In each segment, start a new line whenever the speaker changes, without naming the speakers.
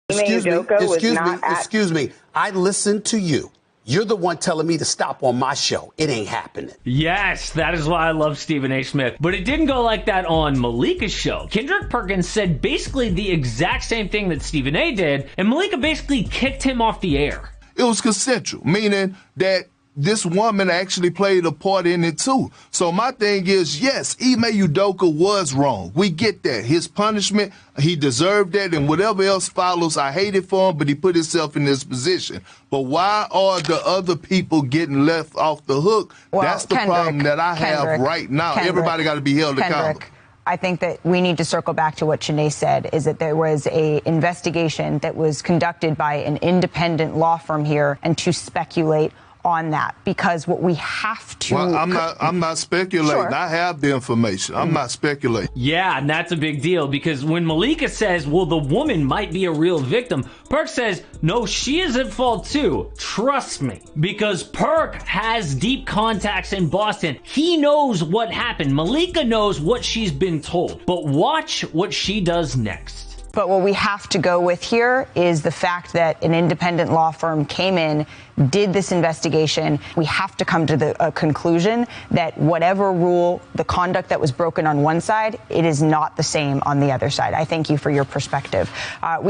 Excuse me. I listened to you. You're the one telling me to stop on my show. It ain't happening.
Yes, that is why I love Stephen A. Smith. But it didn't go like that on Malika's show. Kendrick Perkins said basically the exact same thing that Stephen A. did, and Malika basically kicked him off the air.
It was consensual, meaning that this woman actually played a part in it too. So my thing is, yes, Ime Udoka was wrong. We get that. His punishment, he deserved that, and whatever else follows, I hate it for him, but he put himself in this position. But why are the other people getting left off the hook?
Well,
that's the problem that I have right now. Everybody got to be held accountable.
I think that we need to circle back to what Shanae said, is that there was a investigation that was conducted by an independent law firm here, and to speculate on that, because what we have to...
Well, I'm not speculating.
Sure.
I have the information. I'm not speculating.
Yeah, and that's a big deal, because when Malika says, well, the woman might be a real victim, Perk says, no, she is at fault too. Trust me. Because Perk has deep contacts in Boston. He knows what happened. Malika knows what she's been told. But watch what she does next.
But what we have to go with here is the fact that an independent law firm came in, did this investigation. We have to come to the conclusion that whatever rule, the conduct that was broken on one side, it is not the same on the other side. I thank you for your perspective.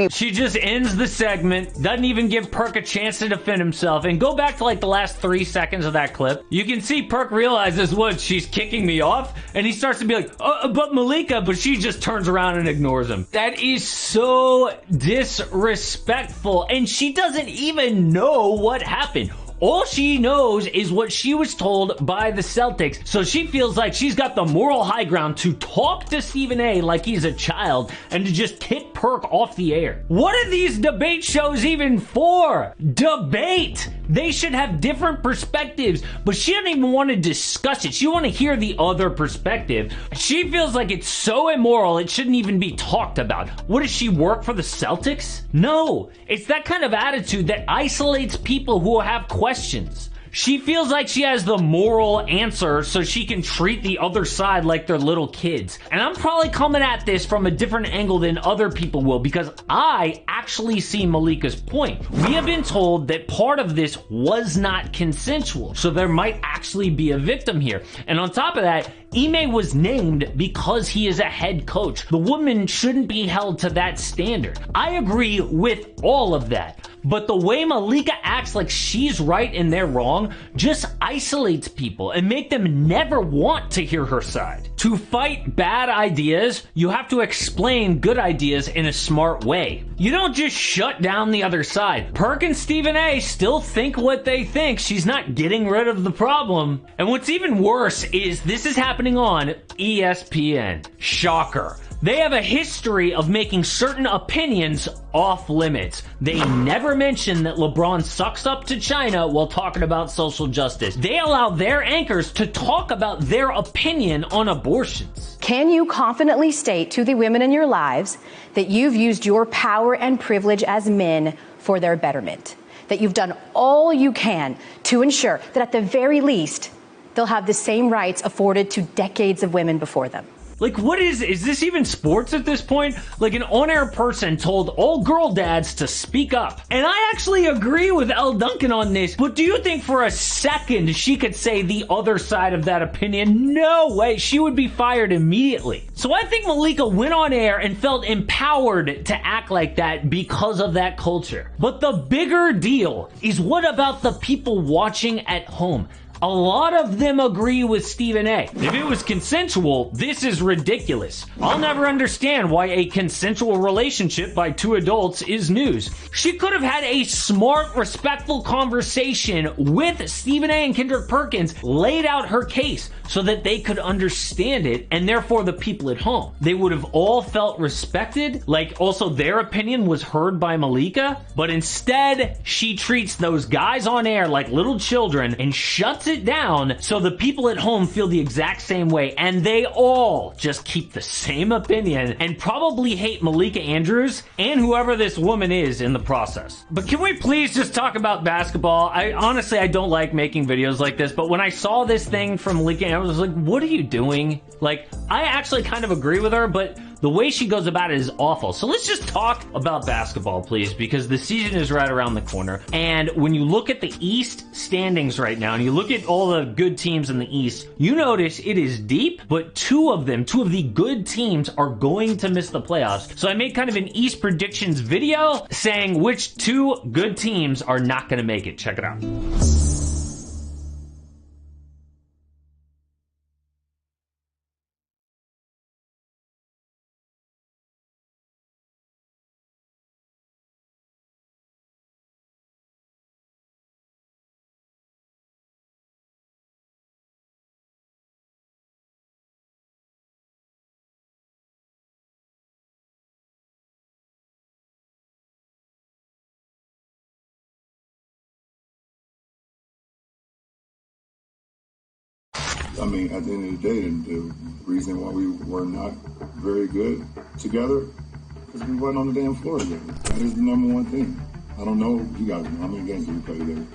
She just ends the segment, doesn't even give Perk a chance to defend himself. And go back to like the last 3 seconds of that clip. You can see Perk realizes, what, she's kicking me off? And he starts to be like, but Malika, but she just turns around and ignores him. That is so disrespectful, and she doesn't even know what happened. All she knows is what she was told by the Celtics, so she feels like she's got the moral high ground to talk to Stephen A. like he's a child and to just kick Perk off the air. What are these debate shows even for? Debate! They should have different perspectives, but she doesn't even want to discuss it. She wants to hear the other perspective. She feels like it's so immoral it shouldn't even be talked about. What, does she work for the Celtics? No, it's that kind of attitude that isolates people who have questions. She feels like she has the moral answer so she can treat the other side like they're little kids. And I'm probably coming at this from a different angle than other people will, because I actually see Malika's point. We have been told that part of this was not consensual, so there might actually be a victim here. And on top of that, Ime was named because he is a head coach. The woman shouldn't be held to that standard. I agree with all of that. But the way Malika acts like she's right and they're wrong just isolates people and make them never want to hear her side. To fight bad ideas, you have to explain good ideas in a smart way. You don't just shut down the other side. Perk and Stephen A. still think what they think. She's not getting rid of the problem. And what's even worse is this is happening on ESPN. Shocker. They have a history of making certain opinions off limits. They never mention that LeBron sucks up to China while talking about social justice. They allow their anchors to talk about their opinion on abortions.
Can you confidently state to the women in your lives that you've used your power and privilege as men for their betterment? That you've done all you can to ensure that at the very least, they'll have the same rights afforded to decades of women before them?
Like, what is this even sports at this point? Like, an on-air person told all girl dads to speak up. And I actually agree with L. Duncan on this, but do you think for a second she could say the other side of that opinion? No way, she would be fired immediately. So I think Malika went on air and felt empowered to act like that because of that culture. But the bigger deal is, what about the people watching at home? A lot of them agree with Stephen A. If it was consensual, this is ridiculous. I'll never understand why a consensual relationship by two adults is news. She could have had a smart, respectful conversation with Stephen A. and Kendrick Perkins, laid out her case so that they could understand it, and therefore the people at home. They would have all felt respected, like also their opinion was heard by Malika, but instead she treats those guys on air like little children and shuts it down so the people at home feel the exact same way, and they all just keep the same opinion and probably hate Malika Andrews and whoever this woman is in the process. But can we please just talk about basketball? I don't like making videos like this, but when I saw this thing from Malika, I was like, what are you doing? Like, I actually kind of agree with her, but the way she goes about it is awful. So let's just talk about basketball, please, because the season is right around the corner. And when you look at the East standings right now, and you look at all the good teams in the East, you notice it is deep, but two of the good teams are going to miss the playoffs. So I made kind of an East predictions video saying which two good teams are not going to make it. Check it out.
I mean, at the end of the day, the reason why we were not very good together is we wasn't on the damn floor together. That is the number one thing. I don't know, you guys know how many games did we play together?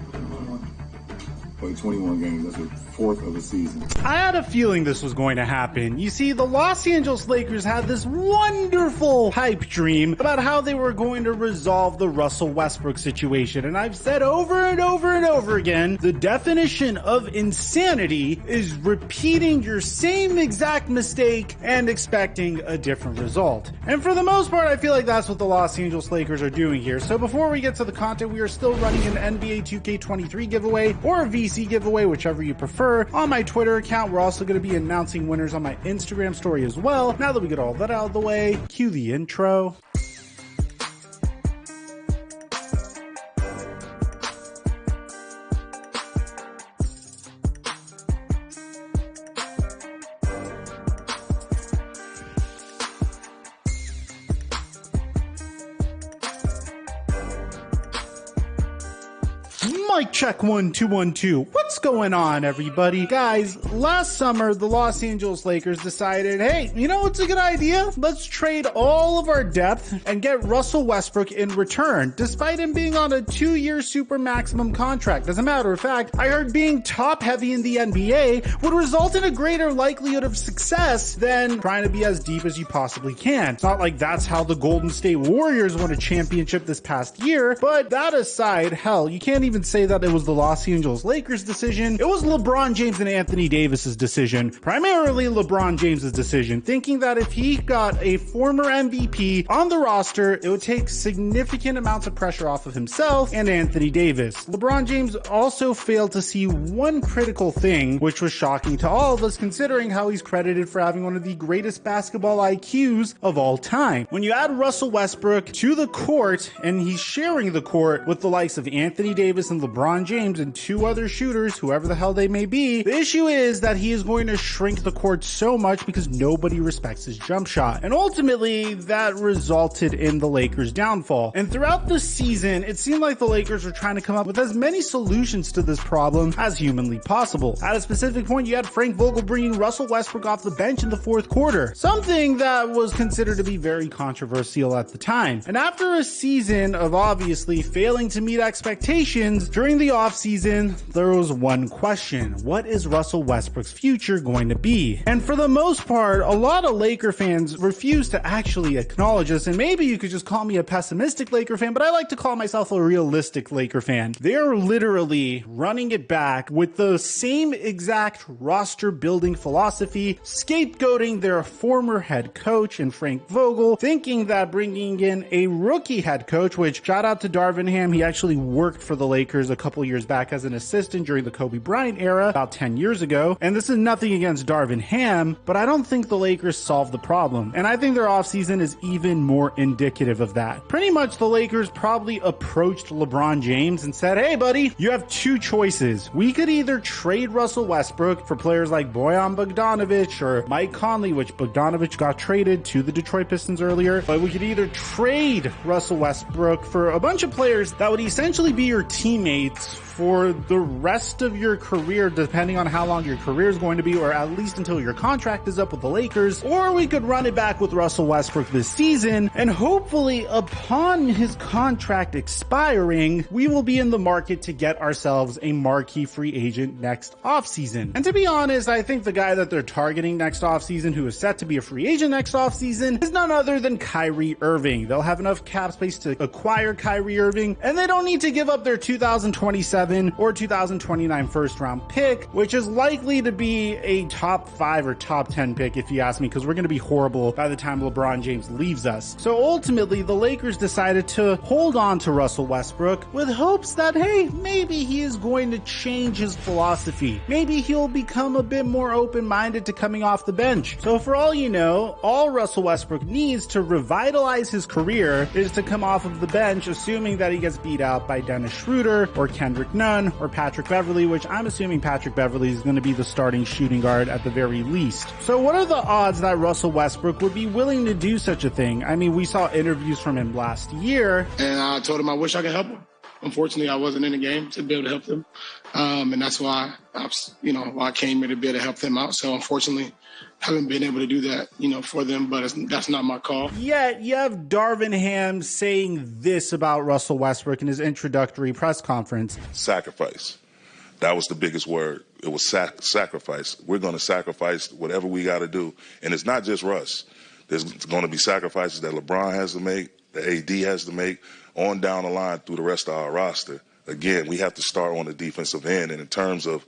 Played 21 games. That's the fourth of the season.
I had a feeling this was going to happen. You see, the Los Angeles Lakers had this wonderful pipe dream about how they were going to resolve the Russell Westbrook situation. And I've said over and over and over again, the definition of insanity is repeating your same exact mistake and expecting a different result. And for the most part, I feel like that's what the Los Angeles Lakers are doing here. So before we get to the content, we are still running an NBA 2K23 giveaway or a VC giveaway, whichever you prefer, on my Twitter account. We're also going to be announcing winners on my Instagram story as well. Now that we get all that out of the way, cue the intro. Mic check 1 2 1 2. What's going on, everybody? Guys, last summer the Los Angeles Lakers decided, hey, you know what's a good idea? Let's trade all of our depth and get Russell Westbrook in return, despite him being on a 2-year super maximum contract. As a matter of fact, I heard being top heavy in the NBA would result in a greater likelihood of success than trying to be as deep as you possibly can. It's not like that's how the Golden State Warriors won a championship this past year, but that aside, hell, you can't even say that it was the Los Angeles Lakers' decision. It was LeBron James and Anthony Davis's decision, primarily LeBron James's decision, thinking that if he got a former MVP on the roster, it would take significant amounts of pressure off of himself and Anthony Davis. LeBron James also failed to see one critical thing, which was shocking to all of us considering how he's credited for having one of the greatest basketball IQs of all time. When you add Russell Westbrook to the court and he's sharing the court with the likes of Anthony Davis and LeBron James and two other shooters, whoever the hell they may be, the issue is that he is going to shrink the court so much because nobody respects his jump shot. And ultimately, that resulted in the Lakers' downfall. And throughout the season, it seemed like the Lakers were trying to come up with as many solutions to this problem as humanly possible. At a specific point, you had Frank Vogel bringing Russell Westbrook off the bench in the fourth quarter, something that was considered to be very controversial at the time. And after a season of obviously failing to meet expectations, during the offseason, there was one question: what is Russell Westbrook's future going to be? And for the most part, a lot of Laker fans refuse to actually acknowledge this, and maybe you could just call me a pessimistic Laker fan, but I like to call myself a realistic Laker fan. They're literally running it back with the same exact roster building philosophy, scapegoating their former head coach in Frank Vogel, thinking that bringing in a rookie head coach, which shout out to Darvin Ham, he actually worked for the Lakers a couple years back as an assistant during the Kobe Bryant era about 10 years ago. And this is nothing against Darvin Ham, but I don't think the Lakers solved the problem. And I think their offseason is even more indicative of that. Pretty much the Lakers probably approached LeBron James and said, hey buddy, you have two choices. We could either trade Russell Westbrook for players like Bojan Bogdanovic or Mike Conley, which Bogdanovic got traded to the Detroit Pistons earlier, but we could either trade Russell Westbrook for a bunch of players that would essentially be your teammates for the rest of your career, depending on how long your career is going to be, or at least until your contract is up with the Lakers, or we could run it back with Russell Westbrook this season, and hopefully upon his contract expiring, we will be in the market to get ourselves a marquee free agent next offseason. And to be honest, I think the guy that they're targeting next offseason, who is set to be a free agent next offseason, is none other than Kyrie Irving. They'll have enough cap space to acquire Kyrie Irving, and they don't need to give up their 2027 or 2029 first round pick, which is likely to be a top 5 or top 10 pick if you ask me, because we're going to be horrible by the time LeBron James leaves us. So ultimately, the Lakers decided to hold on to Russell Westbrook with hopes that, hey, maybe he is going to change his philosophy. Maybe he'll become a bit more open-minded to coming off the bench. So for all you know, all Russell Westbrook needs to revitalize his career is to come off of the bench, assuming that he gets beat out by Dennis Schroeder or Kendrick Nunn or Patrick Beverley, which I'm assuming Patrick Beverley is going to be the starting shooting guard at the very least. So what are the odds that Russell Westbrook would be willing to do such a thing? I mean, we saw interviews from him last year.
And I told him I wish I could help him. Unfortunately, I wasn't in the game to be able to help them. And that's why I came here to be able to help them out. So unfortunately, I haven't been able to do that, for them, but that's not my call.
Yet you have Darvin Ham saying this about Russell Westbrook in his introductory press conference.
Sacrifice. That was the biggest word. It was sacrifice. We're going to sacrifice whatever we got to do. And it's not just Russ. There's going to be sacrifices that LeBron has to make, that AD has to make, on down the line through the rest of our roster. Again, we have to start on the defensive end. And in terms of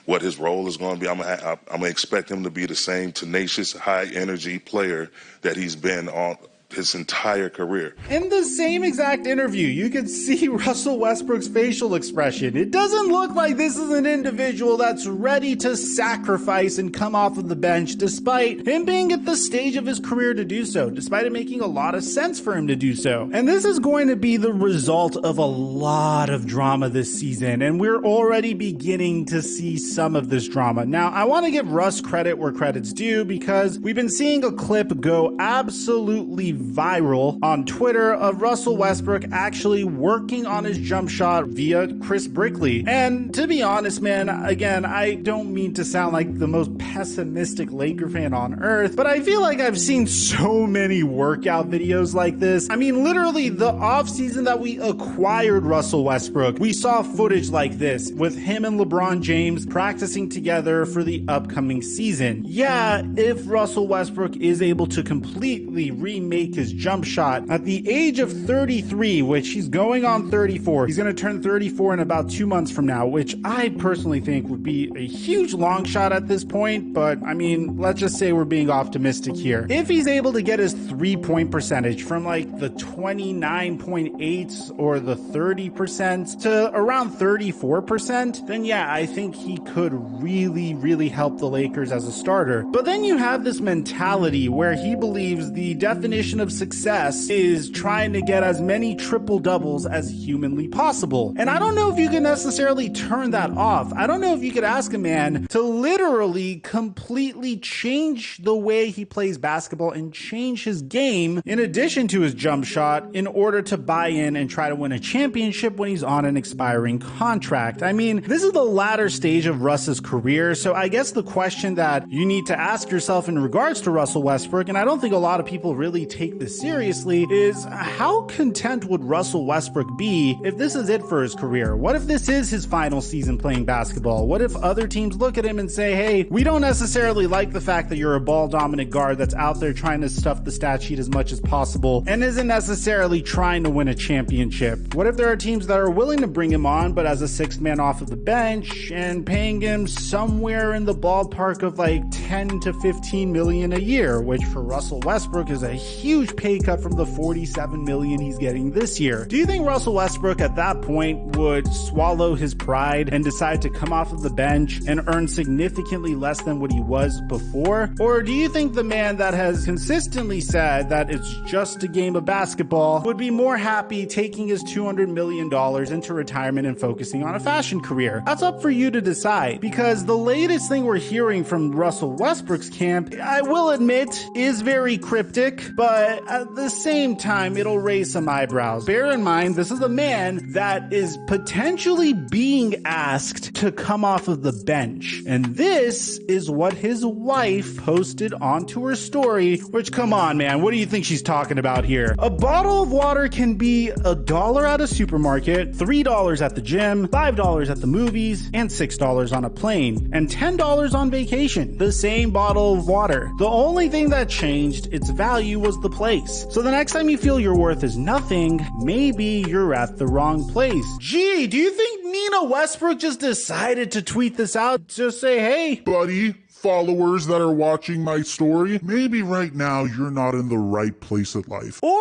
what his role is going to be, I'm going to expect him to be the same tenacious, high-energy player that he's been on his entire career.
In the same exact interview, you could see Russell Westbrook's facial expression. It doesn't look like this is an individual that's ready to sacrifice and come off of the bench, despite him being at the stage of his career to do so, despite it making a lot of sense for him to do so. And this is going to be the result of a lot of drama this season, and we're already beginning to see some of this drama. Now, I want to give Russ credit where credit's due, because we've been seeing a clip go absolutely viral on Twitter of Russell Westbrook actually working on his jump shot via Chris Brickley. And to be honest, man, again, I don't mean to sound like the most pessimistic Laker fan on earth, but I feel like I've seen so many workout videos like this. I mean, literally the offseason that we acquired Russell Westbrook, we saw footage like this with him and LeBron James practicing together for the upcoming season. Yeah, if Russell Westbrook is able to completely remake his jump shot at the age of 33, which he's going on 34. He's going to turn 34 in about 2 months from now, which I personally think would be a huge long shot at this point. But I mean, let's just say we're being optimistic here. If he's able to get his 3-point percentage from like the 29.8 or the 30% to around 34%, then yeah, I think he could really, really help the Lakers as a starter. But then you have this mentality where he believes the definition of success is trying to get as many triple doubles as humanly possible. And I don't know if you can necessarily turn that off. I don't know if you could ask a man to literally completely change the way he plays basketball and change his game in addition to his jump shot in order to buy in and try to win a championship when he's on an expiring contract. I mean, this is the latter stage of Russ's career, so I guess the question that you need to ask yourself in regards to Russell Westbrook, and I don't think a lot of people really take this seriously, is how content would Russell Westbrook be if this is it for his career? What if this is his final season playing basketball? What if other teams look at him and say, hey, we don't necessarily like the fact that you're a ball dominant guard that's out there trying to stuff the stat sheet as much as possible and isn't necessarily trying to win a championship? What if there are teams that are willing to bring him on, but as a sixth man off of the bench and paying him somewhere in the ballpark of like 10 to 15 million a year, which for Russell Westbrook is a huge pay cut from the 47 million he's getting this year? Do you think Russell Westbrook at that point would swallow his pride and decide to come off of the bench and earn significantly less than what he was before? Or do you think the man that has consistently said that it's just a game of basketball would be more happy taking his $200 million into retirement and focusing on a fashion career? That's up for you to decide, because the latest thing we're hearing from Russell Westbrook's camp, I will admit, is very cryptic, but at the same time, it'll raise some eyebrows. Bear in mind, this is a man that is potentially being asked to come off of the bench. And this is what his wife posted onto her story, which, come on, man, what do you think she's talking about here? A bottle of water can be $1 at a supermarket, $3 at the gym, $5 at the movies, and $6 on a plane, and $10 on vacation. The same bottle of water. The only thing that changed its value was the place. So the next time you feel your worth is nothing, maybe you're at the wrong place. Gee, do you think Nina Westbrook just decided to tweet this out? Just say, hey,
buddy, followers that are watching my story, maybe right now you're not in the right place in life.
Or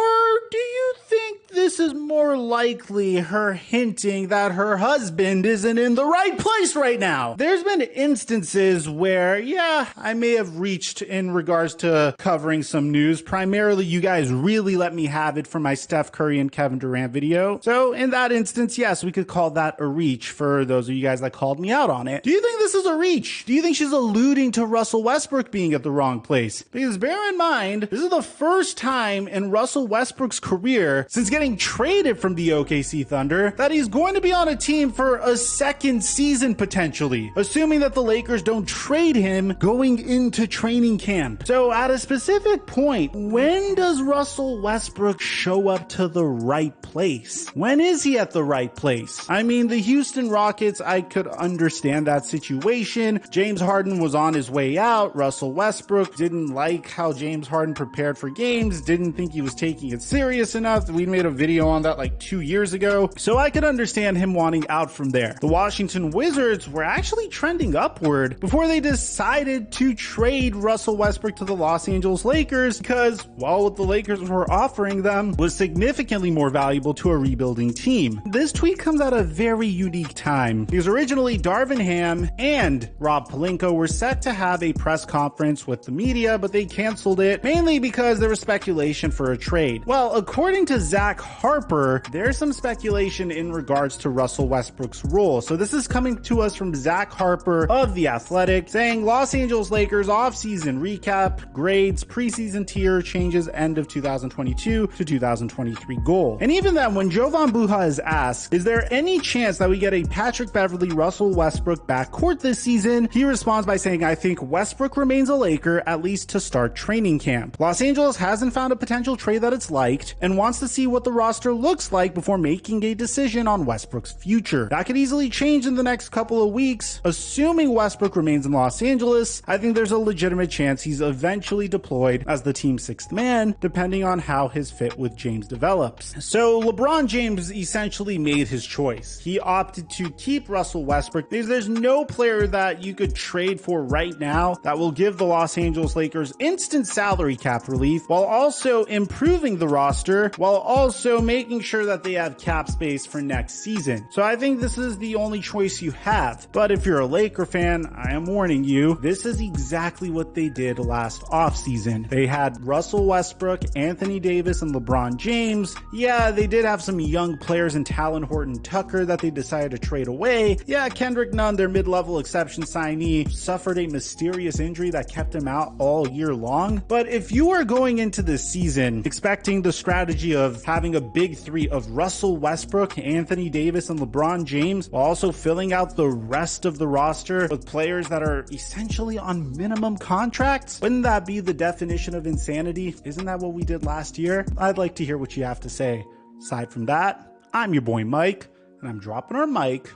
do you think this is more likely her hinting that her husband isn't in the right place right now? There's been instances where, yeah, I may have reached in regards to covering some news. Primarily, you guys really let me have it for my Steph Curry and Kevin Durant video. So in that instance, yes, we could call that a reach for those of you guys that called me out on it. Do you think this is a reach? Do you think she's alluding to Russell Westbrook being at the wrong place? Because bear in mind, this is the first time in Russell Westbrook's career since getting traded from the OKC Thunder that he's going to be on a team for a second season potentially, assuming that the Lakers don't trade him going into training camp. So at a specific point, when does Russell Westbrook show up to the right place? When is he at the right place? I mean, the Houston Rockets, I could understand that situation. James Harden was on his way out. Russell Westbrook didn't like how James Harden prepared for games, didn't think he was taking it serious enough. We made a video on that like 2 years ago, so I could understand him wanting out from there. The Washington Wizards were actually trending upward before they decided to trade Russell Westbrook to the Los Angeles Lakers because, well, what the Lakers were offering them was significantly more valuable to a rebuilding team. This tweet comes at a very unique time because originally Darvin Ham and Rob Pelinka were set to have a press conference with the media, but they canceled it mainly because there was speculation for a trade. Well, according to Zach Harper, there's some speculation in regards to Russell Westbrook's role. So this is coming to us from Zach Harper of The Athletic saying Los Angeles Lakers offseason recap, grades, preseason tier changes end of 2022 to 2023 goal. And even then, when Jovan Buha is asked, is there any chance that we get a Patrick Beverley, Russell Westbrook backcourt this season? He responds by saying, I think Westbrook remains a Laker at least to start training camp. Los Angeles hasn't found a potential trade that it's liked and wants to see what the roster looks like before making a decision on Westbrook's future. That could easily change in the next couple of weeks. Assuming Westbrook remains in Los Angeles, I think there's a legitimate chance he's eventually deployed as the team's sixth man, depending on how his fit with James develops. So LeBron James essentially made his choice. He opted to keep Russell Westbrook because there's no player that you could trade for right now that will give the Los Angeles Lakers instant salary cap relief while also improving the roster, while also making sure that they have cap space for next season. So I think this is the only choice you have. But if you're a Laker fan, I am warning you, this is exactly what they did last offseason. They had Russell Westbrook, Anthony Davis, and LeBron James. Yeah, they did have some young players in Talon Horton Tucker that they decided to trade away. Yeah, Kendrick Nunn, their mid-level exception signee, suffered a mysterious injury that kept him out all year long. But if you are going into this season expecting the strategy of having a big three of Russell Westbrook, Anthony Davis, and LeBron James, while also filling out the rest of the roster with players that are essentially on minimum contracts, wouldn't that be the definition of insanity? Isn't that what we did last year? I'd like to hear what you have to say. Aside from that, I'm your boy Mike, and I'm dropping our mic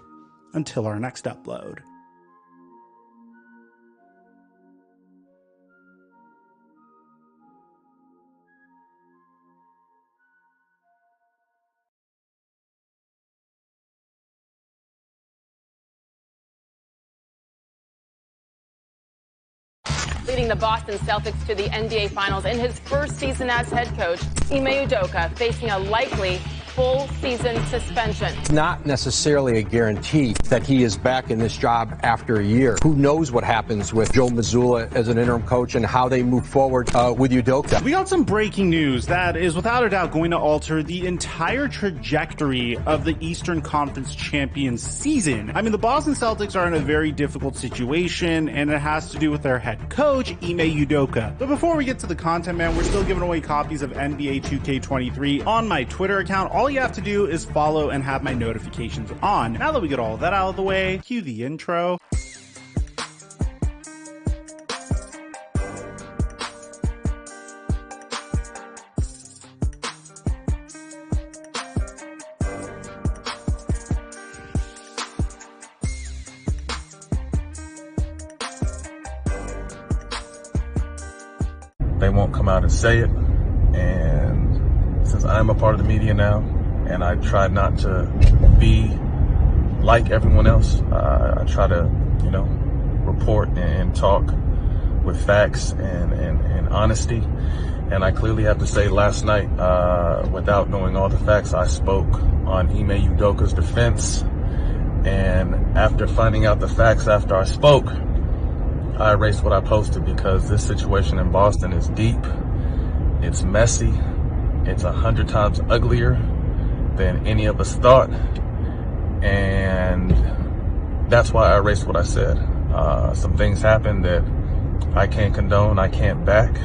until our next upload.
Leading the Boston Celtics to the NBA Finals in his first season as head coach, Ime Udoka facing a likely full season suspension.
It's not necessarily a guarantee that he is back in this job after a year. Who knows what happens with Joe Mazzulla as an interim coach and how they move forward with Udoka.
We got some breaking news that is without a doubt going to alter the entire trajectory of the Eastern Conference Champions season. I mean, the Boston Celtics are in a very difficult situation, and it has to do with their head coach, Ime Udoka. But before we get to the content, man, we're still giving away copies of NBA 2K23 on my Twitter account. All you have to do is follow and have my notifications on. Now that we get all that out of the way, cue the intro.
They won't come out and say it, and since I'm a part of the media now, and I try not to be like everyone else, I try to, report and talk with facts and honesty, and I clearly have to say last night, without knowing all the facts, I spoke on Ime Udoka's defense, and after finding out the facts after I spoke, I erased what I posted because this situation in Boston is deep, it's messy, it's 100 times uglier than any of us thought, and that's why I erased what I said. Some things happened that I can't condone, I can't back.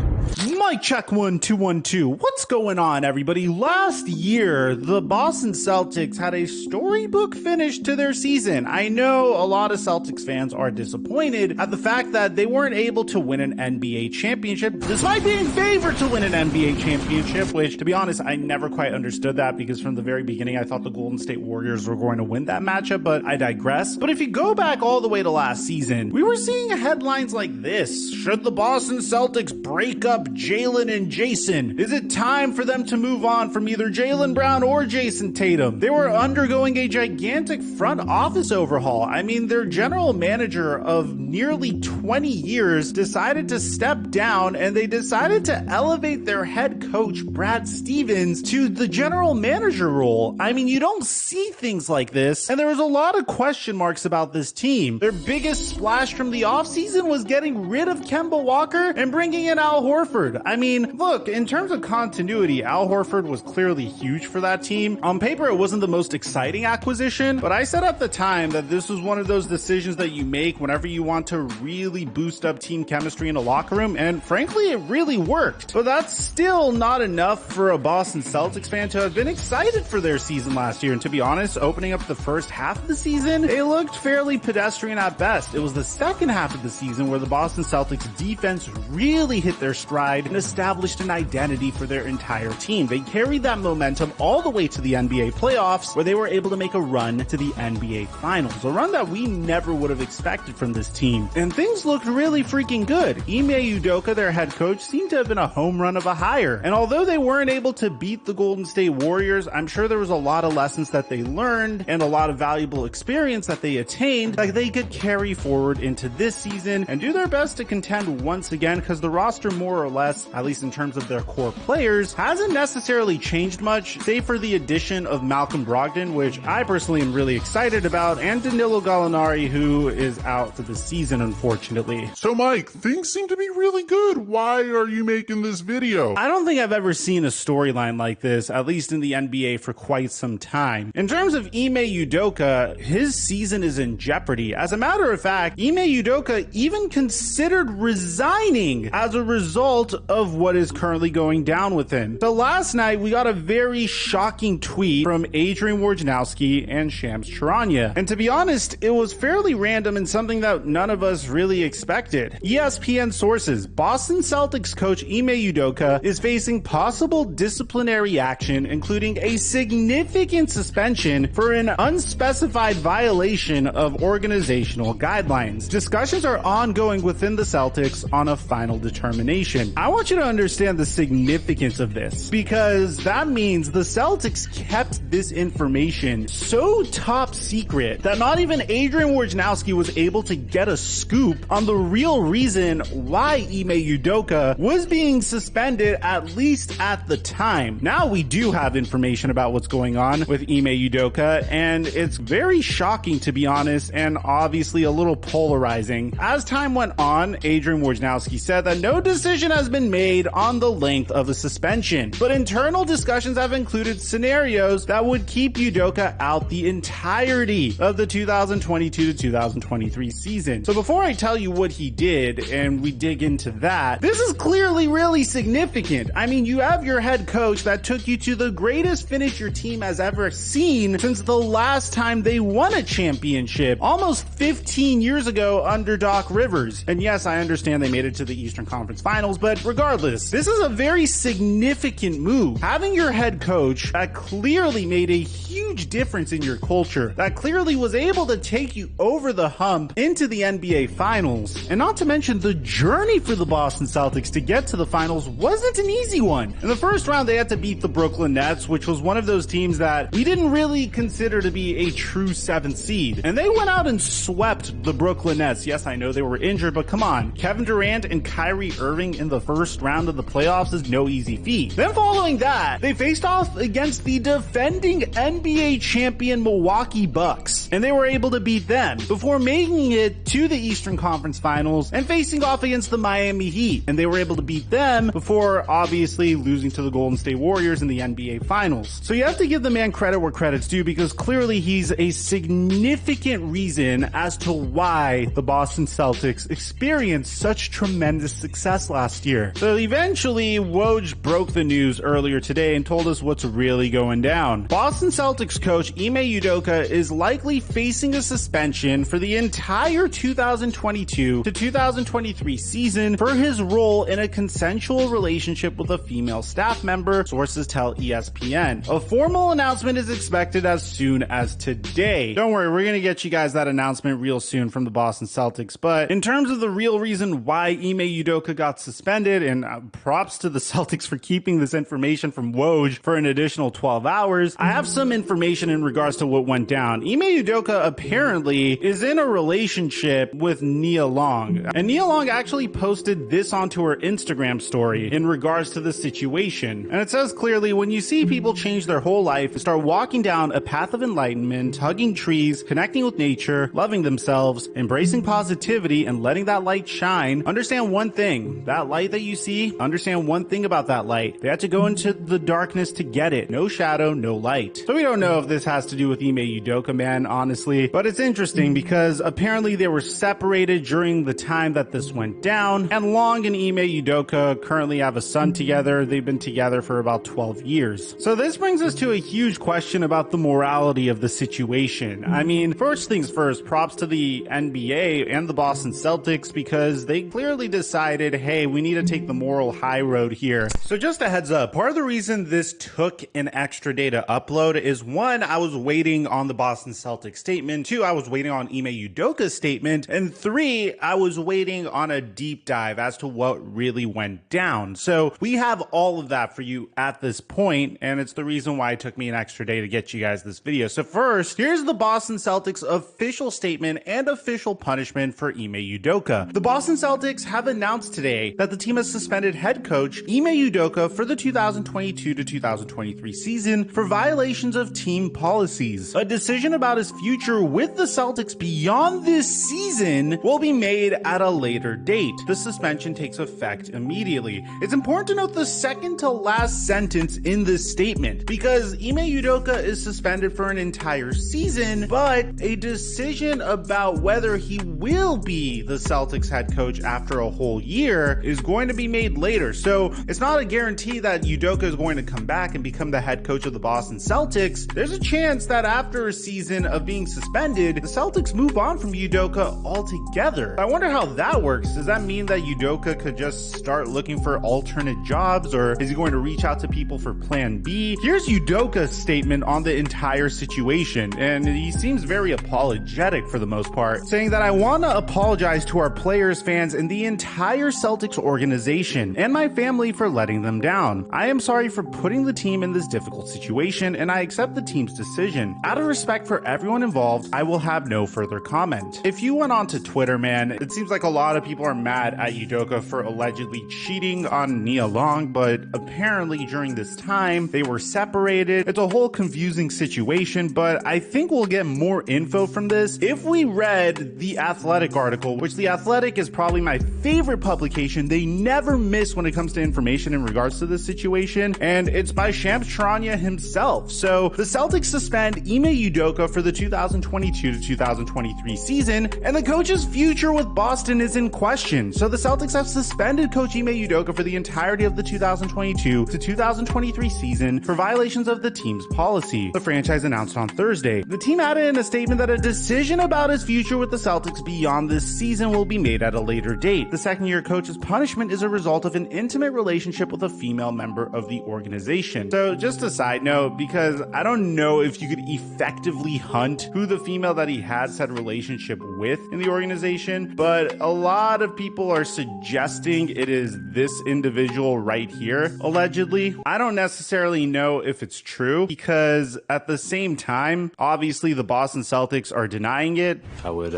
Mic check 1 2 1 2. What's going on, everybody? Last year, the Boston Celtics had a storybook finish to their season. I know a lot of Celtics fans are disappointed at the fact that they weren't able to win an NBA championship, despite being favored to win an NBA championship, which, to be honest, I never quite understood that because from the very beginning, I thought the Golden State Warriors were going to win that matchup, but I digress. But if you go back all the way to last season, we were seeing headlines like this. Should the Boston Celtics break up Jaylen and Jason? Is it time for them to move on from either Jaylen Brown or Jason Tatum? They were undergoing a gigantic front office overhaul. I mean, their general manager of nearly 20 years decided to step down, and they decided to elevate their head coach, Brad Stevens, to the general manager role. I mean, you don't see things like this, and there was a lot of question marks about this team. Their biggest splash from the offseason was getting rid of Kemba Walker and bringing in Al Horford. I mean, look, in terms of continuity, Al Horford was clearly huge for that team. On paper, it wasn't the most exciting acquisition, but I said at the time that this was one of those decisions that you make whenever you want to really boost up team chemistry in a locker room, and frankly, it really worked. But that's still not enough for a Boston Celtics fan to have been excited for their season last year, and to be honest, opening up the first half of the season, they looked fairly pedestrian at best. It was the second half of the season where the Boston Celtics defense really hit their stride and established an identity for their entire team. They carried that momentum all the way to the NBA playoffs, where they were able to make a run to the NBA Finals, a run that we never would have expected from this team. And things looked really freaking good. Ime Udoka, their head coach, seemed to have been a home run of a hire. And although they weren't able to beat the Golden State Warriors, I'm sure there was a lot of lessons that they learned and a lot of valuable experience that they attained that they could carry forward into this season and do their best to contend once again, because the roster more or less, at least in terms of their core players, hasn't necessarily changed much, save for the addition of Malcolm Brogdon, which I personally am really excited about, and Danilo Gallinari, who is out for the season, unfortunately.
So Mike, things seem to be really good. Why are you making this video?
I don't think I've ever seen a storyline like this, at least in the NBA, for quite some time. In terms of Ime Udoka, his season is in jeopardy. As a matter of fact, Ime Udoka even considered resigning as a result of what is currently going down with him. So last night, we got a very shocking tweet from Adrian Wojnarowski and Shams Charania. And to be honest, it was fairly random and something that none of us really expected. ESPN sources, Boston Celtics coach Ime Udoka is facing possible disciplinary action, including a significant suspension for an unspecified violation of organizational guidelines. Discussions are ongoing within the Celtics on a final determination. I want want you to understand the significance of this, because that means the Celtics kept this information so top secret that not even Adrian Wojnarowski was able to get a scoop on the real reason why Ime Udoka was being suspended, at least at the time. Now we do have information about what's going on with Ime Udoka, and it's very shocking, to be honest, and obviously a little polarizing. As time went on, Adrian Wojnarowski said that no decision has been made on the length of the suspension, but internal discussions have included scenarios that would keep Udoka out the entirety of the 2022 to 2023 season. So before I tell you what he did and we dig into that, this is clearly really significant. I mean, you have your head coach that took you to the greatest finish your team has ever seen since the last time they won a championship, almost 15 years ago under Doc Rivers. And yes, I understand they made it to the Eastern Conference Finals, but regardless, this is a very significant move. Having your head coach that clearly made a huge difference in your culture, that clearly was able to take you over the hump into the NBA Finals, and not to mention the journey for the Boston Celtics to get to the finals wasn't an easy one. In the first round, they had to beat the Brooklyn Nets, which was one of those teams that we didn't really consider to be a true 7th seed. And they went out and swept the Brooklyn Nets. Yes, I know they were injured, but come on. Kevin Durant and Kyrie Irving in the first round of the playoffs is no easy feat. Then following that, they faced off against the defending NBA champion Milwaukee Bucks, and they were able to beat them before making it to the Eastern Conference Finals and facing off against the Miami Heat, and they were able to beat them before obviously losing to the Golden State Warriors in the NBA Finals. So you have to give the man credit where credit's due, because clearly he's a significant reason as to why the Boston Celtics experienced such tremendous success last year. So eventually, Woj broke the news earlier today and told us what's really going down. Boston Celtics coach Ime Udoka is likely facing a suspension for the entire 2022 to 2023 season for his role in a consensual relationship with a female staff member, sources tell ESPN. A formal announcement is expected as soon as today. Don't worry, we're gonna get you guys that announcement real soon from the Boston Celtics, but in terms of the real reason why Ime Udoka got suspended, and props to the Celtics for keeping this information from Woj for an additional 12 hours, I have some information in regards to what went down. Ime Udoka apparently is in a relationship with Nia Long, and Nia Long actually posted this onto her Instagram story in regards to the situation. And it says clearly, when you see people change their whole life and start walking down a path of enlightenment, hugging trees, connecting with nature, loving themselves, embracing positivity, and letting that light shine, understand one thing. That light that you see, understand one thing about that light. They had to go into the darkness to get it. No shadow, no light. So we don't know if this has to do with Ime Udoka, man, honestly, but it's interesting because apparently they were separated during the time that this went down, and Long and Ime Udoka currently have a son together. They've been together for about 12 years. So this brings us to a huge question about the morality of the situation. I mean, first things first, props to the NBA and the Boston Celtics, because they clearly decided, hey, we need to take the moral high road here. So just a heads up, part of the reason this took an extra day to upload is, one, I was waiting on the Boston Celtics statement, two, I was waiting on Ime Udoka's statement, and three, I was waiting on a deep dive as to what really went down. So we have all of that for you at this point, and it's the reason why it took me an extra day to get you guys this video. So first, here's the Boston Celtics official statement and official punishment for Ime Udoka. The Boston Celtics have announced today that the team has suspended head coach Ime Udoka for the 2022 to 2023 season for violations of team policies. A decision about his future with the Celtics beyond this season will be made at a later date. The suspension takes effect immediately. It's important to note the second to last sentence in this statement, because Ime Udoka is suspended for an entire season, but a decision about whether he will be the Celtics head coach after a whole year is going to be made later. So it's not a guarantee that Udoka is going to come back and become the head coach of the Boston Celtics. There's a chance that after a season of being suspended, the Celtics move on from Udoka altogether. I wonder how that works. Does that mean that Udoka could just start looking for alternate jobs, or is he going to reach out to people for plan B? Here's Udoka's statement on the entire situation, and he seems very apologetic for the most part, saying that I want to apologize to our players, fans, and the entire Celtics organization organization and my family for letting them down. I am sorry for putting the team in this difficult situation, and I accept the team's decision. Out of respect for everyone involved, I will have no further comment. If you went on to Twitter, man, it seems like a lot of people are mad at Udoka for allegedly cheating on Nia Long, but apparently during this time, they were separated. It's a whole confusing situation, but I think we'll get more info from this if we read the Athletic article, which the Athletic is probably my favorite publication. They never miss when it comes to information in regards to this situation, and it's by Shams Charania himself. So the Celtics suspend Ime Udoka for the 2022 to 2023 season, and the coach's future with Boston is in question. So the Celtics have suspended coach Ime Udoka for the entirety of the 2022 to 2023 season for violations of the team's policy, the franchise announced on Thursday. The team added in a statement that a decision about his future with the Celtics beyond this season will be made at a later date. The second-year coach's punishment is a result of an intimate relationship with a female member of the organization. So just a side note, because I don't know if you could effectively hunt who the female that he had said relationship with in the organization, but a lot of people are suggesting it is this individual right here, allegedly. I don't necessarily know if it's true, because at the same time, obviously the Boston Celtics are denying it.
I would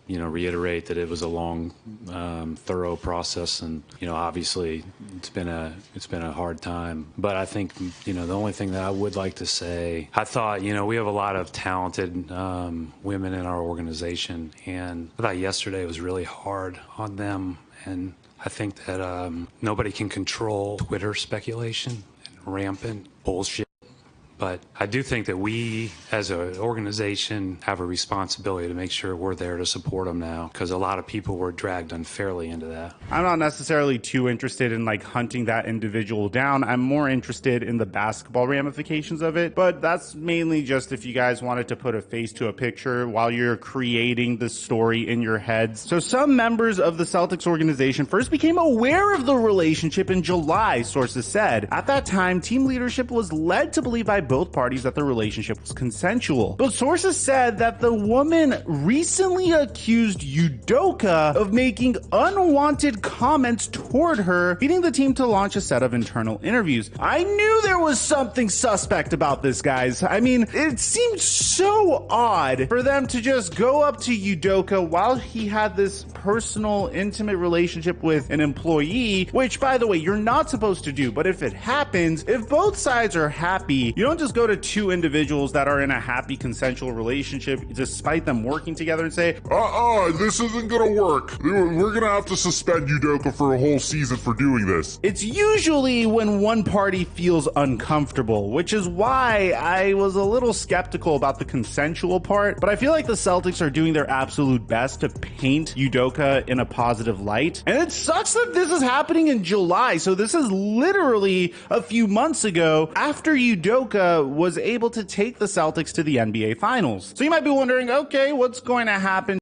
reiterate that it was a long, thorough process, and obviously it's been a hard time. But I think the only thing that I would like to say, I thought we have a lot of talented women in our organization, and I thought yesterday was really hard on them, and I think that nobody can control Twitter speculation and rampant bullshit. But I do think that we, as an organization, have a responsibility to make sure we're there to support them now, because a lot of people were dragged unfairly into that.
I'm not necessarily too interested in hunting that individual down. I'm more interested in the basketball ramifications of it. But that's mainly just if you guys wanted to put a face to a picture while you're creating the story in your heads. So some members of the Celtics organization first became aware of the relationship in July, sources said. At that time, team leadership was led to believe by both parties that the relationship was consensual. But sources said that the woman recently accused Udoka of making unwanted comments toward her, leading the team to launch a set of internal interviews. I knew there was something suspect about this, guys. I mean, it seemed so odd for them to just go up to Udoka while he had this personal, intimate relationship with an employee, which, by the way, you're not supposed to do. But if it happens, if both sides are happy, you don't just go to two individuals that are in a happy consensual relationship despite them working together and say,
this isn't gonna work. We're gonna have to suspend Udoka for a whole season for doing this.
It's usually when one party feels uncomfortable, which is why I was a little skeptical about the consensual part, but I feel like the Celtics are doing their absolute best to paint Udoka in a positive light. And it sucks that this is happening in July, so this is literally a few months ago after Udoka was able to take the Celtics to the NBA Finals. So you might be wondering, okay, what's going to happen?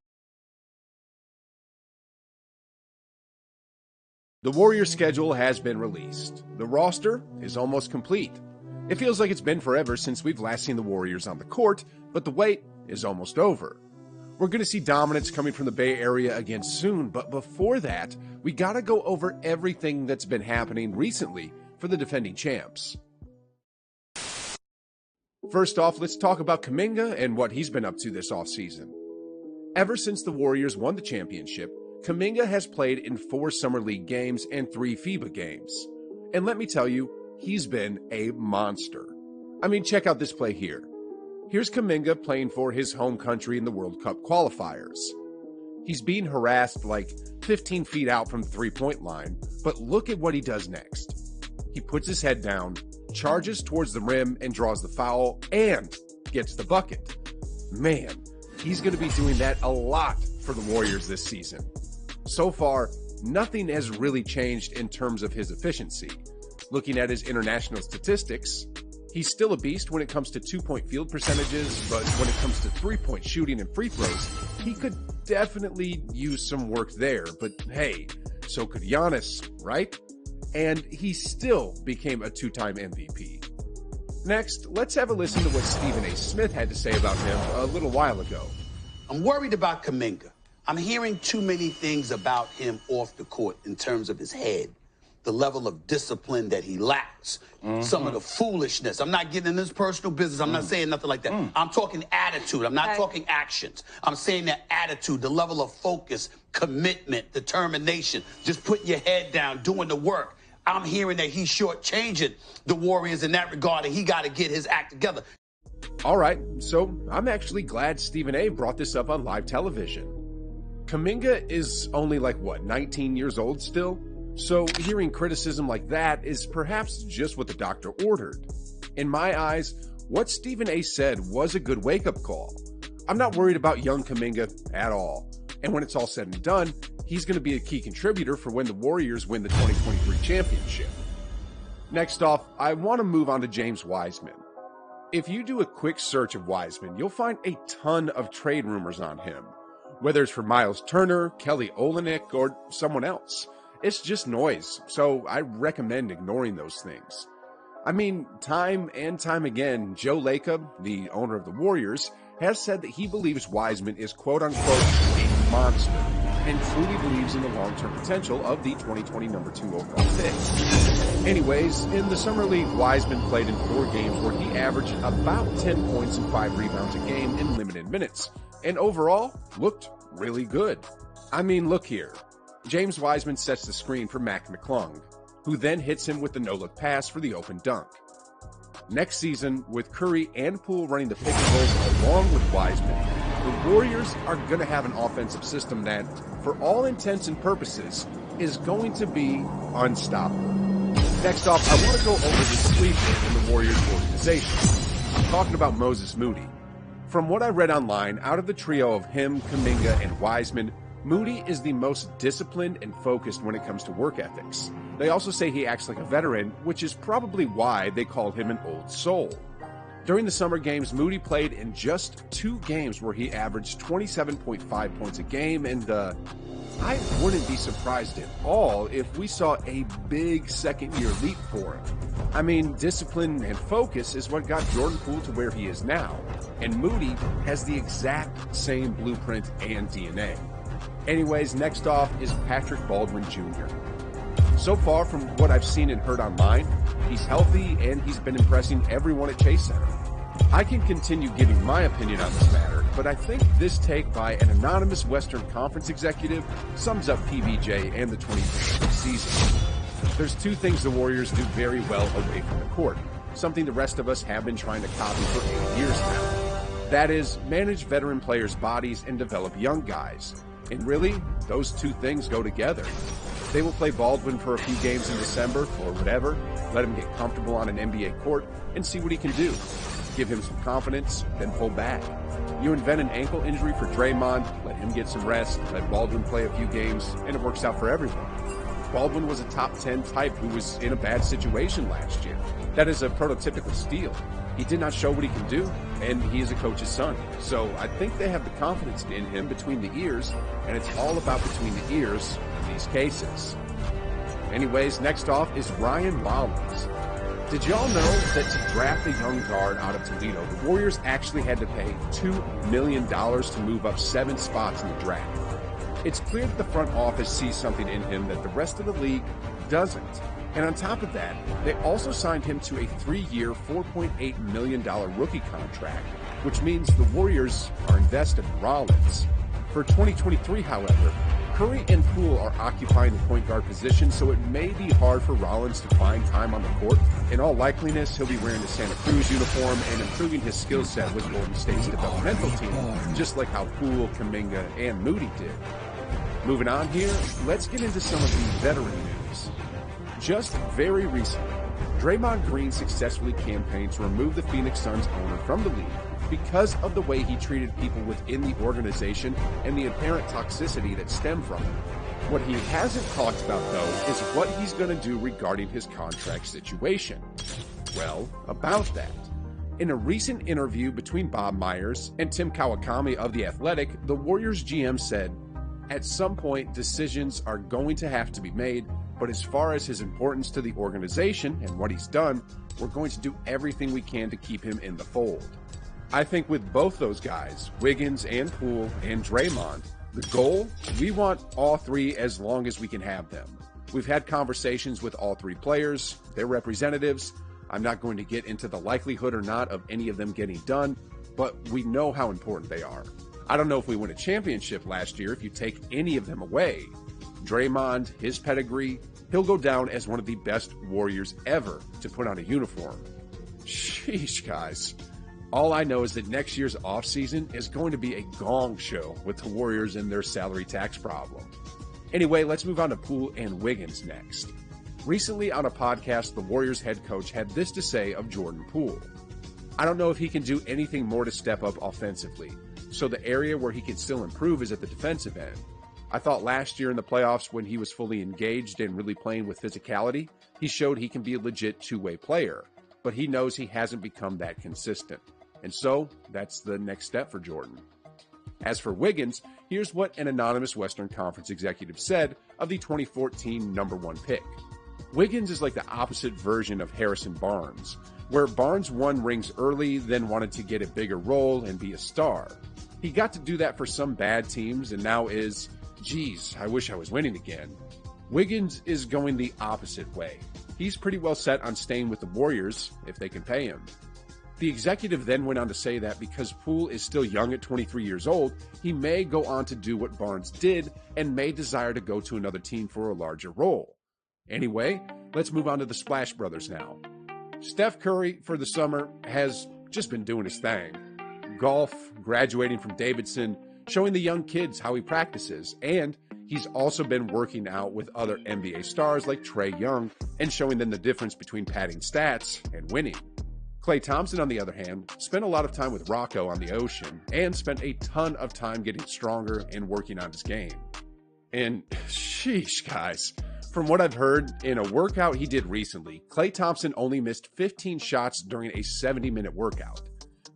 The Warriors' schedule has been released. The roster is almost complete. It feels like it's been forever since we've last seen the Warriors on the court, but the wait is almost over. We're going to see dominance coming from the Bay Area again soon, but before that, we got to go over everything that's been happening recently for the defending champs. First off, let's talk about Kuminga and what he's been up to this offseason. Ever since the Warriors won the championship, Kuminga has played in 4 Summer League games and 3 FIBA games. And let me tell you, he's been a monster. I mean, check out this play here. Here's Kuminga playing for his home country in the World Cup qualifiers. He's being harassed 15 feet out from the three-point line, but look at what he does next. He puts his head down, charges towards the rim and draws the foul, and gets the bucket. Man, he's going to be doing that a lot for the Warriors this season. So far, nothing has really changed in terms of his efficiency. Looking at his international statistics, he's still a beast when it comes to 2-point field percentages, but when it comes to 3-point shooting and free throws, he could definitely use some work there. But hey, so could Giannis, right? And he still became a 2-time MVP. Next, let's have a listen to what Stephen A. Smith had to say about him a little while ago.
I'm worried about Kuminga. I'm hearing too many things about him off the court in terms of his head, the level of discipline that he lacks, some of the foolishness. I'm not getting into his personal business. I'm not saying nothing like that. I'm talking attitude. I'm not talking actions. I'm saying that attitude, the level of focus, commitment, determination, just putting your head down, doing the work. I'm hearing that he's shortchanging the Warriors in that regard, and he got to get his act together.
All right, so I'm actually glad Stephen A. brought this up on live television. Kuminga is only 19 years old still? So hearing criticism like that is perhaps just what the doctor ordered. In my eyes, what Stephen A. said was a good wake-up call. I'm not worried about young Kuminga at all. And when it's all said and done, he's going to be a key contributor for when the Warriors win the 2023 championship. Next off, I want to move on to James Wiseman. If you do a quick search of Wiseman, you'll find a ton of trade rumors on him. Whether it's for Miles Turner, Kelly Olynyk, or someone else. It's just noise, so I recommend ignoring those things. I mean, time and time again, Joe Lacob, the owner of the Warriors, has said that he believes Wiseman is quote-unquote a monster, and truly believes in the long-term potential of the 2020 number 2 overall pick. Anyways, in the Summer League, Wiseman played in 4 games where he averaged about 10 points and 5 rebounds a game in limited minutes, and overall, looked really good. I mean, look here. James Wiseman sets the screen for Mack Mcclung, who then hits him with the no-look pass for the open dunk. Next season, with Curry and Poole running the pick and rolls along with Wiseman, the Warriors are going to have an offensive system that, for all intents and purposes, is going to be unstoppable. Next off, I want to go over the sleeper in the Warriors organization. I'm talking about Moses Mooney. From what I read online, out of the trio of him, Kuminga, and Wiseman, Mooney is the most disciplined and focused when it comes to work ethics. They also say he acts like a veteran, which is probably why they call him an old soul. During the summer games, Mooney played in just 2 games where he averaged 27.5 points a game, and I wouldn't be surprised at all if we saw a big second-year leap for him. I mean, discipline and focus is what got Jordan Poole to where he is now, and Mooney has the exact same blueprint and DNA. Anyways, next off is Patrick Baldwin Jr. So far, from what I've seen and heard online, he's healthy and he's been impressing everyone at Chase Center. I can continue giving my opinion on this matter, but I think this take by an anonymous Western Conference executive sums up PBJ and the 2023 season. There's 2 things the Warriors do very well away from the court, something the rest of us have been trying to copy for 8 years now. That is, manage veteran players' bodies and develop young guys. And really, those 2 things go together. They will play Baldwin for a few games in December or whatever, let him get comfortable on an NBA court and see what he can do. Give him some confidence, then pull back. You invent an ankle injury for Draymond, let him get some rest, let Baldwin play a few games, and it works out for everyone. Baldwin was a top 10 type who was in a bad situation last year. That is a prototypical steal. He did not show what he can do, and he is a coach's son. So I think they have the confidence in him between the ears, and it's all about between the ears in these cases. Anyways, next off is Ryan Rollins. Did y'all know that to draft a young guard out of Toledo, the Warriors actually had to pay $2 million to move up 7 spots in the draft? It's clear that the front office sees something in him that the rest of the league doesn't. And on top of that, they also signed him to a 3-year, $4.8 million rookie contract, which means the Warriors are invested in Rollins. For 2023, however, Curry and Poole are occupying the point guard position, so it may be hard for Rollins to find time on the court. In all likeliness, he'll be wearing the Santa Cruz uniform and improving his skill set with Golden State's developmental team, just like how Poole, Kuminga, and Mooney did. Moving on here, let's get into some of the veteran news. Just very recently, Draymond Green successfully campaigned to remove the Phoenix Suns owner from the league because of the way he treated people within the organization and the apparent toxicity that stemmed from it. What he hasn't talked about, though, is what he's going to do regarding his contract situation. Well, about that. In a recent interview between Bob Myers and Tim Kawakami of The Athletic, the Warriors GM said, "At some point, decisions are going to have to be made, but as far as his importance to the organization and what he's done, we're going to do everything we can to keep him in the fold." I think with both those guys, Wiggins and Poole and Draymond, The goal? We want all three as long as we can have them. We've had conversations with all three players, their representatives. I'm not going to get into the likelihood or not of any of them getting done, but we know how important they are. I don't know if we win a championship last year if you take any of them away. Draymond, his pedigree, he'll go down as one of the best Warriors ever to put on a uniform. Sheesh, guys. All I know is that next year's offseason is going to be a gong show with the Warriors and their salary tax problem. Anyway, let's move on to Poole and Wiggins next. Recently on a podcast, the Warriors head coach had this to say of Jordan Poole. I don't know if he can do anything more to step up offensively, so the area where he can still improve is at the defensive end. I thought last year in the playoffs when he was fully engaged and really playing with physicality, he showed he can be a legit two-way player, but he knows he hasn't become that consistent. And so, that's the next step for Jordan. As for Wiggins, here's what an anonymous Western Conference executive said of the 2014 number 1 pick. Wiggins is like the opposite version of Harrison Barnes, where Barnes won rings early, then wanted to get a bigger role and be a star. He got to do that for some bad teams and now is, geez, I wish I was winning again. Wiggins is going the opposite way. He's pretty well set on staying with the Warriors if they can pay him. The executive then went on to say that because Poole is still young at 23 years old, he may go on to do what Barnes did and may desire to go to another team for a larger role. Anyway, let's move on to the Splash Brothers now. Steph Curry, for the summer, has just been doing his thing. Golf, graduating from Davidson, showing the young kids how he practices, and he's also been working out with other NBA stars like Trae Young and showing them the difference between padding stats and winning. Klay Thompson, on the other hand, spent a lot of time with Rocco on the ocean and spent a ton of time getting stronger and working on his game. And sheesh, guys, from what I've heard, in a workout he did recently, Klay Thompson only missed 15 shots during a 70-minute workout.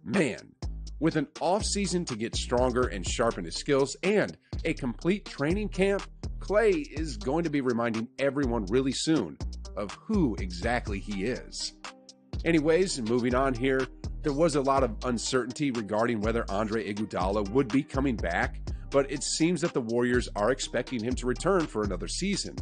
Man, with an off-season to get stronger and sharpen his skills and a complete training camp, Klay is going to be reminding everyone really soon of who exactly he is. Anyways, moving on here, there was a lot of uncertainty regarding whether Andre Iguodala would be coming back, but it seems that the Warriors are expecting him to return for another season.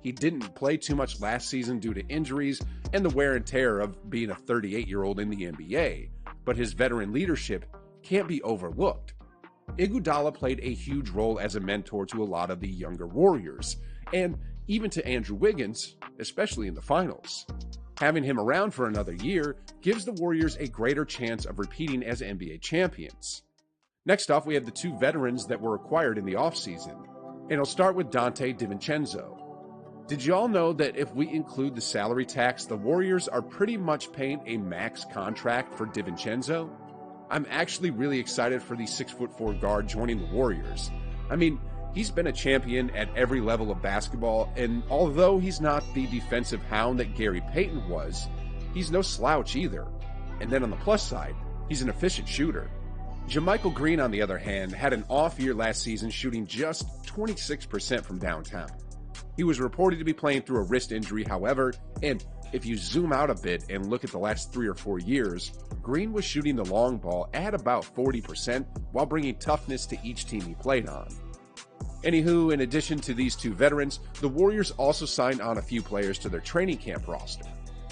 He didn't play too much last season due to injuries and the wear and tear of being a 38-year-old in the NBA, but his veteran leadership can't be overlooked. Iguodala played a huge role as a mentor to a lot of the younger Warriors, and even to Andrew Wiggins, especially in the finals. Having him around for another year gives the Warriors a greater chance of repeating as NBA champions. Next off, we have the two veterans that were acquired in the offseason, and I'll start with Dante Divincenzo. Did y'all know that if we include the salary tax, the Warriors are pretty much paying a max contract for Divincenzo? I'm actually really excited for the 6'4" guard joining the Warriors. I mean, he's been a champion at every level of basketball, and although he's not the defensive hound that Gary Payton was, he's no slouch either. And then on the plus side, he's an efficient shooter. JaMychal Green, on the other hand, had an off year last season shooting just 26% from downtown. He was reported to be playing through a wrist injury, however, and if you zoom out a bit and look at the last 3 or 4 years, Green was shooting the long ball at about 40% while bringing toughness to each team he played on. Anywho, in addition to these two veterans, the Warriors also signed on a few players to their training camp roster.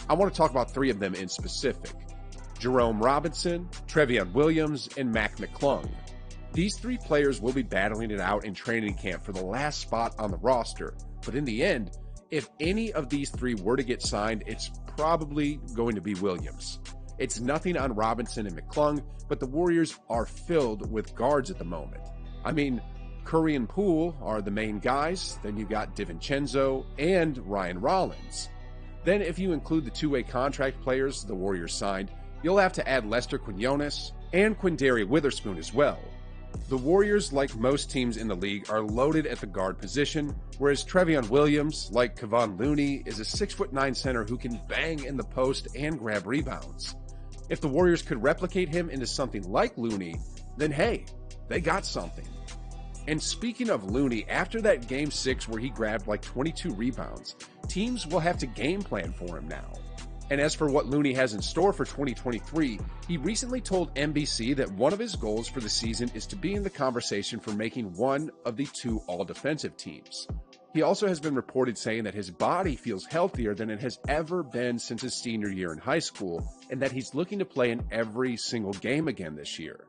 I want to talk about 3 of them in specific: Jerome Robinson, Trevion Williams, and Mack Mcclung. These 3 players will be battling it out in training camp for the last spot on the roster, but in the end, if any of these 3 were to get signed, it's probably going to be Williams. It's nothing on Robinson and Mcclung, but the Warriors are filled with guards at the moment. I mean, Curry and Poole are the main guys, then you got Divincenzo and Ryan Rollins. Then if you include the two-way contract players the Warriors signed, you'll have to add Lester Quinones and Quindary Witherspoon as well. The Warriors, like most teams in the league, are loaded at the guard position, whereas Trevion Williams, like Kevon Looney, is a 6'9" center who can bang in the post and grab rebounds. If the Warriors could replicate him into something like Looney, then hey, they got something. And speaking of Looney, after that Game 6 where he grabbed like 22 rebounds, teams will have to game plan for him now. And as for what Looney has in store for 2023, he recently told NBC that one of his goals for the season is to be in the conversation for making one of the 2 all-defensive teams. He also has been reported saying that his body feels healthier than it has ever been since his senior year in high school, and that he's looking to play in every single game again this year.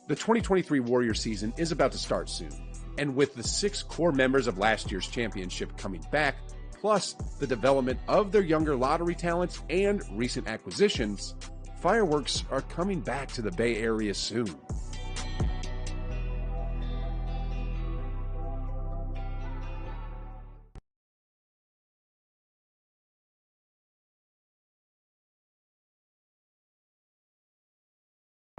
The 2023 Warrior season is about to start soon, and with the 6 core members of last year's championship coming back, plus the development of their younger lottery talents and recent acquisitions, fireworks are coming back to the Bay Area soon.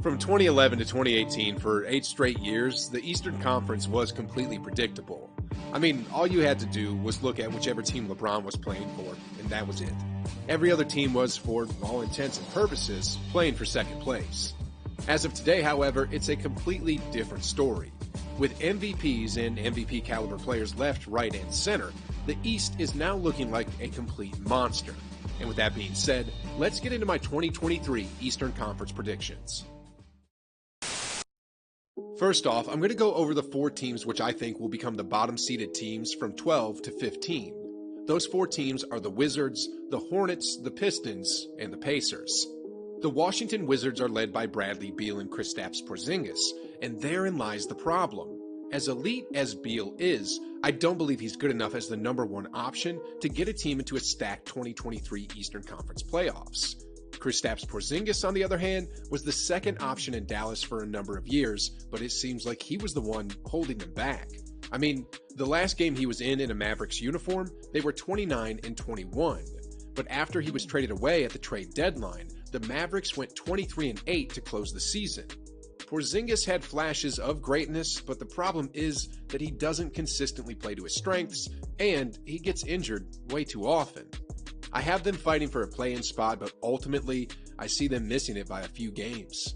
From 2011 to 2018, for 8 straight years, the Eastern Conference was completely predictable. I mean, all you had to do was look at whichever team LeBron was playing for, and that was it. Every other team was, for all intents and purposes, playing for second place. As of today, however, it's a completely different story. With MVPs and MVP caliber players left, right, and center, the East is now looking like a complete monster. And with that being said, let's get into my 2023 Eastern Conference predictions. First off, I'm going to go over the 4 teams which I think will become the bottom-seeded teams from 12 to 15. Those 4 teams are the Wizards, the Hornets, the Pistons, and the Pacers. The Washington Wizards are led by Bradley Beal and Kristaps Porzingis, and therein lies the problem. As elite as Beal is, I don't believe he's good enough as the number 1 option to get a team into a stacked 2023 Eastern Conference playoffs. Kristaps Porzingis, on the other hand, was the second option in Dallas for a number of years, but it seems like he was the one holding them back. I mean, the last game he was in a Mavericks uniform, they were 29-21. But after he was traded away at the trade deadline, the Mavericks went 23-8 to close the season. Porzingis had flashes of greatness, but the problem is that he doesn't consistently play to his strengths, and he gets injured way too often. I have them fighting for a play-in spot, but ultimately, I see them missing it by a few games.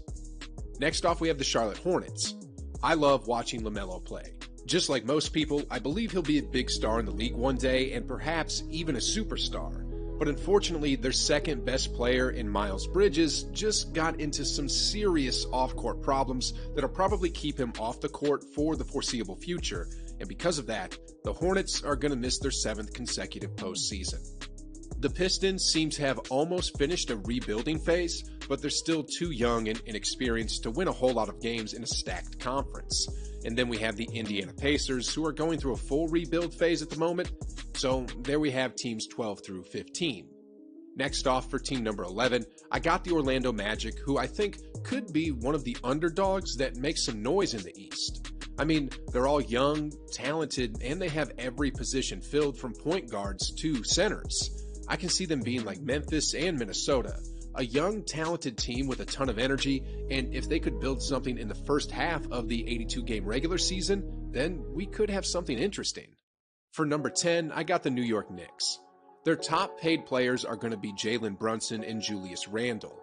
Next off, we have the Charlotte Hornets. I love watching LaMelo play. Just like most people, I believe he'll be a big star in the league one day, and perhaps even a superstar. But unfortunately, their second best player in Miles Bridges just got into some serious off-court problems that'll probably keep him off the court for the foreseeable future, and because of that, the Hornets are going to miss their 7th consecutive postseason. The Pistons seem to have almost finished a rebuilding phase, but they're still too young and inexperienced to win a whole lot of games in a stacked conference. And then we have the Indiana Pacers, who are going through a full rebuild phase at the moment. So there we have teams 12 through 15. Next off, for team number 11, I got the Orlando Magic, who I think could be one of the underdogs that makes some noise in the East. I mean, they're all young, talented, and they have every position filled from point guards to centers. I can see them being like Memphis and Minnesota, a young, talented team with a ton of energy, and if they could build something in the first half of the 82-game regular season, then we could have something interesting. For number 10, I got the New York Knicks. Their top paid players are going to be Jalen Brunson and Julius Randle.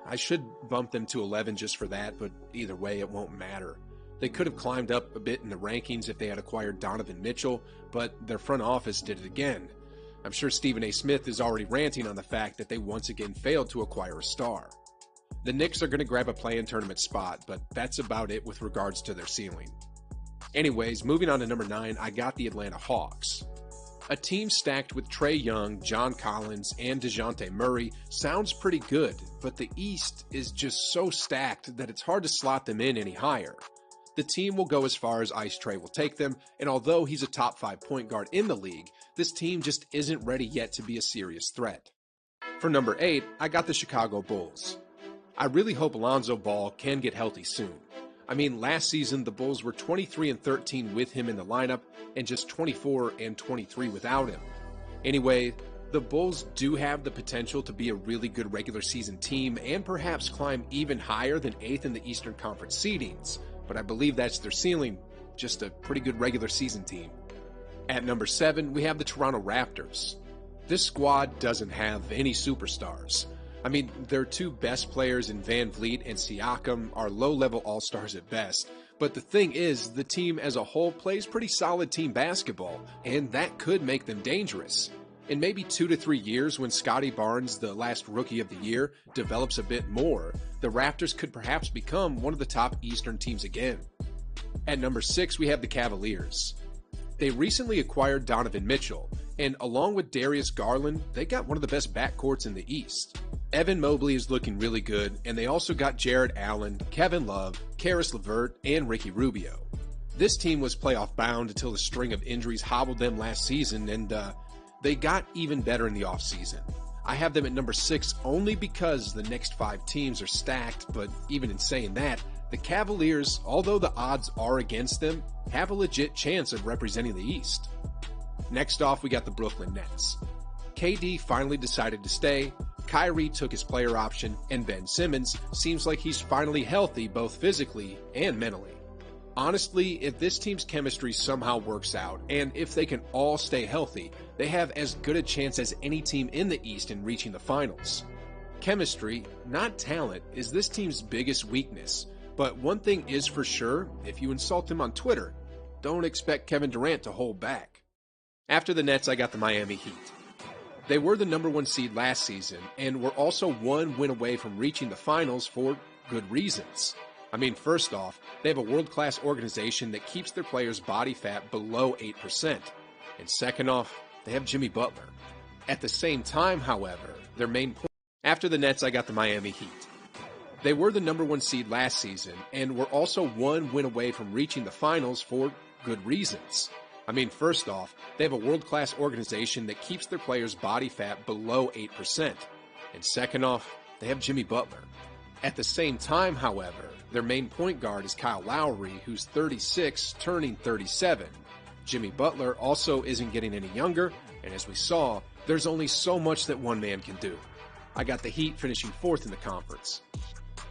I should bump them to 11 just for that, but either way, it won't matter. They could have climbed up a bit in the rankings if they had acquired Donovan Mitchell, but their front office did it again. I'm sure Stephen A. Smith is already ranting on the fact that they once again failed to acquire a star. The Knicks are going to grab a play-in tournament spot, but that's about it with regards to their ceiling. Anyways, moving on to number 9, I got the Atlanta Hawks. A team stacked with Trae Young, John Collins, and DeJounte Murray sounds pretty good, but the East is just so stacked that it's hard to slot them in any higher. The team will go as far as Ice Trae will take them, and although he's a top 5 point guard in the league, this team just isn't ready yet to be a serious threat. For number 8, I got the Chicago Bulls. I really hope Lonzo Ball can get healthy soon. I mean, last season the Bulls were 23-13 with him in the lineup, and just 24-23 without him. Anyway, the Bulls do have the potential to be a really good regular season team, and perhaps climb even higher than 8th in the Eastern Conference seedings. But I believe that's their ceiling, just a pretty good regular season team. At number 7, we have the Toronto Raptors. This squad doesn't have any superstars. I mean, their 2 best players in Van Vliet and Siakam are low-level all-stars at best, but the thing is, the team as a whole plays pretty solid team basketball, and that could make them dangerous. In maybe 2 to 3 years, when Scotty Barnes, the last rookie of the year, develops a bit more, the Raptors could perhaps become one of the top Eastern teams again. At number 6, we have the Cavaliers. They recently acquired Donovan Mitchell, and along with Darius Garland, they got one of the best backcourts in the East. Evan Mobley is looking really good, and they also got Jared Allen, Kevin Love, Karis LeVert, and Ricky Rubio. This team was playoff bound until a string of injuries hobbled them last season, and they got even better in the offseason. I have them at number 6 only because the next 5 teams are stacked, but even in saying that, the Cavaliers, although the odds are against them, have a legit chance of representing the East. Next off, we got the Brooklyn Nets. KD finally decided to stay, Kyrie took his player option, and Ben Simmons seems like he's finally healthy both physically and mentally. Honestly, if this team's chemistry somehow works out, and if they can all stay healthy, they have as good a chance as any team in the East in reaching the finals. Chemistry, not talent, is this team's biggest weakness, but one thing is for sure, if you insult him on Twitter, don't expect Kevin Durant to hold back. After the Nets, I got the Miami Heat. They were the number 1 seed last season, and were also 1 win away from reaching the finals for good reasons. I mean, first off, they have a world-class organization that keeps their players' body fat below 8%. And second off, they have Jimmy Butler. At the same time, however, their main point... After the Nets, I got the Miami Heat. They were the number 1 seed last season, and were also 1 win away from reaching the finals for good reasons. I mean, first off, they have a world-class organization that keeps their players' body fat below 8%. And second off, they have Jimmy Butler. At the same time, however, their main point guard is Kyle Lowry, who's 36, turning 37. Jimmy Butler also isn't getting any younger, and as we saw, there's only so much that one man can do. I got the Heat finishing 4th in the conference.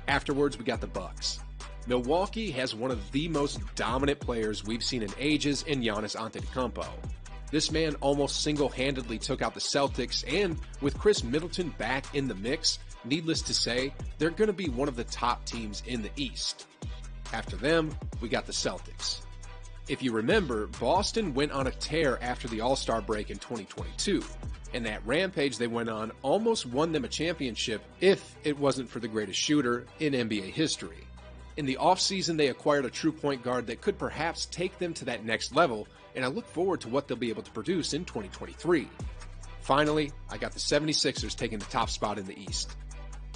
Afterwards, we got the Bucks. Milwaukee has one of the most dominant players we've seen in ages in Giannis Antetokounmpo. This man almost single-handedly took out the Celtics, and with Chris Middleton back in the mix, needless to say, they're going to be one of the top teams in the East. After them, we got the Celtics. If you remember, Boston went on a tear after the All-Star break in 2022, and that rampage they went on almost won them a championship if it wasn't for the greatest shooter in NBA history. In the offseason, they acquired a true point guard that could perhaps take them to that next level, and I look forward to what they'll be able to produce in 2023. Finally, I got the 76ers taking the top spot in the East.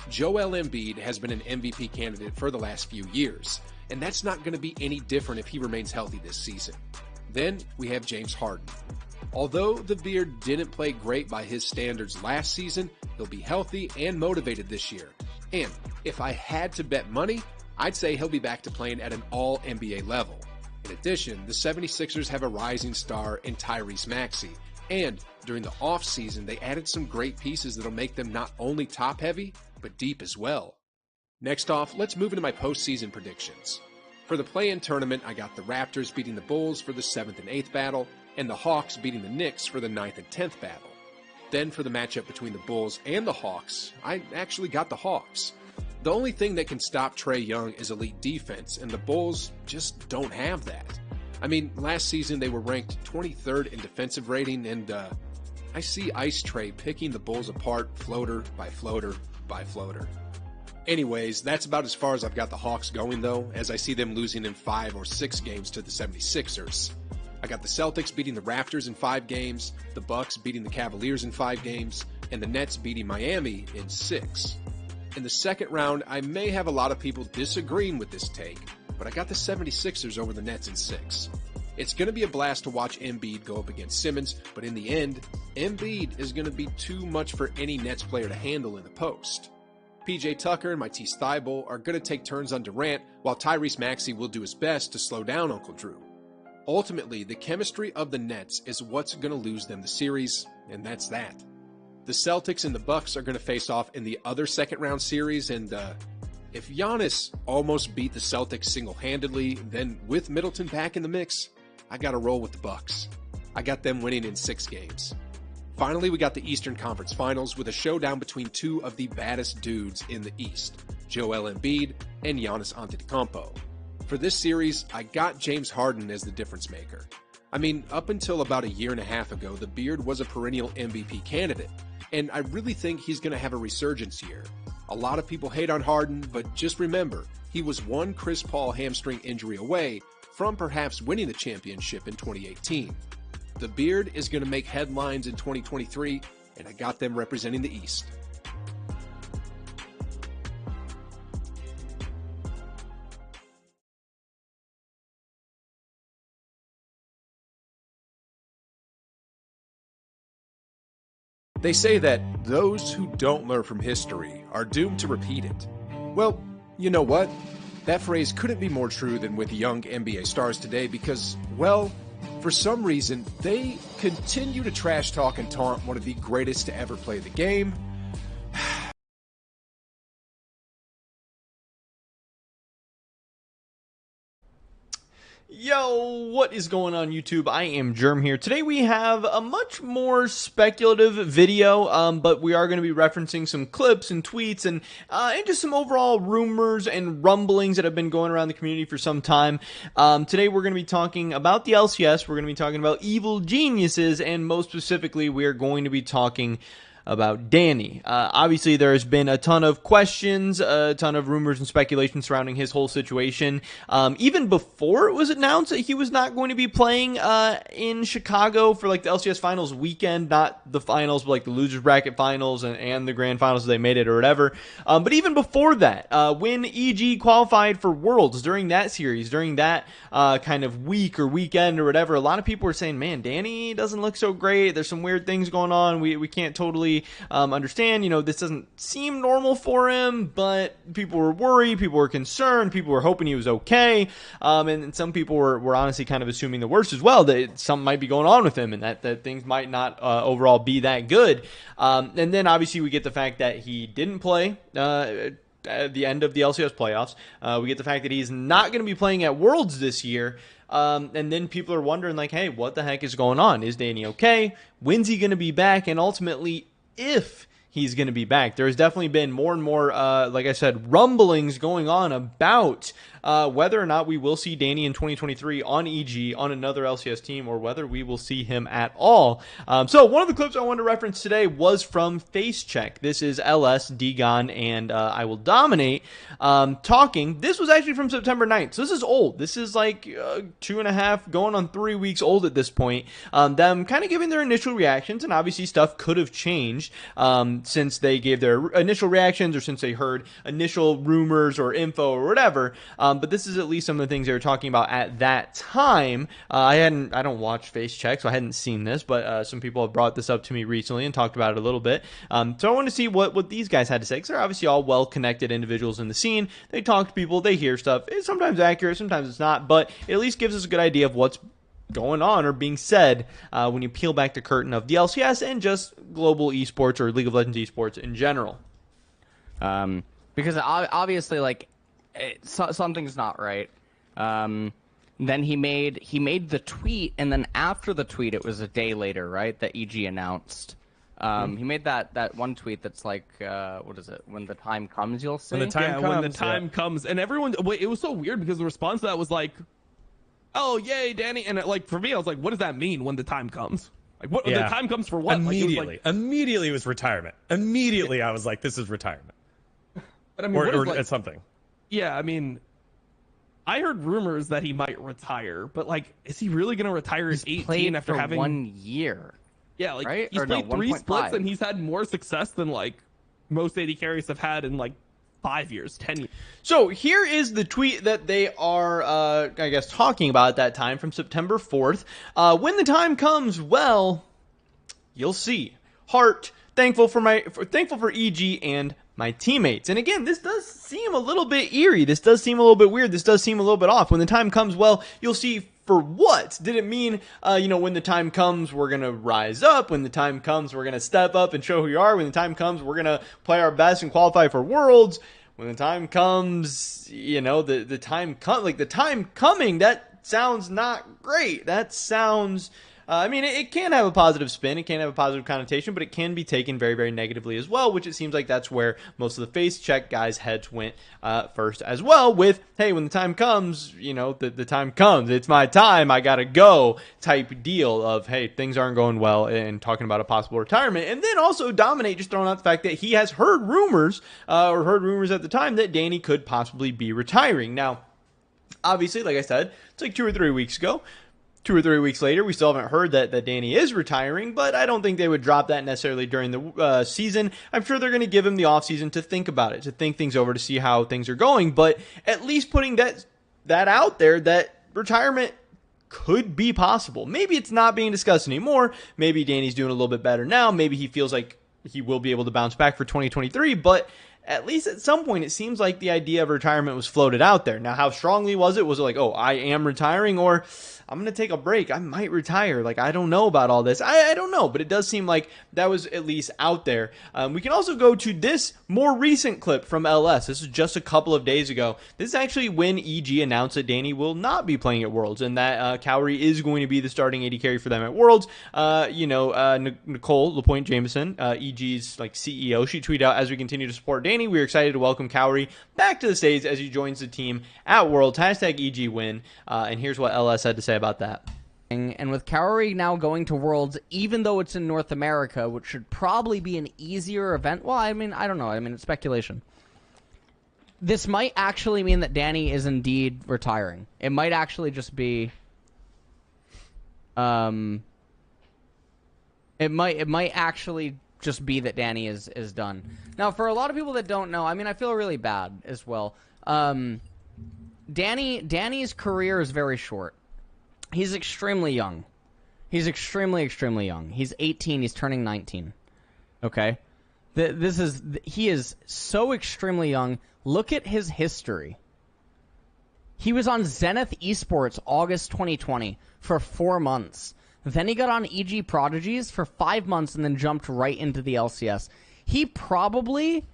Joel Embiid has been an MVP candidate for the last few years, and that's not going to be any different if he remains healthy this season. Then we have James Harden. Although the Beard didn't play great by his standards last season, he'll be healthy and motivated this year. And if I had to bet money, I'd say he'll be back to playing at an all-NBA level. In addition, the 76ers have a rising star in Tyrese Maxey, and during the offseason, they added some great pieces that'll make them not only top-heavy, but deep as well. Next off, let's move into my postseason predictions. For the play-in tournament, I got the Raptors beating the Bulls for the 7th and 8th battle, and the Hawks beating the Knicks for the 9th and 10th battle. Then for the matchup between the Bulls and the Hawks, I actually got the Hawks. The only thing that can stop Trae Young is elite defense, and the Bulls just don't have that. I mean, last season they were ranked 23rd in defensive rating, and I see Ice Trae picking the Bulls apart floater by floater by floater. Anyways, that's about as far as I've got the Hawks going, though, as I see them losing in 5 or 6 games to the 76ers. I got the Celtics beating the Raptors in 5 games, the Bucks beating the Cavaliers in 5 games, and the Nets beating Miami in 6. In the second round, I may have a lot of people disagreeing with this take, but I got the 76ers over the Nets in 6. It's going to be a blast to watch Embiid go up against Simmons, but in the end, Embiid is going to be too much for any Nets player to handle in the post. PJ Tucker and Matisse Thybulle are going to take turns on Durant, while Tyrese Maxey will do his best to slow down Uncle Drew. Ultimately, the chemistry of the Nets is what's going to lose them the series, and that's that. The Celtics and the Bucks are going to face off in the other second-round series, and if Giannis almost beat the Celtics single-handedly, then with Middleton back in the mix, I got to roll with the Bucks. I got them winning in 6 games. Finally, we got the Eastern Conference Finals with a showdown between 2 of the baddest dudes in the East, Joel Embiid and Giannis Antetokounmpo. For this series, I got James Harden as the difference maker. I mean, up until about a year and a half ago, the Beard was a perennial MVP candidate, and I really think he's going to have a resurgence here. A lot of people hate on Harden, but just remember, he was one Chris Paul hamstring injury away from perhaps winning the championship in 2018. The Beard is going to make headlines in 2023, and I got them representing the East. They say that those who don't learn from history are doomed to repeat it. Well, you know what? That phrase couldn't be more true than with young NBA stars today because, well, for some reason, they continue to trash talk and taunt one of the greatest to ever play the game.
Yo, what is going on YouTube? I am Jerome here. Today we have a much more speculative video, but we are going to be referencing some clips and tweets and just some overall rumors and rumblings that have been going around the community for some time. Today we're going to be talking about the LCS, we're going to be talking about evil geniuses, and most specifically we are going to be talking about Danny. Obviously, there has been a ton of questions, a ton of rumors and speculation surrounding his whole situation. Even before it was announced that he was not going to be playing in Chicago for like the LCS Finals weekend, not the finals, but like the losers bracket finals and the grand finals if they made it or whatever. But even before that, when EG qualified for Worlds during that series, during that kind of week or weekend or whatever, a lot of people were saying, man, Danny doesn't look so great. There's some weird things going on. We can't totally understand, this doesn't seem normal for him, but people were worried, people were concerned, people were hoping he was okay, and some people were honestly kind of assuming the worst as well, that something might be going on with him and that things might not overall be that good. And then obviously we get the fact that he didn't play at the end of the LCS playoffs. We get the fact that he's not going to be playing at Worlds this year. And then people are wondering like, hey, what the heck is going on? Is Danny okay? When's he going to be back? And ultimately, if he's going to be back. There's definitely been more and more, like I said, rumblings going on about whether or not we will see Danny in 2023 on EG, on another LCS team, or whether we will see him at all. So one of the clips I wanted to reference today was from FaceCheck. This is LS, Degon, and I Will Dominate talking. This was actually from September 9th, so this is old. This is like 2.5, going on 3 weeks old at this point. Them kind of giving their initial reactions, and obviously stuff could have changed since they gave their initial reactions or since they heard initial rumors or info or whatever. But this is at least some of the things they were talking about at that time. I don't watch FaceCheck, so I hadn't seen this, but some people have brought this up to me recently and talked about it a little bit. So I want to see what these guys had to say, because they're obviously all well-connected individuals in the scene. They talk to people, they hear stuff. It's sometimes accurate, sometimes it's not, but it at least gives us a good idea of what's going on or being said when you peel back the curtain of the LCS and just global esports or League of Legends esports in general.
Because obviously, like, something's not right. Then he made the tweet, and then after the tweet, it was a day later, right, that EG announced. He made that one tweet that's like, what is it? When the time comes, you'll see.
When the time comes, and everyone. Wait, it was so weird because the response to that was like, "Oh, yay, Danny!" And like for me, I was like, "What does that mean when the time comes? Like, what the time comes for what?"
Immediately, immediately it was retirement. Immediately, I was like, "This is retirement,"
but I mean,
or something.
Yeah, I mean, I heard rumors that he might retire, but like, is he really going to retire at 18 after having
1 year?
Yeah, like
right?
he's played 3 splits and he's had more success than like most AD carries have had in like 5 years, 10 years.
So here is the tweet that they are, I guess, talking about at that time from September 4th. When the time comes, well, you'll see. Heart, thankful for EG and my teammates. And again, this does seem a little bit eerie. This does seem a little bit weird. This does seem a little bit off. When the time comes, well, you'll see. For what? Did it mean, when the time comes, we're going to rise up? When the time comes, we're going to step up and show who you are? When the time comes, we're going to play our best and qualify for Worlds? When the time comes, the time coming, that sounds not great. That sounds I mean, it can have a positive spin, it can have a positive connotation, but it can be taken very, very negatively as well, which it seems like that's where most of the face check guys' heads went first as well, with, hey, when the time comes, the time comes, it's my time, I gotta go type deal of, hey, things aren't going well, and talking about a possible retirement. And then also Dominate just throwing out the fact that he has heard rumors at the time that Danny could possibly be retiring. Now, obviously, like I said, it's like 2 or 3 weeks ago. 2 or 3 weeks later, we still haven't heard that Danny is retiring, but I don't think they would drop that necessarily during the season. I'm sure they're going to give him the offseason to think about it, to think things over, to see how things are going, but at least putting that out there, that retirement could be possible. Maybe it's not being discussed anymore. Maybe Danny's doing a little bit better now. Maybe he feels like he will be able to bounce back for 2023, but at least at some point, it seems like the idea of retirement was floated out there. Now, how strongly was it? Was it like, oh, I am retiring, or I'm going to take a break, I might retire? Like, I don't know about all this. I don't know, but it does seem like that was at least out there. We can also go to this more recent clip from LS. This is just a couple of days ago. This is actually when EG announced that Danny will not be playing at Worlds, and that Cowrie is going to be the starting AD carry for them at Worlds. Nicole LaPointe Jameson, EG's CEO, she tweeted out, as we continue to support Danny, we are excited to welcome Cowrie back to the States as he joins the team at Worlds. #EG win. And here's what LS had to say about that.
And with Cowrie now going to Worlds, even though it's in North America, which should probably be an easier event. Well, I mean, I don't know. I mean, it's speculation. This might actually mean that Danny is indeed retiring. It might actually just be... It might actually just be that Danny is done. Now, for a lot of people that don't know, I mean, I feel really bad as well. Danny's career is very short. He's extremely young. He's extremely, extremely young. He's 18. He's turning 19. Okay? He is so extremely young. Look at his history. He was on Zenith Esports August 2020 for 4 months. Then he got on EG Prodigies for 5 months and then jumped right into the LCS. He probably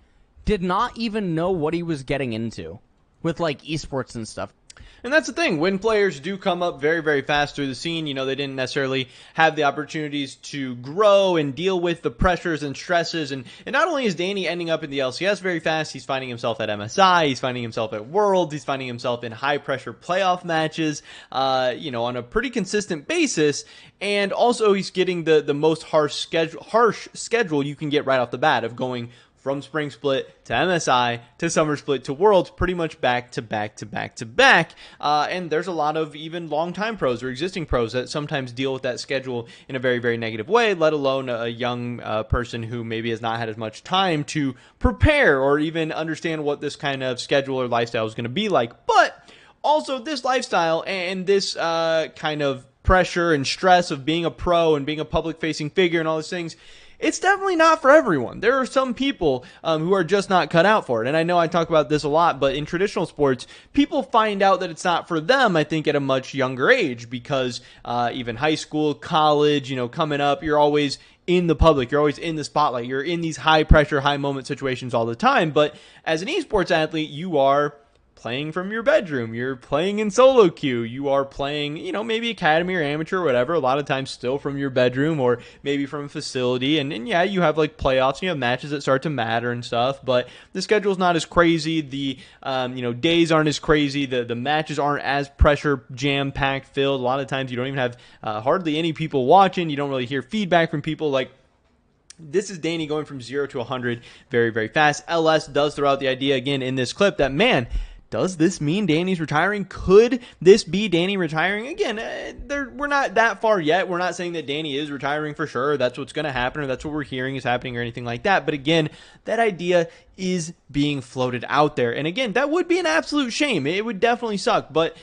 did not even know what he was getting into with esports and stuff.
And that's the thing. When players do come up very, very fast through the scene, they didn't necessarily have the opportunities to grow and deal with the pressures and stresses. And not only is Danny ending up in the LCS very fast, he's finding himself at MSI, he's finding himself at Worlds, he's finding himself in high-pressure playoff matches, on a pretty consistent basis. And also he's getting the most harsh schedule you can get right off the bat of going from Spring Split to MSI to Summer Split to Worlds, pretty much back to back to back to back. And there's a lot of even long-time pros or existing pros that sometimes deal with that schedule in a very, very negative way, let alone a young person who maybe has not had as much time to prepare or even understand what this kind of schedule or lifestyle is going to be like. But also this lifestyle and this kind of pressure and stress of being a pro and being a public-facing figure and all these things, it's definitely not for everyone. There are some people who are just not cut out for it. And I know I talk about this a lot, but in traditional sports, people find out that it's not for them, I think, at a much younger age, because even high school, college, coming up, you're always in the public. You're always in the spotlight. You're in these high-pressure, high-moment situations all the time. But as an esports athlete, you are playing from your bedroom, you're playing in SoloQ, you are playing, maybe academy or amateur or whatever, a lot of times still from your bedroom or maybe from a facility, and yeah, you have playoffs and you have matches that start to matter and stuff, but the schedule's not as crazy, the days aren't as crazy, the matches aren't as pressure jam-packed filled. A lot of times you don't even have hardly any people watching, you don't really hear feedback from people. This is Danny going from 0 to 100 very, very fast. LS does throw out the idea again in this clip that, man, does this mean Danny's retiring? Could this be Danny retiring? Again, we're not that far yet. We're not saying that Danny is retiring for sure. That's what's going to happen, or that's what we're hearing is happening, or anything like that. But again, that idea is being floated out there. And again, that would be an absolute shame. It would definitely suck. But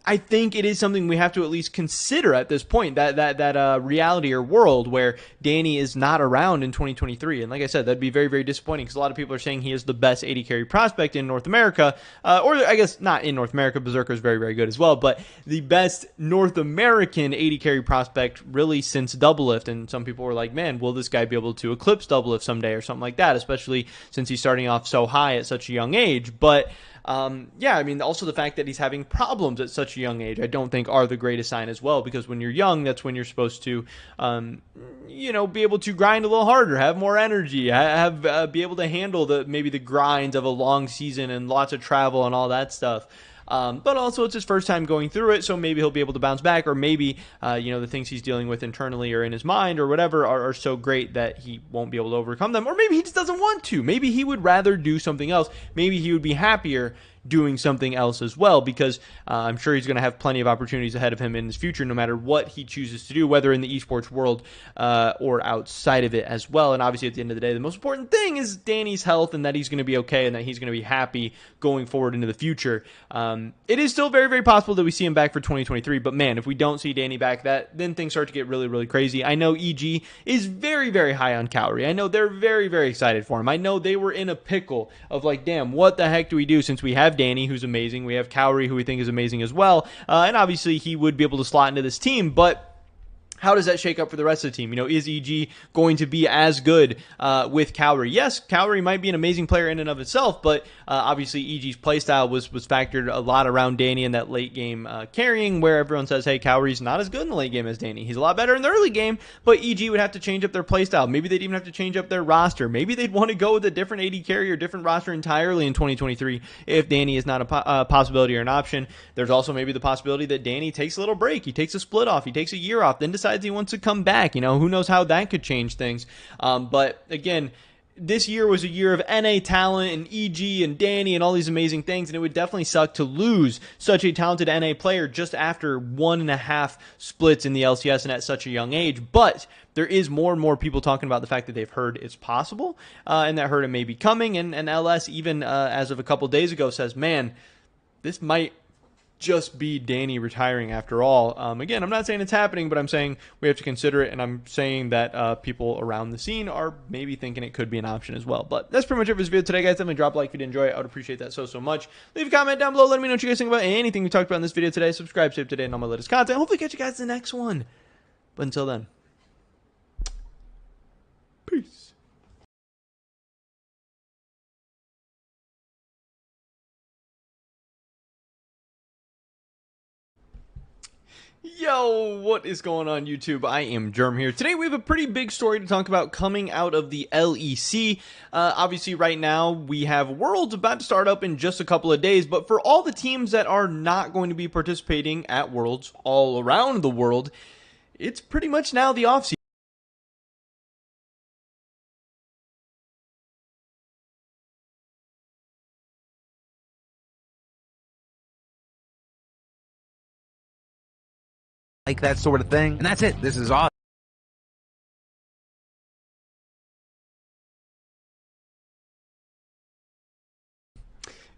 I think it is something we have to at least consider at this point, that reality or world where Danny is not around in 2023. And like I said, that'd be very, very disappointing, because a lot of people are saying he is the best AD carry prospect in North America, or I guess not in North America. Berserker is very, very good as well, but the best North American AD carry prospect really since Doublelift. And some people were like, man, will this guy be able to eclipse Doublelift someday or something like that, especially since he's starting off so high at such a young age. But yeah, I mean, also the fact that he's having problems at such a young age, I don't think are the greatest sign as well, because when you're young, that's when you're supposed to, you know, be able to grind a little harder, have more energy, be able to handle maybe the grinds of a long season and lots of travel and all that stuff. But also it's his first time going through it, so maybe he'll be able to bounce back, or maybe, you know, the things he's dealing with internally or in his mind or whatever are so great that he won't be able to overcome them, or maybe he just doesn't want to. Maybe he would rather do something else. Maybe he would be happier doing something else as well, because I'm sure he's going to have plenty of opportunities ahead of him in his future, no matter what he chooses to do, whether in the esports world or outside of it as well. And obviously at the end of the day, the most important thing is Danny's health, and that he's going to be okay, and that he's going to be happy going forward into the future. It is still very, very possible that we see him back for 2023, but man, if we don't see Danny back, then things start to get really, really crazy. I know EG is very, very high on Cowrie. I know they're very, very excited for him. I know they were in a pickle of like, damn, what the heck do we do, since we have Danny, who's amazing, we have Cowrie, who we think is amazing as well, and obviously he would be able to slot into this team, but how does that shake up for the rest of the team? You know, is EG going to be as good with Cowrie? Yes, Cowrie might be an amazing player in and of itself, but obviously EG's playstyle was factored a lot around Danny in that late game carrying, where everyone says, hey, Cowrie's not as good in the late game as Danny. He's a lot better in the early game, but EG would have to change up their playstyle. Maybe they'd even have to change up their roster. Maybe they'd want to go with a different AD carry or different roster entirely in 2023 if Danny is not a possibility or an option. There's also maybe the possibility that Danny takes a little break. He takes a split off. He takes a year off, then decides he wants to come back. You know, who knows how that could change things. But again, this year was a year of NA talent and EG and Danny and all these amazing things, and it would definitely suck to lose such a talented NA player just after 1.5 splits in the LCS and at such a young age. But there is more and more people talking about the fact that they've heard it's possible, and that Harden may be coming, and LS even as of a couple days ago says, man, this might just be Danny retiring after all. Again, I'm not saying it's happening, but I'm saying we have to consider it, and I'm saying that people around the scene are maybe thinking it could be an option as well. But that's pretty much it for this video today, guys. Definitely drop a like if you did enjoy it. I would appreciate that so much. Leave a comment down below. Let me know what you guys think about anything we talked about in this video today. Subscribe, save today, and all my latest content. Hopefully catch you guys in the next one. But until then, peace. Yo, what is going on YouTube? I am Jerome here. Today we have a pretty big story to talk about coming out of the LEC. Obviously right now we have Worlds about to start up in just a couple of days, but for all the teams that are not going to be participating at Worlds all around the world, it's pretty much now the offseason.
Like that sort of thing. And that's it. This is awesome.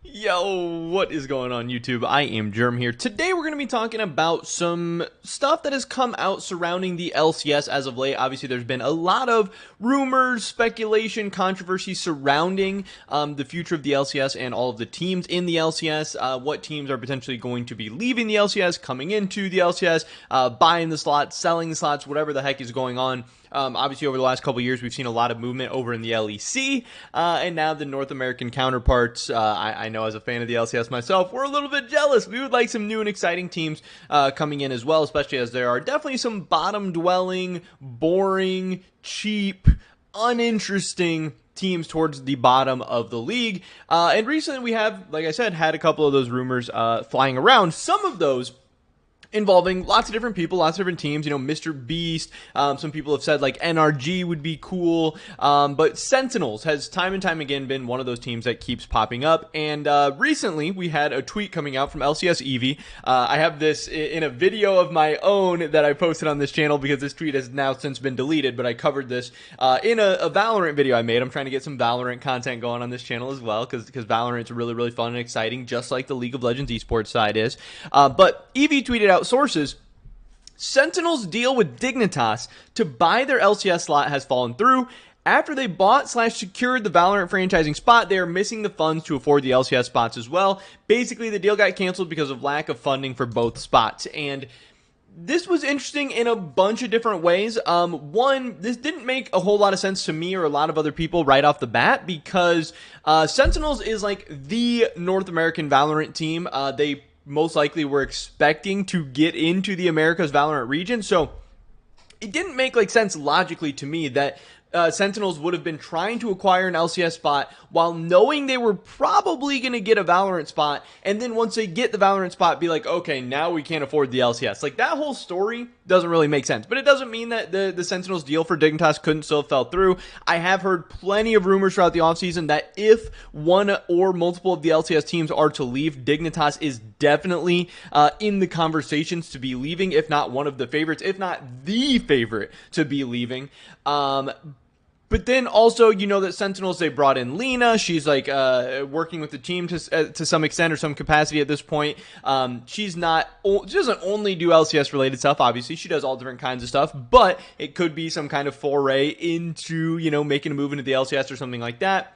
Yo, what is going on YouTube? I am Jerome here. Today we're going to be talking about some stuff that has come out surrounding the LCS as of late. Obviously there's been a lot of rumors, speculation, controversy surrounding the future of the LCS and all of the teams in the LCS. What teams are potentially going to be leaving the LCS, coming into the LCS, buying the slots, selling the slots, whatever the heck is going on. Obviously, over the last couple of years, we've seen a lot of movement over in the LEC, and now the North American counterparts. I know as a fan of the LCS myself, we're a little bit jealous. We would like some new and exciting teams coming in as well, especially as there are definitely some bottom-dwelling, boring, cheap, uninteresting teams towards the bottom of the league. And recently we have, like I said, had a couple of those rumors flying around. Some of those involving lots of different people, lots of different teams, you know, Mr. Beast, some people have said like NRG would be cool, but Sentinels has time and time again been one of those teams that keeps popping up, and recently we had a tweet coming out from LCS Eevee. I have this in a video of my own that I posted on this channel because this tweet has now since been deleted, but I covered this in a Valorant video I made. I'm trying to get some Valorant content going on this channel as well, because Valorant's really, really fun and exciting, just like the League of Legends esports side is. But Eevee tweeted out sources: Sentinel's deal with Dignitas to buy their LCS slot has fallen through. After they bought/secured the Valorant franchising spot, they are missing the funds to afford the LCS spots as well. Basically, the deal got canceled because of lack of funding for both spots. And this was interesting in a bunch of different ways. One, this didn't make a whole lot of sense to me or a lot of other people right off the bat because Sentinels is like the North American Valorant team. They most likely were expecting to get into the Americas Valorant region, so it didn't make like sense logically to me that Sentinels would have been trying to acquire an LCS spot while knowing they were probably going to get a Valorant spot, and then once they get the Valorant spot, be like, okay, now we can't afford the LCS. Like, that whole story doesn't really make sense, but it doesn't mean that the Sentinels deal for Dignitas couldn't still have fell through. I have heard plenty of rumors throughout the offseason that if one or multiple of the LCS teams are to leave, Dignitas is definitely in the conversations to be leaving, if not one of the favorites, if not the favorite to be leaving. But then also, you know that Sentinels, they brought in Lena. She's like working with the team to some extent or some capacity at this point. She doesn't only do LCS related stuff. Obviously, she does all different kinds of stuff, but it could be some kind of foray into, you know, making a move into the LCS or something like that.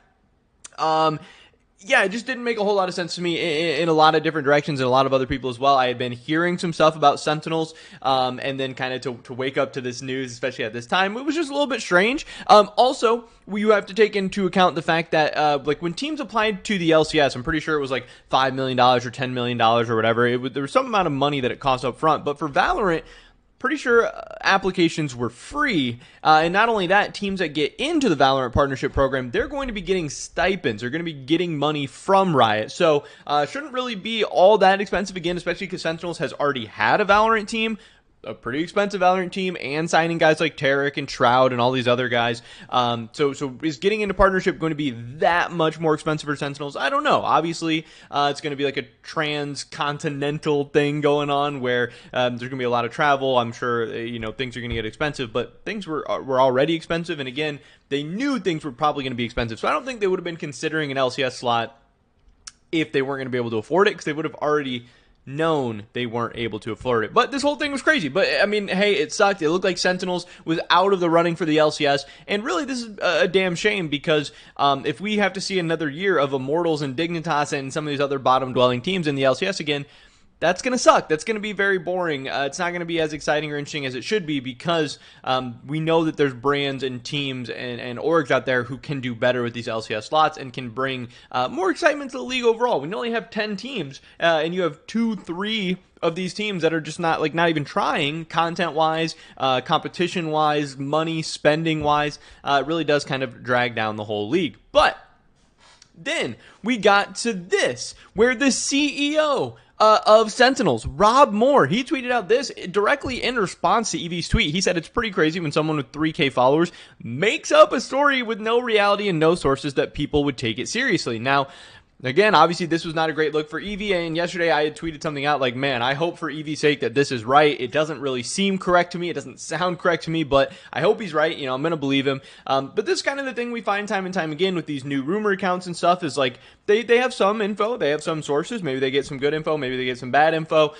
Yeah, it just didn't make a whole lot of sense to me in a lot of different directions and a lot of other people as well. I had been hearing some stuff about Sentinels, and then kind of to wake up to this news, especially at this time, it was just a little bit strange. Also, you have to take into account the fact that like when teams applied to the LCS, I'm pretty sure it was like $5 million or $10 million or whatever. There was some amount of money that it cost up front, but for Valorant, pretty sure applications were free, and not only that, teams that get into the Valorant Partnership Program, they're going to be getting stipends. They're going to be getting money from Riot, so shouldn't really be all that expensive, again, especially because Sentinels has already had a Valorant team, a pretty expensive Valorant team, and signing guys like Tarek and Shroud and all these other guys. So is getting into partnership going to be that much more expensive for Sentinels? I don't know. Obviously, it's going to be like a transcontinental thing going on where there's going to be a lot of travel. I'm sure, you know, things are going to get expensive, but things were already expensive. And again, they knew things were probably going to be expensive. So I don't think they would have been considering an LCS slot if they weren't going to be able to afford it, because they would have already known they weren't able to afford it. But this whole thing was crazy. But I mean, hey, it sucked. It looked like Sentinels was out of the running for the LCS, and really this is a damn shame, because if we have to see another year of Immortals and Dignitas and some of these other bottom dwelling teams in the LCS again, that's going to suck. That's going to be very boring. It's not going to be as exciting or interesting as it should be, because we know that there's brands and teams and orgs out there who can do better with these LCS slots and can bring more excitement to the league overall. We only have 10 teams, and you have 2-3 of these teams that are just not even trying content-wise, competition-wise, money spending-wise. It really does kind of drag down the whole league. But then we got to this, where the CEO of Sentinels, Rob Moore, he tweeted out this directly in response to Evie's tweet. He said it's pretty crazy when someone with 3K followers makes up a story with no reality and no sources that people would take it seriously. Now, again, obviously this was not a great look for Evie, and yesterday I had tweeted something out like, man, I hope for Evie's sake that this is right. It doesn't really seem correct to me. It doesn't sound correct to me, but I hope he's right. You know, I'm going to believe him. But this is kind of the thing we find time and time again with these new rumor accounts and stuff, is like they have some info, they have some sources. Maybe they get some good info, maybe they get some bad info.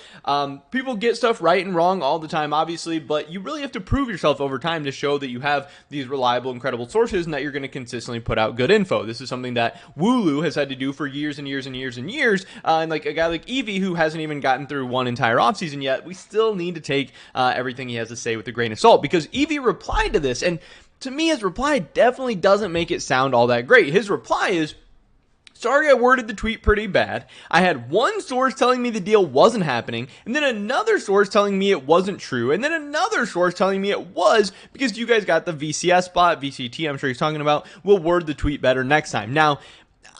People get stuff right and wrong all the time, obviously, but you really have to prove yourself over time to show that you have these reliable and credible sources and that you're going to consistently put out good info. This is something that Wooloo has had to do for years and years and years and years, and like a guy like Evie who hasn't even gotten through one entire offseason yet, we still need to take everything he has to say with a grain of salt, because Evie replied to this, and to me his reply definitely doesn't make it sound all that great. His reply is, sorry, I worded the tweet pretty bad. I had one source telling me the deal wasn't happening, and then another source telling me it wasn't true, and then another source telling me it was, because you guys got the VCS spot, VCT I'm sure he's talking about. We'll word the tweet better next time. Now,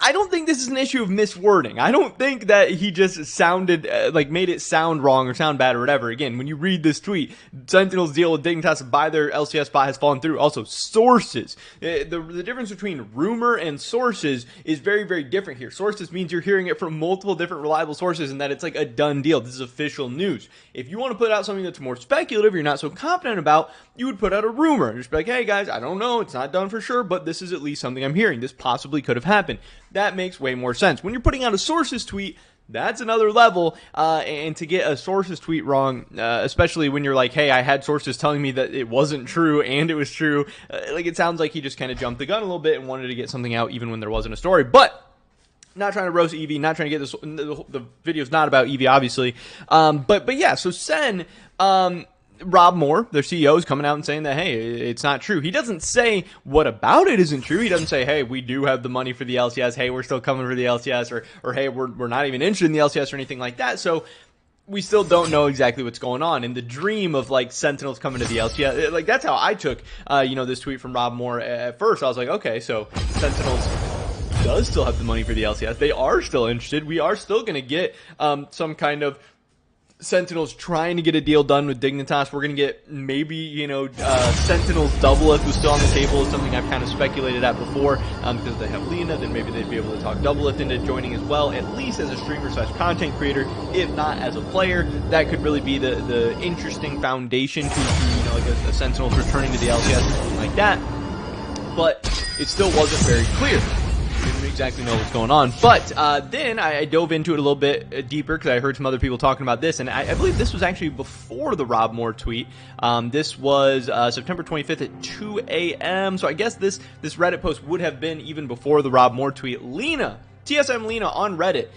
I don't think this is an issue of miswording. I don't think that he just sounded, made it sound wrong or sound bad or whatever. Again, when you read this tweet, Sentinels deal with Dignitas to buy their LCS spot has fallen through. Also, sources. The difference between rumor and sources is very, very different here. Sources means you're hearing it from multiple different reliable sources and that it's like a done deal. This is official news. If you want to put out something that's more speculative, you're not so confident about, you would put out a rumor. Just be like, hey guys, I don't know, it's not done for sure, but this is at least something I'm hearing. This possibly could have happened. That makes way more sense. When you're putting out a sources tweet, that's another level, and to get a sources tweet wrong, especially when you're like, hey, I had sources telling me that it wasn't true and it was true, it sounds like he just kind of jumped the gun a little bit and wanted to get something out even when there wasn't a story. But Not trying to roast Evie, not trying to get this. The video's not about Evie, obviously. But yeah, so Sen, Rob Moore, their CEO, is coming out and saying that, hey, it's not true. He doesn't say what about it isn't true. He doesn't say, hey, we do have the money for the LCS. Hey, we're still coming for the LCS. Or hey, we're not even interested in the LCS or anything like that. So we still don't know exactly what's going on. And the dream of, like, Sentinels coming to the LCS, like, that's how I took, this tweet from Rob Moore at first. I was like, okay, so Sentinels does still have the money for the LCS. They are still interested. We are still going to get some kind of Sentinels trying to get a deal done with Dignitas. We're going to get maybe, Sentinels Doublelift was still on the table. Is something I've kind of speculated at before because they have Lena. Then maybe they'd be able to talk Doublelift into joining as well, at least as a streamer/content creator, if not as a player. That could really be the interesting foundation to like a Sentinels returning to the LCS or something like that. But it still wasn't very clear. Didn't exactly know what's going on. But then I dove into it a little bit deeper because I heard some other people talking about this, and I believe this was actually before the Rob Moore tweet. This was September 25th at 2 a.m. So I guess this Reddit post would have been even before the Rob Moore tweet. Lena, TSM Lena on Reddit.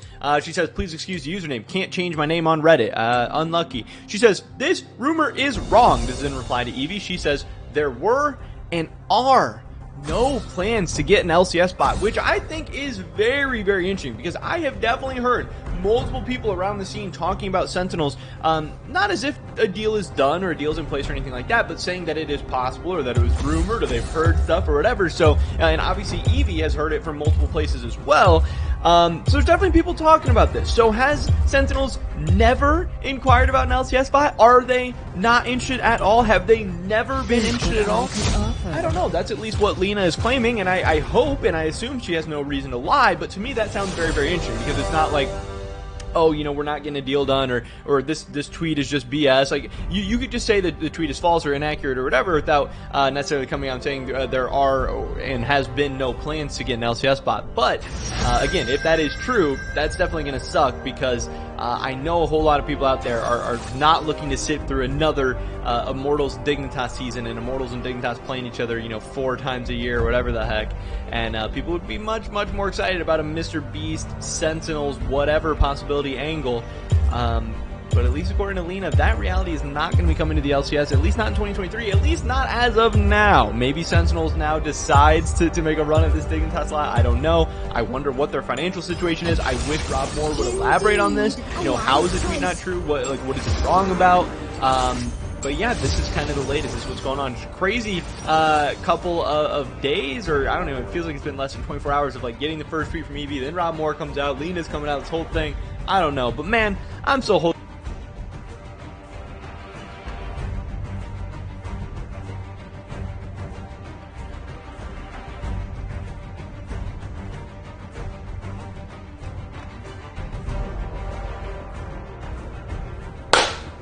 She says, please excuse the username. Can't change my name on Reddit. Unlucky. She says, this rumor is wrong. This is in reply to Evie. She says, there were and are no plans to get an LCS spot, which I think is very, very interesting because I have definitely heard multiple people around the scene talking about Sentinels, not as if a deal is done or a deal's in place or anything like that, but saying that it is possible or that it was rumored or they've heard stuff or whatever. So, and obviously Evie has heard it from multiple places as well. So there's definitely people talking about this. So has Sentinels never inquired about an LCS spot? Are they not interested at all? Have they never been interested at all? I don't know. That's at least what Lena is claiming, and I hope and I assume she has no reason to lie, but to me that sounds very, very interesting because it's not like, oh, we're not getting a deal done, or this tweet is just BS. Like, you could just say that the tweet is false or inaccurate or whatever without necessarily coming out and saying there are and has been no plans to get an LCS spot. But, again, if that is true, that's definitely going to suck because I know a whole lot of people out there are not looking to sit through another Immortals Dignitas season and Immortals and Dignitas playing each other, 4 times a year or whatever the heck. And people would be much, much more excited about a Mr. Beast, Sentinels, whatever possibility angle. But at least according to Lena, that reality is not going to be coming to the LCS, at least not in 2023, at least not as of now. Maybe Sentinels now decides to make a run at this Dignitas slot. I don't know. I wonder what their financial situation is. I wish Rob Moore would elaborate on this. How is the tweet not true? What is it wrong about? But yeah, this is kind of the latest. This is what's going on. Crazy couple of days, or I don't know, it feels like it's been less than 24 hours of like getting the first tweet from Evie, then Rob Moore comes out, Lena's coming out, this whole thing. I don't know. But man, I'm so holding.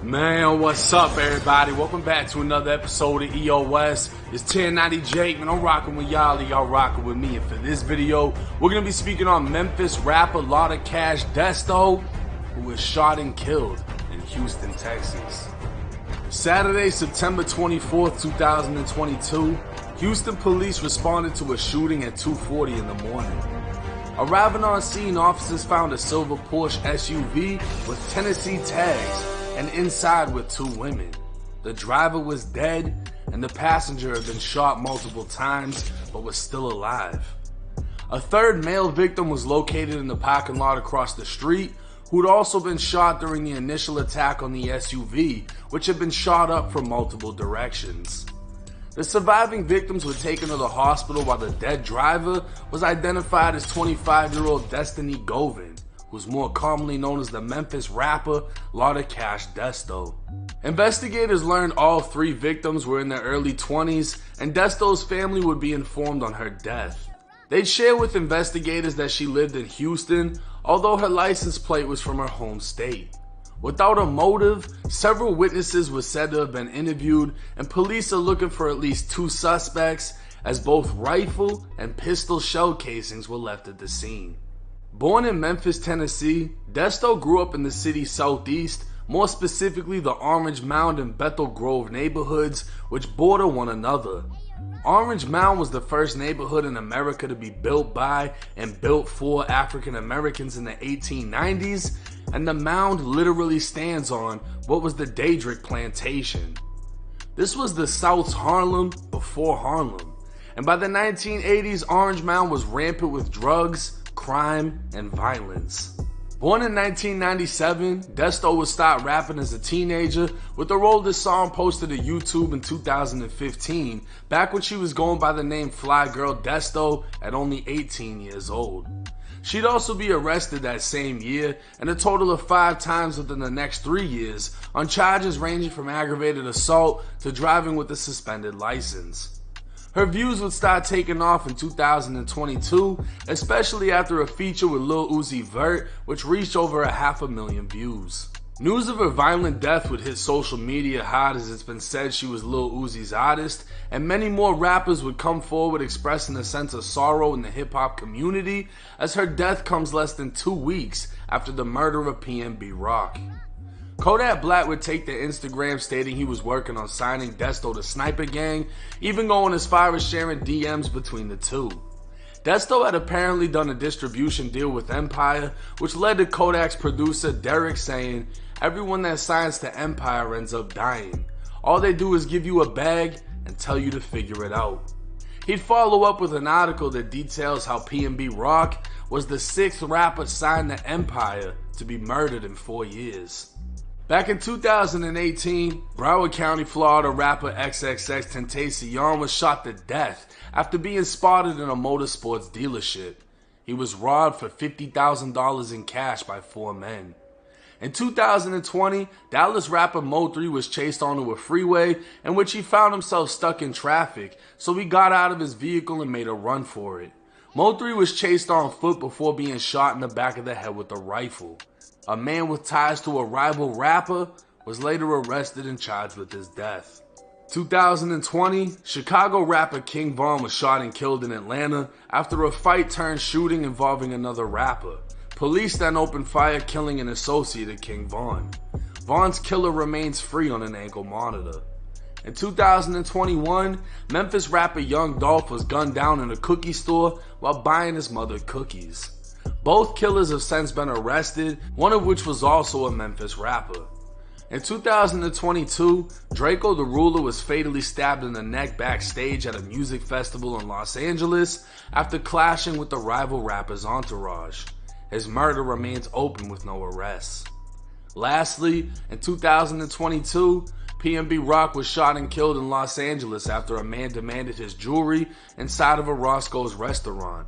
Man, what's up, everybody? Welcome back to another episode of EOS. It's 1090 Jake, man. I'm rocking with y'all, and y'all rocking with me. And for this video, we're gonna be speaking on Memphis rapper Lotta Cash Desto, who was shot and killed in Houston, Texas. Saturday, September 24th, 2022, Houston police responded to a shooting at 2:40 in the morning. Arriving on scene, officers found a silver Porsche SUV with Tennessee tags and inside were 2 women. The driver was dead and the passenger had been shot multiple times but was still alive. A third male victim was located in the parking lot across the street, who had also been shot during the initial attack on the SUV, which had been shot up from multiple directions. The surviving victims were taken to the hospital while the dead driver was identified as 25-year-old Destiny Govin, who's more commonly known as the Memphis rapper Lotta Cash Desto. Investigators learned all 3 victims were in their early 20s, and Desto's family would be informed on her death. They'd share with investigators that she lived in Houston, although her license plate was from her home state. Without a motive, several witnesses were said to have been interviewed, and police are looking for at least 2 suspects, as both rifle and pistol shell casings were left at the scene. Born in Memphis, Tennessee, Desto grew up in the city's southeast, more specifically the Orange Mound and Bethel Grove neighborhoods, which border one another. Orange Mound was the first neighborhood in America to be built by and built for African Americans in the 1890s, and the mound literally stands on what was the Daedric plantation. This was the South's Harlem before Harlem, and by the 1980s, Orange Mound was rampant with drugs, crime, and violence. Born in 1997, Desto would start rapping as a teenager, with the role this song posted to YouTube in 2015, back when she was going by the name Fly Girl Desto at only 18 years old. She'd also be arrested that same year, and a total of 5 times within the next 3 years, on charges ranging from aggravated assault to driving with a suspended license. Her views would start taking off in 2022, especially after a feature with Lil Uzi Vert, which reached over 500,000 views. News of her violent death would hit social media hard, as it's been said she was Lil Uzi's artist, and many more rappers would come forward expressing a sense of sorrow in the hip-hop community, as her death comes less than 2 weeks after the murder of PNB Rock. Kodak Black would take to Instagram stating he was working on signing Desto to Sniper Gang, even going as far as sharing DMs between the two. Desto had apparently done a distribution deal with Empire, which led to Kodak's producer Derek saying, "Everyone that signs to Empire ends up dying. All they do is give you a bag and tell you to figure it out." He'd follow up with an article that details how PNB Rock was the 6th rapper signed to Empire to be murdered in 4 years. Back in 2018, Broward County, Florida rapper XXXTentacion was shot to death after being spotted in a motorsports dealership. He was robbed for $50,000 in cash by 4 men. In 2020, Dallas rapper Mo3 was chased onto a freeway in which he found himself stuck in traffic, so he got out of his vehicle and made a run for it. Mo3 was chased on foot before being shot in the back of the head with a rifle. A man with ties to a rival rapper was later arrested and charged with his death. 2020, Chicago rapper King Vaughn was shot and killed in Atlanta after a fight turned shooting involving another rapper. Police then opened fire, killing an associate of King Vaughn. Vaughn's killer remains free on an ankle monitor. In 2021, Memphis rapper Young Dolph was gunned down in a cookie store while buying his mother cookies. Both killers have since been arrested, one of which was also a Memphis rapper. In 2022, Draco the Ruler was fatally stabbed in the neck backstage at a music festival in Los Angeles after clashing with the rival rapper's entourage. His murder remains open with no arrests. Lastly, in 2022, PNB Rock was shot and killed in Los Angeles after a man demanded his jewelry inside of a Roscoe's restaurant.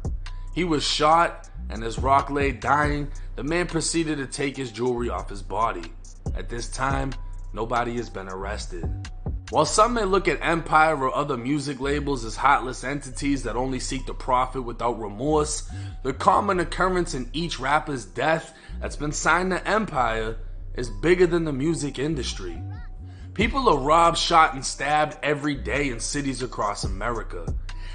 He was shot, and as Rock lay dying, the man proceeded to take his jewelry off his body. At this time, nobody has been arrested. While some may look at Empire or other music labels as heartless entities that only seek to profit without remorse, the common occurrence in each rapper's death that's been signed to Empire is bigger than the music industry. People are robbed, shot, and stabbed every day in cities across America.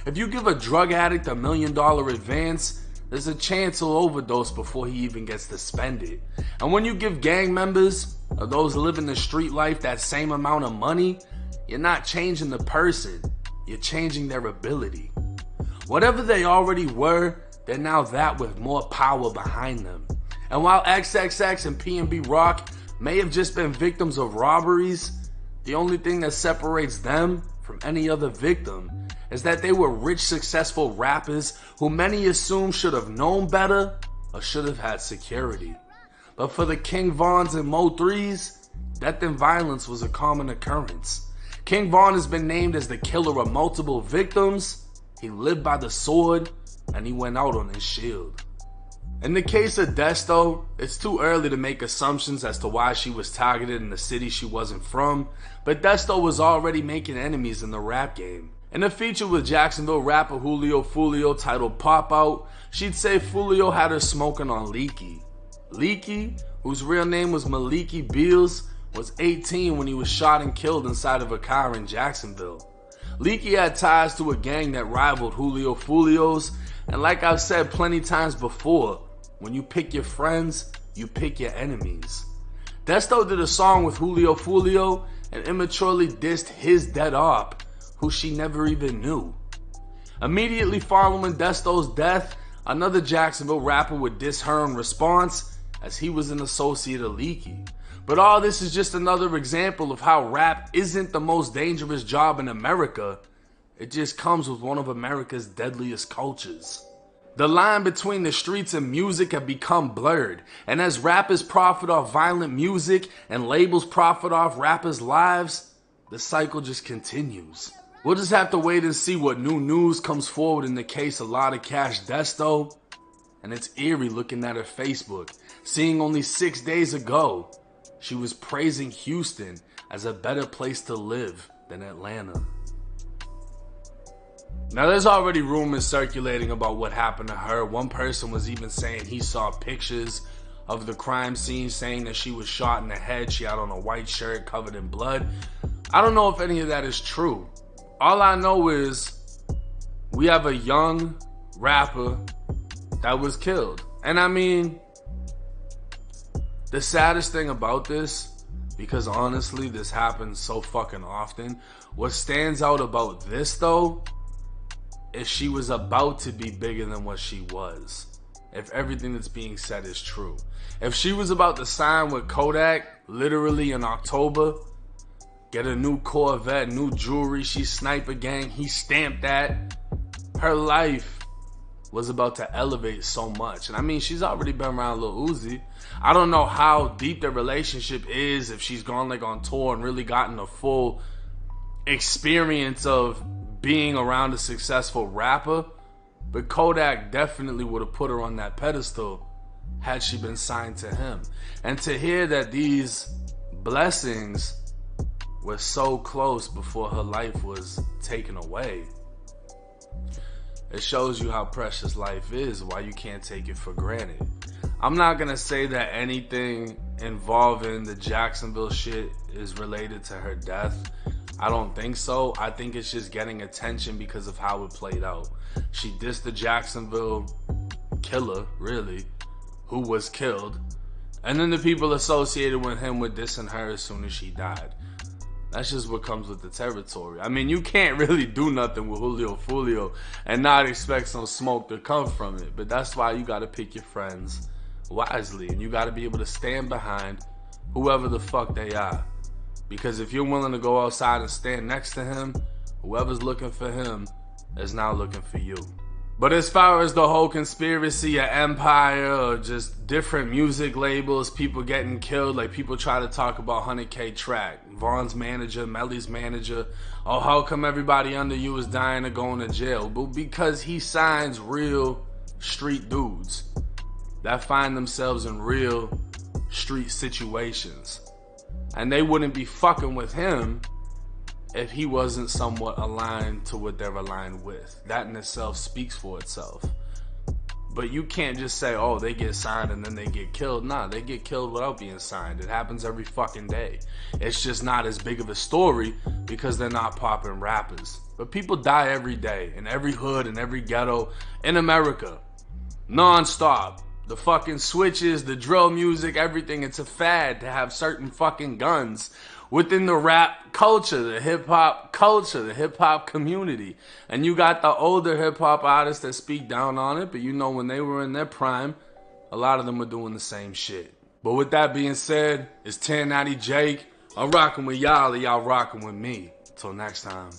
If you give a drug addict $1 million advance, there's a chance he'll overdose before he even gets to spend it. And when you give gang members or those living the street life that same amount of money, you're not changing the person, you're changing their ability. Whatever they already were, they're now that with more power behind them. And while XXX and PNB Rock may have just been victims of robberies, the only thing that separates them from any other victim is that they were rich, successful rappers who many assume should have known better or should have had security. But for the King Vaughns and Mo3s, death and violence was a common occurrence. King Vaughn has been named as the killer of multiple victims. He lived by the sword, and he went out on his shield. In the case of Desto, it's too early to make assumptions as to why she was targeted in the city she wasn't from, but Desto was already making enemies in the rap game. In a feature with Jacksonville rapper Julio Fulio titled Pop Out, she'd say Fulio had her smoking on Leaky. Leaky, whose real name was Maliki Beals, was 18 when he was shot and killed inside of a car in Jacksonville. Leaky had ties to a gang that rivaled Julio Fulio's, and like I've said plenty times before, when you pick your friends, you pick your enemies. Desto did a song with Julio Fulio and immaturely dissed his dead op, who she never even knew. Immediately following Desto's death, another Jacksonville rapper would diss her in response, as he was an associate of Leaky. But all this is just another example of how rap isn't the most dangerous job in America. It just comes with one of America's deadliest cultures. The line between the streets and music have become blurred, and as rappers profit off violent music and labels profit off rappers' lives, the cycle just continues. We'll just have to wait and see what new news comes forward in the case of Lotta Cash Desto. And it's eerie looking at her Facebook, seeing only 6 days ago, she was praising Houston as a better place to live than Atlanta. Now there's already rumors circulating about what happened to her. One person was even saying he saw pictures of the crime scene, saying that she was shot in the head. She had on a white shirt covered in blood. I don't know if any of that is true. All I know is we have a young rapper that was killed. And I mean, the saddest thing about this, because honestly this happens so fucking often, what stands out about this though is she was about to be bigger than what she was, if everything that's being said is true. If she was about to sign with Kodak literally in October, get a new Corvette, new jewelry, she Sniper Gang, he stamped that, her life was about to elevate so much. And I mean, she's already been around Lil Uzi. I don't know how deep their relationship is, if she's gone like on tour and really gotten a full experience of being around a successful rapper, but Kodak definitely would have put her on that pedestal had she been signed to him. And to hear that these blessings were so close before her life was taken away, it shows you how precious life is, why you can't take it for granted. I'm not gonna say that anything involving the Jacksonville shit is related to her death. I don't think so. I think it's just getting attention because of how it played out. She dissed the Jacksonville killer, really, who was killed. And then the people associated with him were dissing her as soon as she died. That's just what comes with the territory. I mean, you can't really do nothing with Julio Fulio and not expect some smoke to come from it. But that's why you gotta pick your friends wisely. And you gotta be able to stand behind whoever the fuck they are. Because if you're willing to go outside and stand next to him, whoever's looking for him is now looking for you. But as far as the whole conspiracy of Empire or just different music labels, people getting killed, like people try to talk about 100K Track, Vaughn's manager, Melly's manager, oh, how come everybody under you is dying or going to jail? But because he signs real street dudes that find themselves in real street situations. And they wouldn't be fucking with him if he wasn't somewhat aligned to what they're aligned with. That in itself speaks for itself. But you can't just say, oh, they get signed and then they get killed. Nah, they get killed without being signed. It happens every fucking day. It's just not as big of a story because they're not popping rappers. But people die every day in every hood, in every ghetto in America. Non-stop. The fucking switches, the drill music, everything. It's a fad to have certain fucking guns within the rap culture, the hip-hop culture, the hip-hop community. And you got the older hip-hop artists that speak down on it, but you know when they were in their prime, a lot of them were doing the same shit. But with that being said, it's 1090 Jake. I'm rocking with y'all, y'all rocking with me. Till next time.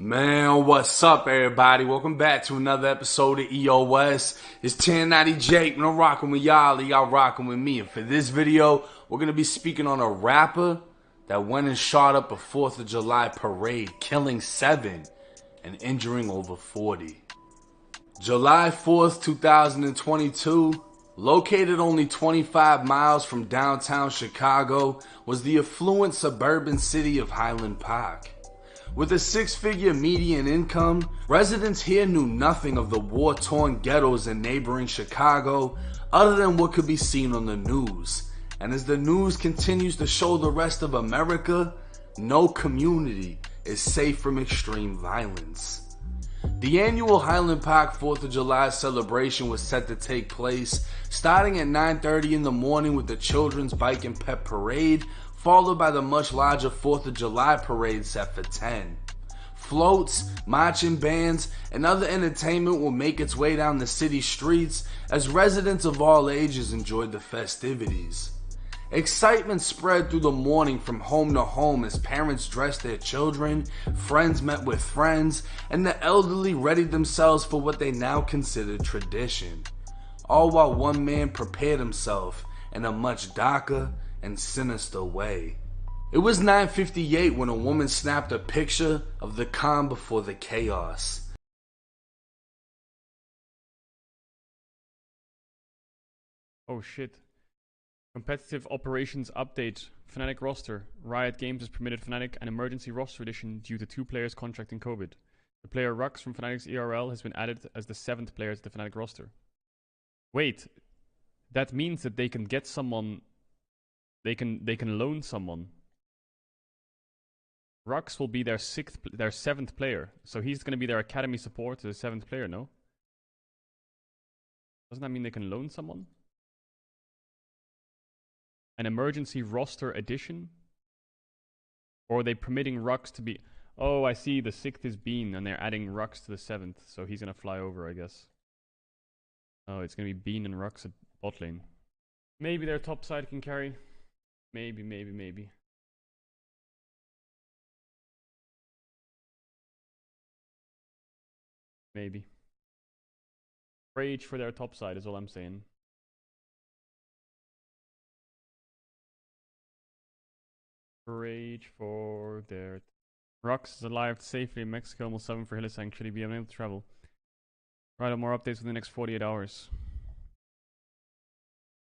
Man, what's up, everybody? Welcome back to another episode of EOS. It's 1090 Jake, and I'm rocking with y'all, y'all rocking with me. And for this video, we're going to be speaking on a rapper that went and shot up a 4th of July parade, killing 7 and injuring over 40. July 4th, 2022, located only 25 miles from downtown Chicago, was the affluent suburban city of Highland Park. With a 6-figure median income, residents here knew nothing of the war-torn ghettos in neighboring Chicago other than what could be seen on the news. And as the news continues to show the rest of America, no community is safe from extreme violence. The annual Highland Park 4th of July celebration was set to take place starting at 9:30 in the morning with the Children's Bike and Pep Parade, followed by the much larger 4th of July parade set for 10. Floats, marching bands, and other entertainment will make its way down the city streets as residents of all ages enjoyed the festivities. Excitement spread through the morning from home to home as parents dressed their children, friends met with friends, and the elderly readied themselves for what they now considered tradition. All while one man prepared himself in a much darker and sinister way. It was 9:58 when a woman snapped a picture of the calm before the chaos.
Oh shit. Competitive operations update. Fnatic roster. Riot Games has permitted Fnatic an emergency roster addition due to 2 players contracting COVID. The player Rux from Fnatic's ERL has been added as the 7th player to the Fnatic roster. Wait, that means that they can get someone. They can loan someone. Rux will be their 7th player, so he's going to be their academy support to the 7th player. No? Doesn't that mean they can loan someone? An emergency roster addition? Or are they permitting Rux to be... Oh, I see, the 6th is Bean, and they're adding Rux to the 7th, so he's going to fly over, I guess. Oh, it's going to be Bean and Rux at bot lane. Maybe their top side can carry. Maybe. Maybe. Rage for their top side is all I'm saying. Rage for their... Rux is alive safely in Mexico, almost 7 for Hylissang. Should he be unable to travel? Right, more updates within the next 48 hours.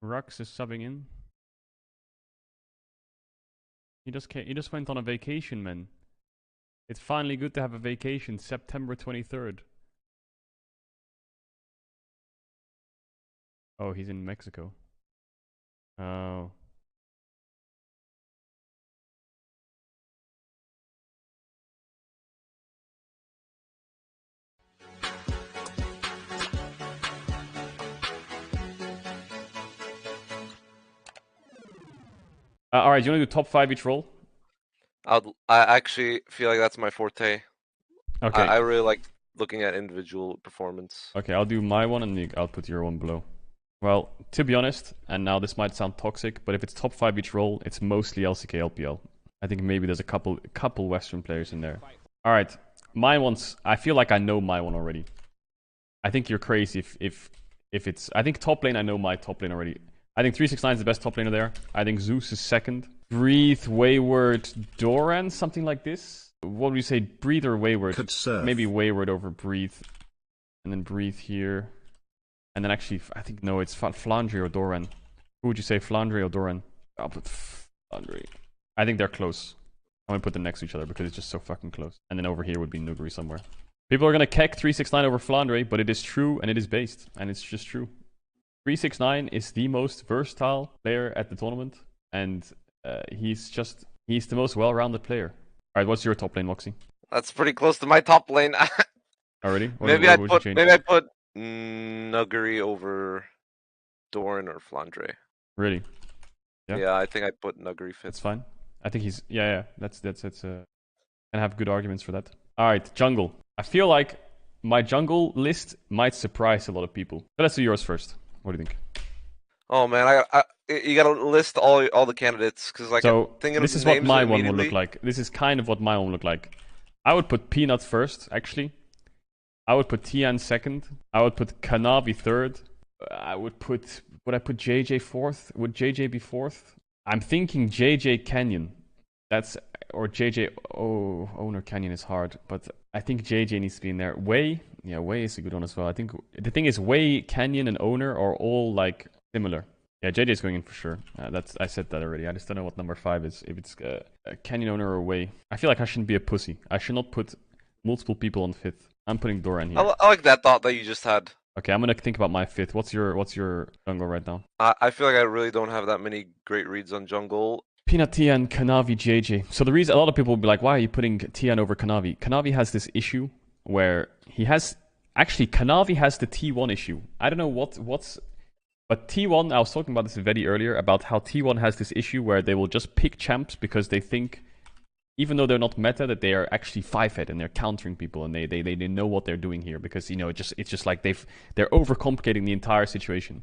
Rux is subbing in. He just went on a vacation, man. It's finally good to have a vacation. September 23rd. Oh, he's in Mexico. Oh. Alright, do you want to do top 5 each role?
I actually feel like that's my forte.
Okay.
I really like looking at individual performance.
Okay, I'll do my one and I'll put your one below. Well, to be honest, and now this might sound toxic, but if it's top 5 each role, it's mostly LCK LPL. I think maybe there's a couple Western players in there. Alright, my ones, I feel like I know my one already. I think you're crazy if it's... I think top lane, I know my top lane already. I think 369 is the best top laner there. I think Zeus is second. Breathe, Wayward, Doran, something like this. What would you say? Breathe or Wayward? Maybe Wayward over Breathe. And then Breathe here. And then actually, I think, no, it's Flandre or Doran. Who would you say, Flandre or Doran? I'll put Flandre. I think they're close. I'm going to put them next to each other because it's just so fucking close. And then over here would be Nuguri somewhere. People are going to keck 369 over Flandre, but it is true and it is based. And it's just true. 369 is the most versatile player at the tournament, and he's the most well-rounded player. All right, what's your top lane, Moxie?
That's pretty close to my top lane.
Already?
Maybe I put Nuguri over Doran or Flandre.
Really?
Yeah, I think I put Nuguri fifth.
That's fine. I think he's That's can have good arguments for that. All right, jungle. I feel like my jungle list might surprise a lot of people. But let's do yours first. What do you think?
Oh man, you gotta list all the candidates because
this is what my one will look like. This is kind of what my one will look like. I would put Peanut first, actually. I would put Tian second. I would put Kanavi third. Would I put JJ fourth? Would JJ be fourth? I'm thinking JJ Canyon. Or JJ. Oh, Owner Canyon is hard, but I think JJ needs to be in there. Wei is a good one as well. I think the thing is Wei, Canyon, and Owner are all like similar. Yeah, JJ is going in for sure. I said that already. I just don't know what number 5 is. If it's Canyon, Owner, or Wei. I feel like I shouldn't be a pussy. I should not put multiple people on 5th. I'm putting Doran here.
I like that thought that you just had.
Okay, I'm gonna think about my 5th. What's your jungle right now?
I feel like I really don't have that many great reads on jungle.
Peanut, Tian, Kanavi, JJ. So the reason a lot of people will be like, why are you putting Tian over Kanavi? Kanavi has this issue where He has actually Kanavi has the T1 issue. I don't know what's but T1, I was talking about this very earlier about how T1 has this issue where they will just pick champs because they think, even though they're not meta, that they are actually 5-head and they're countering people and they know what they're doing here because it's just like they're overcomplicating the entire situation.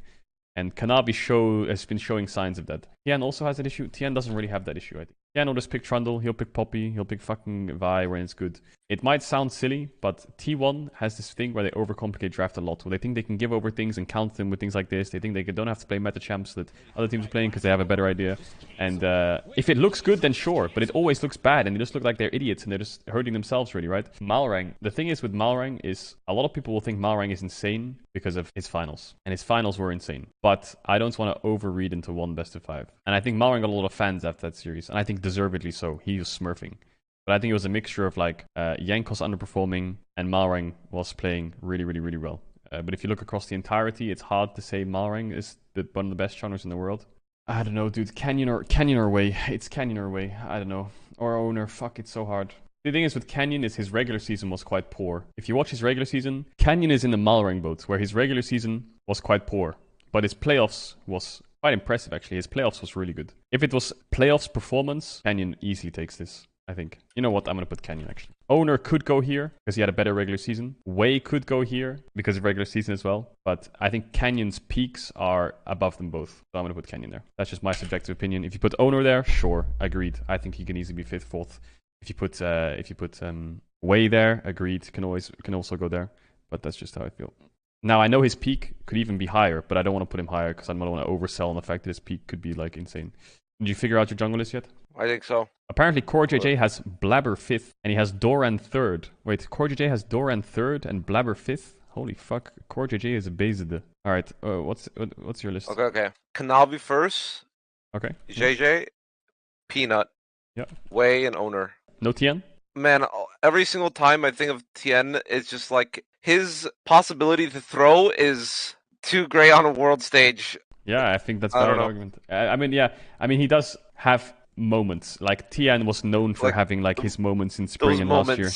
And Kanavi has been showing signs of that. Tian also has that issue. Tian doesn't really have that issue, I think. Tian will just pick Trundle, he'll pick Poppy, he'll pick fucking Vi when it's good. It might sound silly, but T1 has this thing where they overcomplicate draft a lot. Where they think they can give over things and count them with things like this. They think they don't have to play meta champs that other teams are playing because they have a better idea. And if it looks good, then sure. But it always looks bad and they just look like they're idiots and they're just hurting themselves really, right? Malrang. The thing is with Malrang is a lot of people will think Malrang is insane because of his finals. And his finals were insane. But I don't want to overread into one best of 5. And I think Malrang got a lot of fans after that series. And I think deservedly so. He was smurfing. But I think it was a mixture of like Yankos underperforming and Malrang was playing really, really, really well. But if you look across the entirety, it's hard to say Malrang is one of the best genres in the world. I don't know, dude. Canyon or Way. It's Canyon or Way. I don't know. Or Owner. Fuck, it's so hard. The thing is with Canyon is his regular season was quite poor. If you watch his regular season, Canyon is in the Malrang boat, where his regular season was quite poor. But his playoffs was quite impressive, actually. His playoffs was really good. If it was playoffs performance, Canyon easily takes this, I think. You know what? I'm going to put Canyon, actually. Owner could go here because he had a better regular season. Way could go here because of regular season as well. But I think Canyon's peaks are above them both. So I'm going to put Canyon there. That's just my subjective opinion. If you put Owner there, sure, agreed. I think he can easily be 5th, 4th. If you put Way there, agreed. Can also go there. But that's just how I feel. Now, I know his peak could even be higher, but I don't want to put him higher because I don't want to oversell on the fact that his peak could be like insane. Did you figure out your jungle list yet?
I think so.
Apparently, Core JJ has Blabber 5th and he has Doran 3rd. Wait, Core JJ has Doran 3rd and Blabber 5th? Holy fuck, Core JJ is a based. Alright, what's your list?
Okay. Kanavi first.
Okay.
JJ, Peanut,
yeah.
Way, and Owner.
No Tien?
Man, every single time I think of Tien, it's just like his possibility to throw is too great on a world stage.
Yeah, I think that's a valid argument. I mean, he does have moments. Like Tien was known for having like his moments in spring and last year.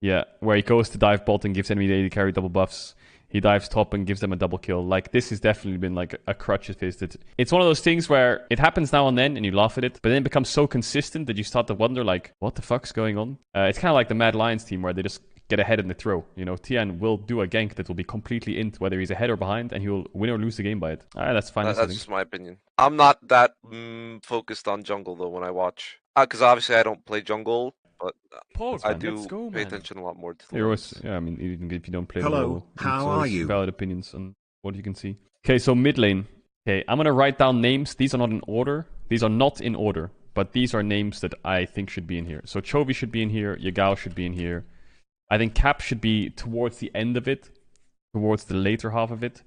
Yeah, where he goes to dive bot and gives enemy the AD carry double buffs. He dives top and gives them a double kill. Like, this has definitely been like a crutch of his. It's one of those things where it happens now and then and you laugh at it, but then it becomes so consistent that you start to wonder, like, what the fuck's going on? It's kind of like the Mad Lions team where they just get ahead in the throw. You know, Tian will do a gank that will be completely int, whether he's ahead or behind, and he will win or lose the game by it. That's fine.
That's just my opinion. I'm not that focused on jungle, though, when I watch. Because obviously I don't play jungle. But I do pay attention a lot more to the
always, I mean, even if you don't play
Hello,
the role,
how are you?
Valid opinions on what you can see. Okay, so mid lane. Okay, I'm gonna write down names. These are not in order. These are not in order, but these are names that I think should be in here. So Chovy should be in here. Yagao should be in here. I think Cap should be towards the end of it, towards the later half of it.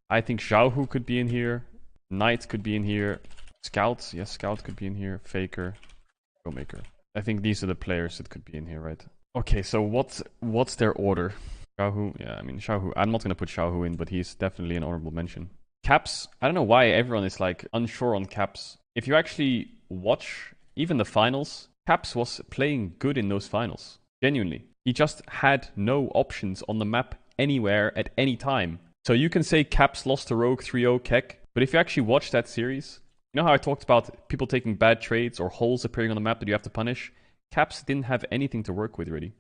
I think Xiaohu could be in here. Knight could be in here. Scout, yes, Scout could be in here. Faker, Showmaker. I think these are the players that could be in here, right? Okay, so what's their order? Xiaohu, yeah, I mean, Xiaohu. I'm not going to put Xiaohu in, but he's definitely an honorable mention. Caps, I don't know why everyone is like unsure on Caps. If you actually watch even the finals, Caps was playing good in those finals. Genuinely. He just had no options on the map anywhere at any time. So you can say Caps lost to Rogue 3-0 Keck, but if you actually watch that series, you know how I talked about people taking bad trades or holes appearing on the map that you have to punish? Caps didn't have anything to work with, really.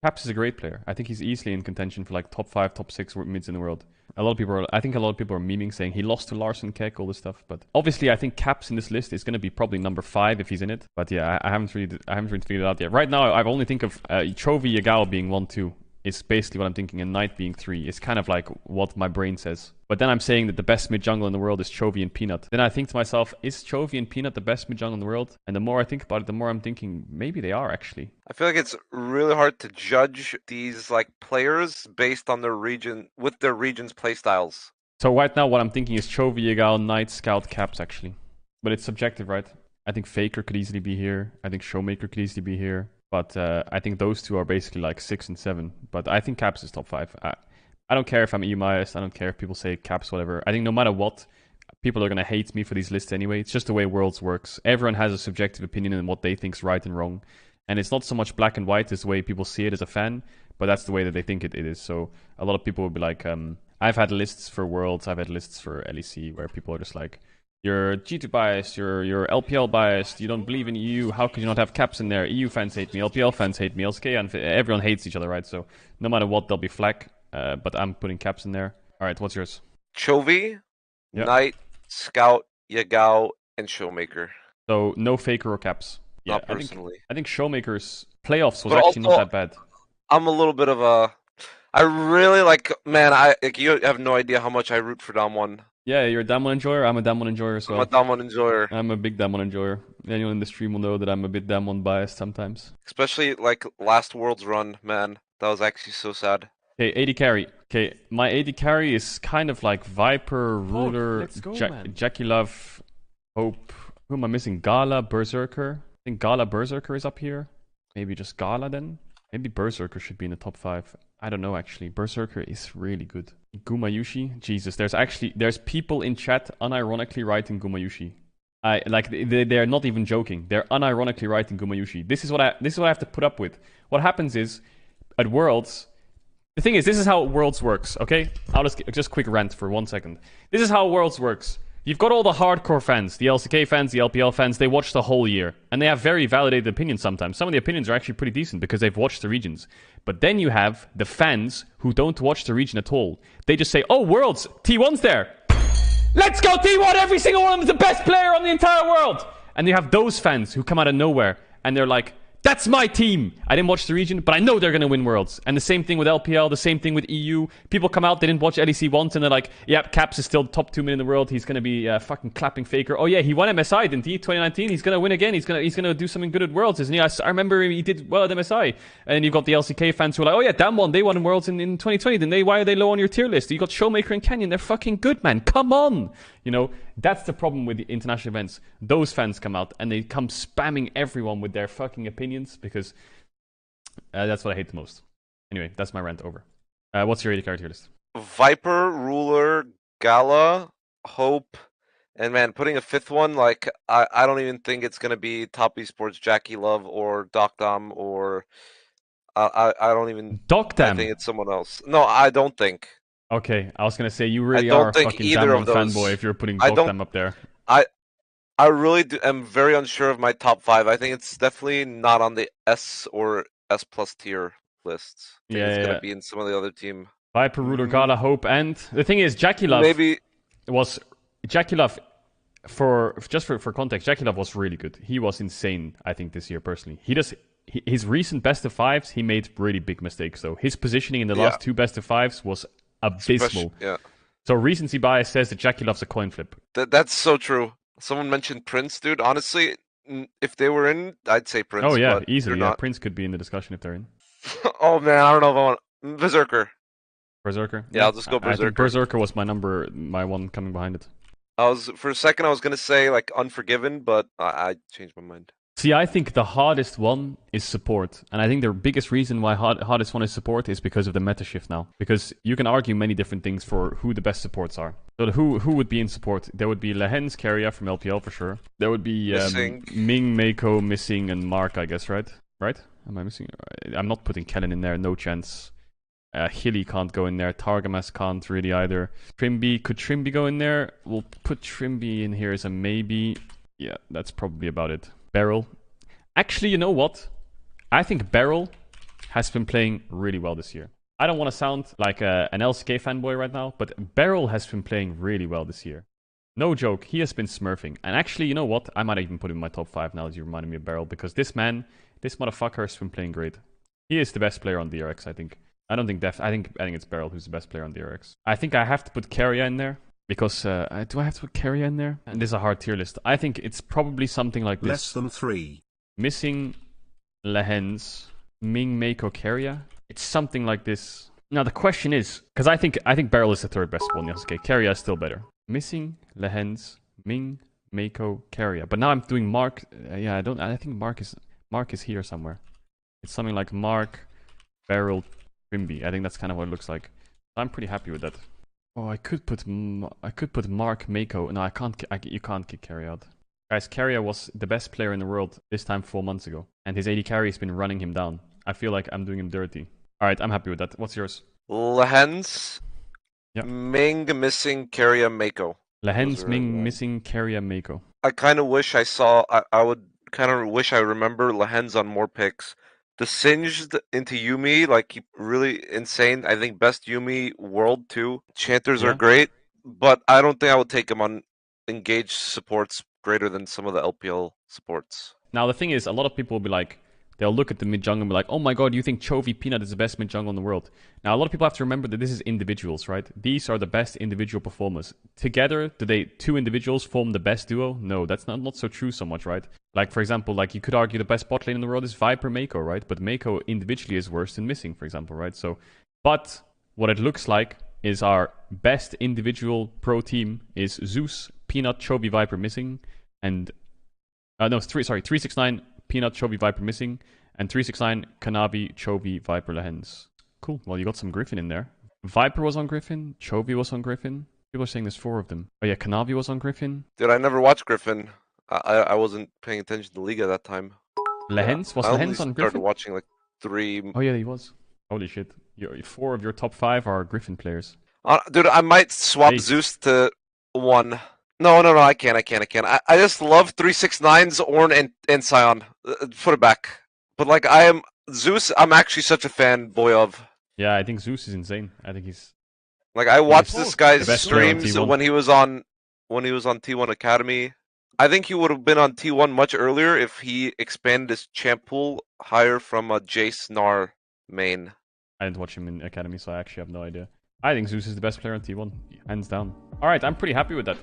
Caps is a great player. I think he's easily in contention for like top 5, top 6 mids in the world. I think a lot of people are memeing saying he lost to Larson, Keck, all this stuff. But obviously, I think Caps in this list is going to be probably number 5 if he's in it. But yeah, I haven't really figured it out yet. Right now, I only think of Chovy Yagao being 1, 2. It's basically what I'm thinking, and Knight being 3. It's kind of like what my brain says. But then I'm saying that the best mid jungle in the world is Chovy and Peanut. Then I think to myself, is Chovy and Peanut the best mid jungle in the world? And the more I think about it, the more I'm thinking maybe they are actually.
I feel like it's really hard to judge these like players based on their region with their region's playstyles.
So right now, what I'm thinking is Chovy, Yagao, Knight, Scout, Caps actually. But it's subjective, right? I think Faker could easily be here. I think Showmaker could easily be here. But I think those two are basically like 6 and 7. But I think Caps is top 5. I don't care if I'm EU-biased. I don't care if people say Caps, whatever. I think no matter what, people are going to hate me for these lists anyway. It's just the way Worlds works. Everyone has a subjective opinion on what they think is right and wrong. And it's not so much black and white as the way people see it as a fan. but that's the way that they think it is. So a lot of people will be like, I've had lists for Worlds, I've had lists for LEC where people are just like, you're G2 biased, you're LPL biased, you don't believe in EU, how could you not have caps in there? EU fans hate me, LPL fans hate me, LCK, and everyone hates each other, right? So no matter what, there'll be flack, but I'm putting caps in there. Alright, what's yours?
Chovy, Knight, Scout, Yagao, and Showmaker.
So no Faker or caps. Yeah,
Not personally.
I think Showmaker's playoffs was
But
actually
also,
not that bad.
I'm a little bit of a... I really like... Man, you have no idea how much I root for Damwon.
Yeah, you're a Damwon enjoyer. I'm a Damwon enjoyer as well.
I'm a Damwon enjoyer.
I'm a big Damwon enjoyer. Anyone in the stream will know that I'm a bit Damwon biased sometimes.
Especially like last World's run, man. That was actually so sad.
Okay, AD carry. Okay, my AD carry is kind of like Viper, Ruler, Jackie Love, Hope. Who am I missing? Gala, Berserker. I think Gala, Berserker is up here. Maybe just Gala then? Maybe Berserker should be in the top 5. I don't know actually. Berserker is really good. Gumayushi, Jesus, there's people in chat unironically writing Gumayushi. They're not even joking. They're unironically writing Gumayushi. This is what I have to put up with. What happens is at Worlds, the thing is, this is how Worlds works, okay? I'll just quick rant for 1 second. This is how Worlds works. You've got all the hardcore fans, the LCK fans, the LPL fans, they watch the whole year. And they have very validated opinions sometimes. Some of the opinions are actually pretty decent because they've watched the regions. But then you have the fans who don't watch the region at all. They just say, oh, Worlds, T1's there. Let's go T1, every single one of them is the best player on the entire world. And you have those fans who come out of nowhere and they're like, that's my team. I didn't watch the region, but I know they're going to win Worlds. And the same thing with LPL, the same thing with EU. People come out, they didn't watch LEC once, and they're like, yep, Caps is still the top 2 man in the world. He's going to be fucking clapping Faker. Oh yeah, he won MSI, didn't he? 2019. He's going to win again. He's going to do something good at Worlds, isn't he? I remember he did well at MSI. And you've got the LCK fans who are like, oh yeah, Damwon, they won Worlds in 2020, didn't they? Why are they low on your tier list? You got Showmaker and Canyon. They're fucking good, man. Come on. You know, that's the problem with the international events. Those fans come out and they come spamming everyone with their fucking opinions because that's what I hate the most. Anyway, that's my rant over. What's your AD carry tier list?
Viper, Ruler, Gala, Hope, and man, putting a 5th one, like, I don't even think it's going to be Top Esports, Jackie Love, or Docdam, or... I don't even...
Docdam?
I think it's someone else. No, I don't think.
Okay, I was going to say, you really are a fucking Damwon fanboy if you're putting Docdam up there.
I really am very unsure of my top 5. I think it's definitely not on the S or S plus tier lists. I think it's going to be in some of the other team.
Viper, Ruler, Gala, Hope, and the thing is, Jackie Love for context, Jackie Love was really good. He was insane, I think, this year personally. His recent best of 5s, he made really big mistakes though. His positioning in the last 2 best of 5s was abysmal. So recency bias says that Jackie Love's a coin flip.
That's so true. Someone mentioned Prince, dude. Honestly, if they were in, I'd say Prince.
Oh yeah, easily. Yeah, Prince could be in the discussion if they're in.
Oh man, I don't know if I want Berserker.
Berserker?
Yeah, I'll just go Berserker.
I think Berserker was my one coming behind it.
For a second I was gonna say like Unforgiven, but I changed my mind.
See, I think the hardest one is support. And I think the biggest reason why hardest one is support is because of the meta shift now. Because you can argue many different things for who the best supports are. So who would be in support? There would be Lehens, Keria from LPL for sure. There would be Ming, Mako, Missing, and Mark, I guess, right? Right? Am I missing? I'm not putting Kellen in there, no chance. Hilly can't go in there. Targamas can't really either. Trimby, could Trimby go in there? We'll put Trimby in here as a maybe. Yeah, that's probably about it. Beryl. Actually, you know what? I think Beryl has been playing really well this year. I don't want to sound like an LCK fanboy right now, but Beryl has been playing really well this year. No joke, he has been smurfing. And actually, you know what? I might even put him in my top 5 now that you reminded me of Beryl, because this motherfucker has been playing great. He is the best player on the RX, I think. I don't think I think it's Beryl who's the best player on the RX. I think I have to put Keria in there. Because, do I have to put Keria in there? And this is a hard tier list. I think it's probably something like this.
Less than 3.
Missing, Lehens, Ming, Mako, Keria. It's something like this. Now the question is, because I think Beryl is the 3rd best one. Yes, okay, Keria is still better. Missing, Lehens, Ming, Mako, Keria. But now I'm doing Mark. I think Mark is here somewhere. It's something like Mark, Beryl, Trimby. I think that's kind of what it looks like. I'm pretty happy with that. Oh, I could put Mark, Mako. No, I can't. You can't kick Keria out. Guys, Keria was the best player in the world this time 4 months ago, and his AD carry has been running him down. I feel like I'm doing him dirty. All right, I'm happy with that. What's yours?
Lehens,
Yep.
Ming, Missing, Carrier, Mako.
Lehens, Ming, Missing, Carrier, Mako.
I kind of wish I saw. I would kind of wish I remember Lehens on more picks. The Singed into Yumi, like really insane. I think best Yumi world too. Chanters are great, but I don't think I would take him on engaged supports greater than some of the LPL supports.
Now the thing is, a lot of people will be like, they'll look at the mid jungle and be like, oh my god, you think Chovy Peanut is the best mid jungle in the world? Now a lot of people have to remember that this is individuals, right? These are the best individual performers. Together, do two individuals form the best duo? No, that's not so true so much, right? Like for example, like you could argue the best bot lane in the world is Viper Mako, right? But Mako individually is worse than Missing, for example, right? So, but what it looks like is our best individual pro team is Zeus, Peanut, Chovy, Viper, Missing, and 369, Peanut, Chovy, Viper, Missing, and 369, Kanavi, Chovy, Viper, Lehens. Cool. Well, you got some Griffin in there. Viper was on Griffin. Chovy was on Griffin. People are saying there's 4 of them. Oh yeah, Kanavi was on Griffin.
Dude, I never watched Griffin. I wasn't paying attention to the league at that time.
Lehens? Was Lehens on Griffin?
I started watching like 3...
Oh yeah, he was. Holy shit. 4 of your top 5 are Griffin players.
Dude, I might swap Zeus to 1. No, I can't. I just love 369's Ornn and Sion. Put it back. But like Zeus, I'm actually such a fanboy of.
Yeah, I think Zeus is insane. I think he's
like I watched this guy's streams when he was on T1 Academy. I think he would have been on T1 much earlier if he expanded his champ pool higher from a Jace Gnar main.
I didn't watch him in Academy, so I actually have no idea. I think Zeus is the best player on T1, hands down. Alright, I'm pretty happy with that.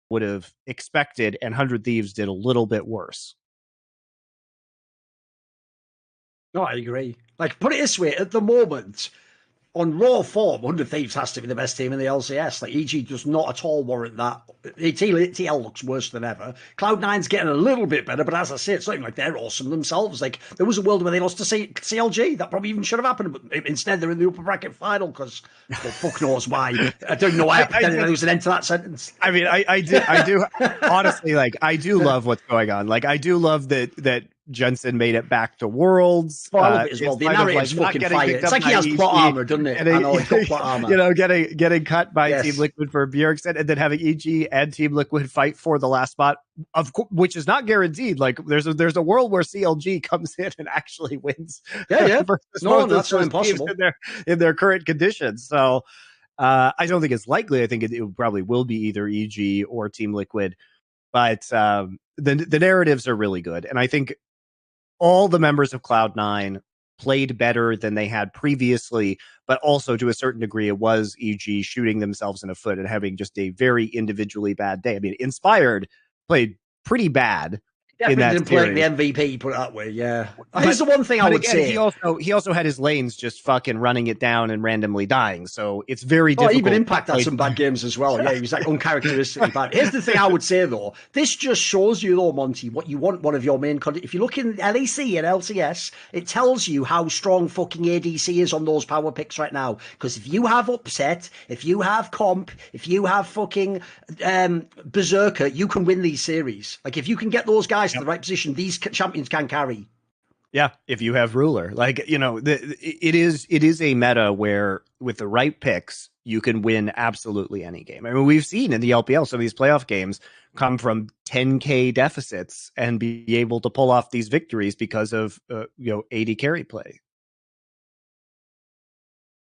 Would have expected, and 100 Thieves did a little bit worse.
No, I agree. Like, put it this way, at the moment, on raw form, 100 Thieves has to be the best team in the LCS. Like, EG does not at all warrant that. TL looks worse than ever. Cloud9's getting a little bit better, but as I say, it's not even like they're awesome themselves. Like, there was a world where they lost to CLG. That probably even should have happened, but instead they're in the upper bracket final because, well, fuck knows why. I don't know why I pretended there was an end to that sentence.
I mean, I do honestly, like, I do love what's going on. Like, I do love that Jensen made it back to Worlds.
Well, I love it as well. The narrative's fucking fire. It's like he has plot armor, doesn't it? I know, he's got plot armor.
You know, getting cut by Team Liquid for Bjergsen, and then having EG and Team Liquid fight for the last spot, which is not guaranteed. Like, there's a world where CLG comes in and actually wins.
Yeah. No, that's not impossible
in their current conditions. So I don't think it's likely. I think it probably will be either EG or Team Liquid, but the narratives are really good, and I think all the members of Cloud9 played better than they had previously, but also to a certain degree, it was EG shooting themselves in the foot and having just a very individually bad day. I mean, Inspired played pretty bad.
Definitely didn't play the MVP, put it that way, yeah. Here's the one thing I would say.
He also had his lanes just fucking running it down and randomly dying, so it's very difficult.
Even Impact had some bad games as well. Yeah, he was like uncharacteristically bad. Here's the thing I would say, though. This just shows you, though, Monty, what you want one of your main content. If you look in LEC and LCS, it tells you how strong fucking ADC is on those power picks right now. Because if you have Upset, if you have Comp, if you have fucking Berserker, you can win these series. Like, if you can get those guys to the right position, these champions can carry.
Yeah, if you have Ruler, like, you know, it is a meta where with the right picks you can win absolutely any game. I mean, we've seen in the LPL some of these playoff games come from 10K deficits and be able to pull off these victories because of AD carry play.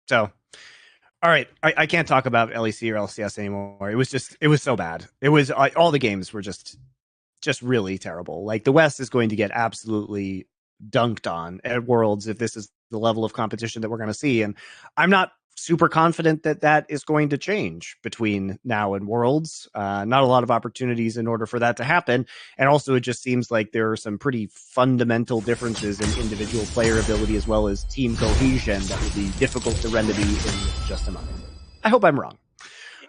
So, all right, I can't talk about LEC or LCS anymore. It was so bad. It was all the games were just really terrible. Like, the West is going to get absolutely dunked on at Worlds if this is the level of competition that we're going to see. And I'm not super confident that is going to change between now and Worlds. Not a lot of opportunities in order for that to happen. And also, it just seems like there are some pretty fundamental differences in individual player ability as well as team cohesion that will be difficult to remedy in just a moment. I hope I'm wrong.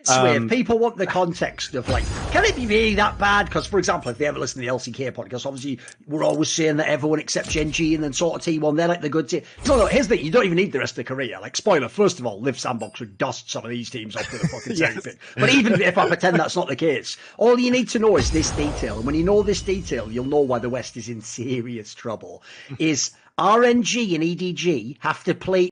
If people want the context of like, can it be really that bad? Because, for example, if they ever listen to the LCK podcast, obviously we're always saying that everyone except Gen G and then sort of T1, they're like the good team. No, here's the thing, you don't even need the rest of Korea. Like, spoiler, first of all, Live Sandbox would dust some of these teams off with a fucking cherry pick. But even if I pretend that's not the case, all you need to know is this detail. And when you know this detail, you'll know why the West is in serious trouble. Is RNG and EDG have to play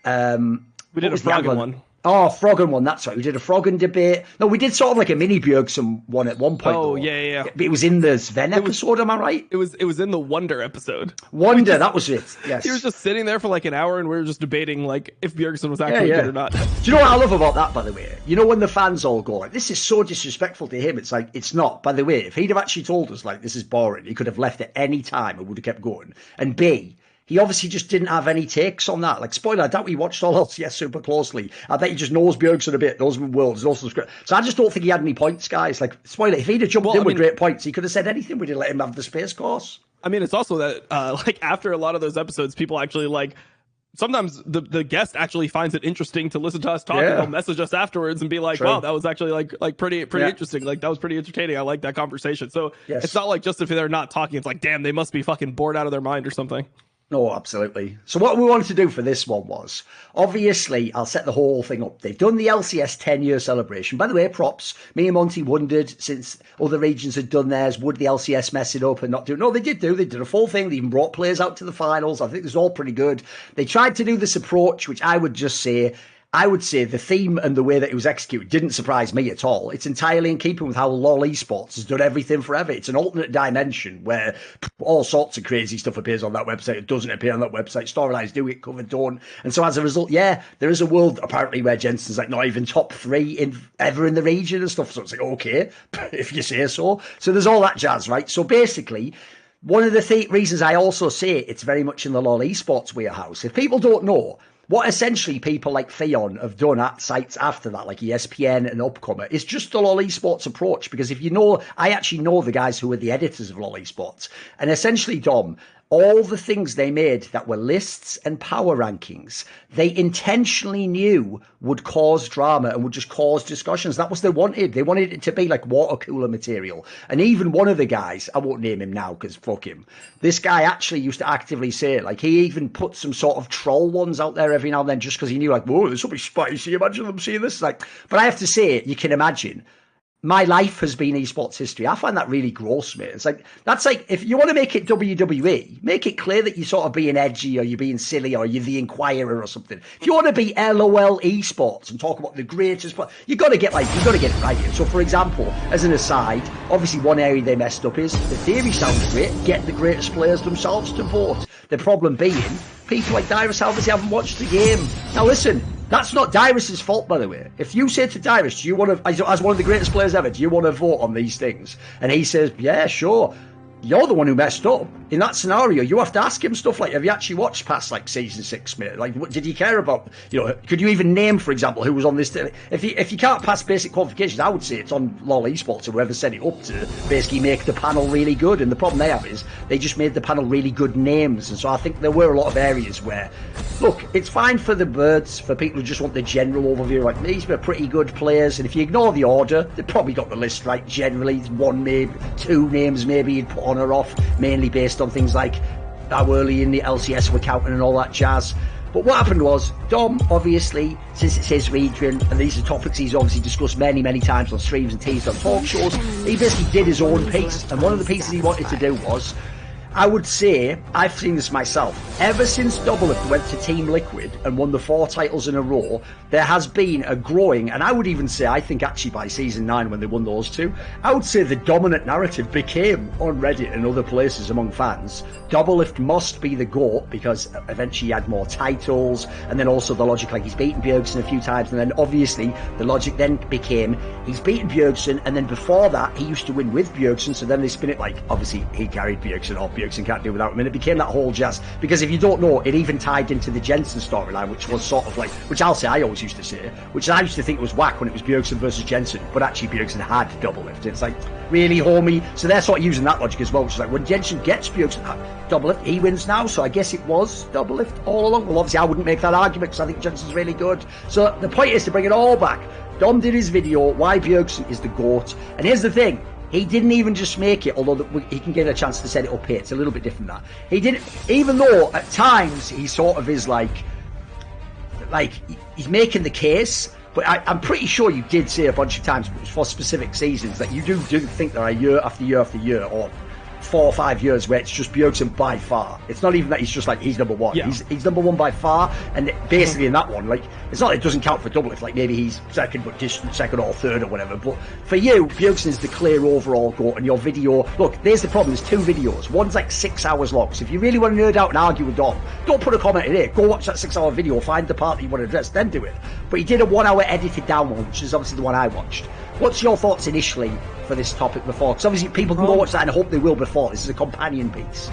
we did a Froggen one.
Oh, Froggen one, that's right. We did a Froggen debate. No, we did sort of like a mini Bjergsen one at one point.
Oh,
though.
yeah.
But it was in the Sven episode, am I right?
It was in the Wonder episode.
Wonder, that was it. Yes.
He was just sitting there for like an hour and we were just debating like if Bjergsen was actually good or not.
Do you know what I love about that, by the way? You know when the fans all go like, this is so disrespectful to him. It's like, it's not. By the way, if he'd have actually told us like, this is boring, he could have left at any time and would have kept going. And B, he obviously just didn't have any takes on that. Like, spoiler, I doubt he watched all LCS super closely. I bet he just knows Bjergsen a bit, knows him Worlds, knows some script. So I just don't think he had any points, guys. Like, spoiler, if he'd have jumped in with great points, he could have said anything. We didn't let him have the space course.
I mean, it's also that, like, after a lot of those episodes, people actually, like, sometimes the guest actually finds it interesting to listen to us talk, and they'll message us afterwards and be like, wow, that was actually like pretty interesting. Like, that was pretty entertaining. I like that conversation. So it's not like just if they're not talking, it's like, damn, they must be fucking bored out of their mind or something.
No, absolutely. So what we wanted to do for this one was, obviously, I'll set the whole thing up. They've done the LCS 10-year celebration. By the way, props. Me and Monty wondered, since other regions had done theirs, would the LCS mess it up and not do it? No, they did. They did a full thing. They even brought players out to the finals. I think it was all pretty good. They tried to do this approach, which I would say the theme and the way that it was executed didn't surprise me at all. It's entirely in keeping with how LoL Esports has done everything forever. It's an alternate dimension where all sorts of crazy stuff appears on that website. It doesn't appear on that website. Storylines do get covered, don't. And so as a result, there is a world apparently where Jensen's like not even top 3 ever in the region and stuff. So it's like, okay, if you say so. So there's all that jazz, right? So basically, one of the reasons I also say it's very much in the LoL Esports warehouse, if people don't know, what essentially people like Theon have done at sites after that, like ESPN and Upcomer, is just the LoL Esports approach. Because if you know, I actually know the guys who were the editors of LoL Esports. And essentially, Dom, all the things they made that were lists and power rankings, they intentionally knew would cause drama and would just cause discussions. That was what they wanted. They wanted it to be like water cooler material. And even one of the guys, I won't name him now because fuck him, this guy actually used to actively say, like, he even put some sort of troll ones out there every now and then just because he knew, like, whoa, this will be spicy. Imagine them seeing this. Like, but I have to say, you can imagine, my life has been esports history. I find that really gross, mate. It's like, that's like, if you want to make it WWE, make it clear that you're sort of being edgy or you're being silly or you're the Inquirer or something. If you want to be LOL esports and talk about the greatest, you got to get it right here. So, for example, as an aside, obviously one area they messed up is the theory sounds great. Get the greatest players themselves to vote. The problem being, people like Dyrus obviously haven't watched the game. Now, listen. That's not Dyrus's fault, by the way. If you say to Dyrus, do you want to, as one of the greatest players ever, do you want to vote on these things? And he says, yeah, sure. You're the one who messed up. In that scenario, you have to ask him stuff like, have you actually watched past like season 6, mate? Like, what did you care about? You know, could you even name, for example, who was on this? If you can't pass basic qualifications, I would say it's on LoL Esports or whoever set it up to basically make the panel really good. And the problem they have is they just made the panel really good names. And so I think there were a lot of areas where, look, it's fine for the birds, for people who just want the general overview. Like, these were pretty good players. And if you ignore the order, they probably got the list right generally. One, maybe 2 names maybe you'd put on or off, mainly based on things like how early in the LCS we're counting and all that jazz. But what happened was, Dom, obviously, since it's his region, and these are topics he's obviously discussed many, many times on streams and teased on talk shows, he basically did his own piece. And one of the pieces he wanted to do was, I would say, I've seen this myself, ever since Doublelift went to Team Liquid and won the 4 titles in a row, there has been a growing, and I would even say, I think actually by season 9 when they won those 2, I would say the dominant narrative became on Reddit and other places among fans, Doublelift must be the GOAT because eventually he had more titles, and then also the logic like he's beaten Bjergsen a few times, and then obviously the logic then became he's beaten Bjergsen, and then before that he used to win with Bjergsen, so then they spin it like obviously he carried Bjergsen or Bjergsen Bjergsen can't do without him. And it became that whole jazz. Because if you don't know, it even tied into the Jensen storyline, which was sort of like, which I always used to say, which I used to think was whack when it was Bjergsen versus Jensen, but actually Bjergsen had double lift. It's like, really, homie? So they're sort of using that logic as well, which is like, when Jensen gets Bjergsen double lift, he wins now, so I guess it was double lift all along. Well, obviously I wouldn't make that argument because I think Jensen's really good. So the point is to bring it all back. Dom did his video, why Bjergsen is the GOAT. And here's the thing, he didn't even just make it, although he can get a chance to set it up here. It's a little bit different than that. He didn't, even though at times he sort of is like he's making the case, but I'm pretty sure you did say a bunch of times for specific seasons that you do think there are year after year after year, or 4 or 5 years where it's just Bjergsen by far. It's not even that he's just like, he's number one. Yeah. He's number one by far, and basically in that one, like, it's not that it doesn't count for double lift, like maybe he's second but distant second or third or whatever, but for you, Bjergsen is the clear overall GOAT. And your video, look, there's the problem, there's 2 videos. One's like 6 hours long, so if you really want to nerd out and argue with Dom, don't put a comment in here, go watch that 6-hour video, find the part that you want to address, then do it. But he did a 1 hour edited down one, which is obviously the one I watched. What's your thoughts initially for this topic before? Because obviously people can go watch that and I hope they will before. This is a companion piece.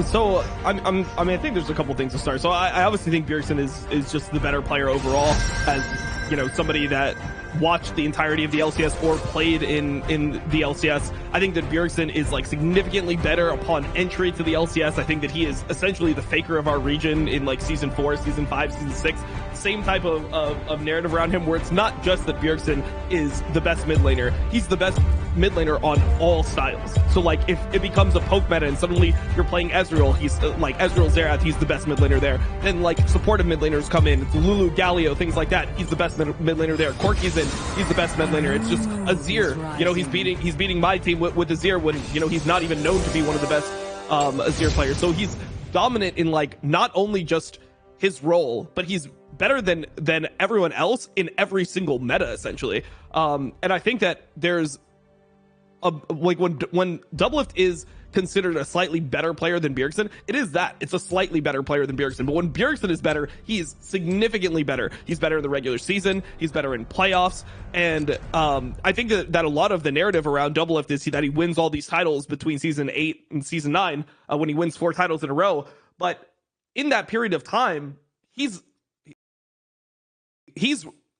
So I mean, I think there's a couple things to start. So I obviously think Bjergsen is just the better player overall, as you know, somebody that watched the entirety of the LCS or played in the LCS. I think that Bjergsen is like significantly better upon entry to the LCS. I think that he is essentially the faker of our region in like season 4, season 5, season 6. Same type of narrative around him, where it's not just that Bjergsen is the best mid laner, he's the best mid laner on all styles. So like if it becomes a poke meta and suddenly you're playing Ezreal, he's like Ezreal Xerath, he's the best mid laner there. Then like supportive mid laners come in, it's Lulu, Galio, things like that, he's the best mid laner there. Corki's in, he's the best mid laner. It's just Azir, you know, he's beating my team with Azir when, you know, he's not even known to be one of the best Azir players. So he's dominant in like not only just his role, but he's better than everyone else in every single meta essentially. And I think that there's like when Doublelift is considered a slightly better player than Bjergsen, it is that. It's a slightly better player than Bjergsen. But when Bjergsen is better, he's significantly better. He's better in the regular season. He's better in playoffs. And I think that a lot of the narrative around Doublelift is that he wins all these titles between season 8 and season 9 when he wins 4 titles in a row. But in that period of time, he's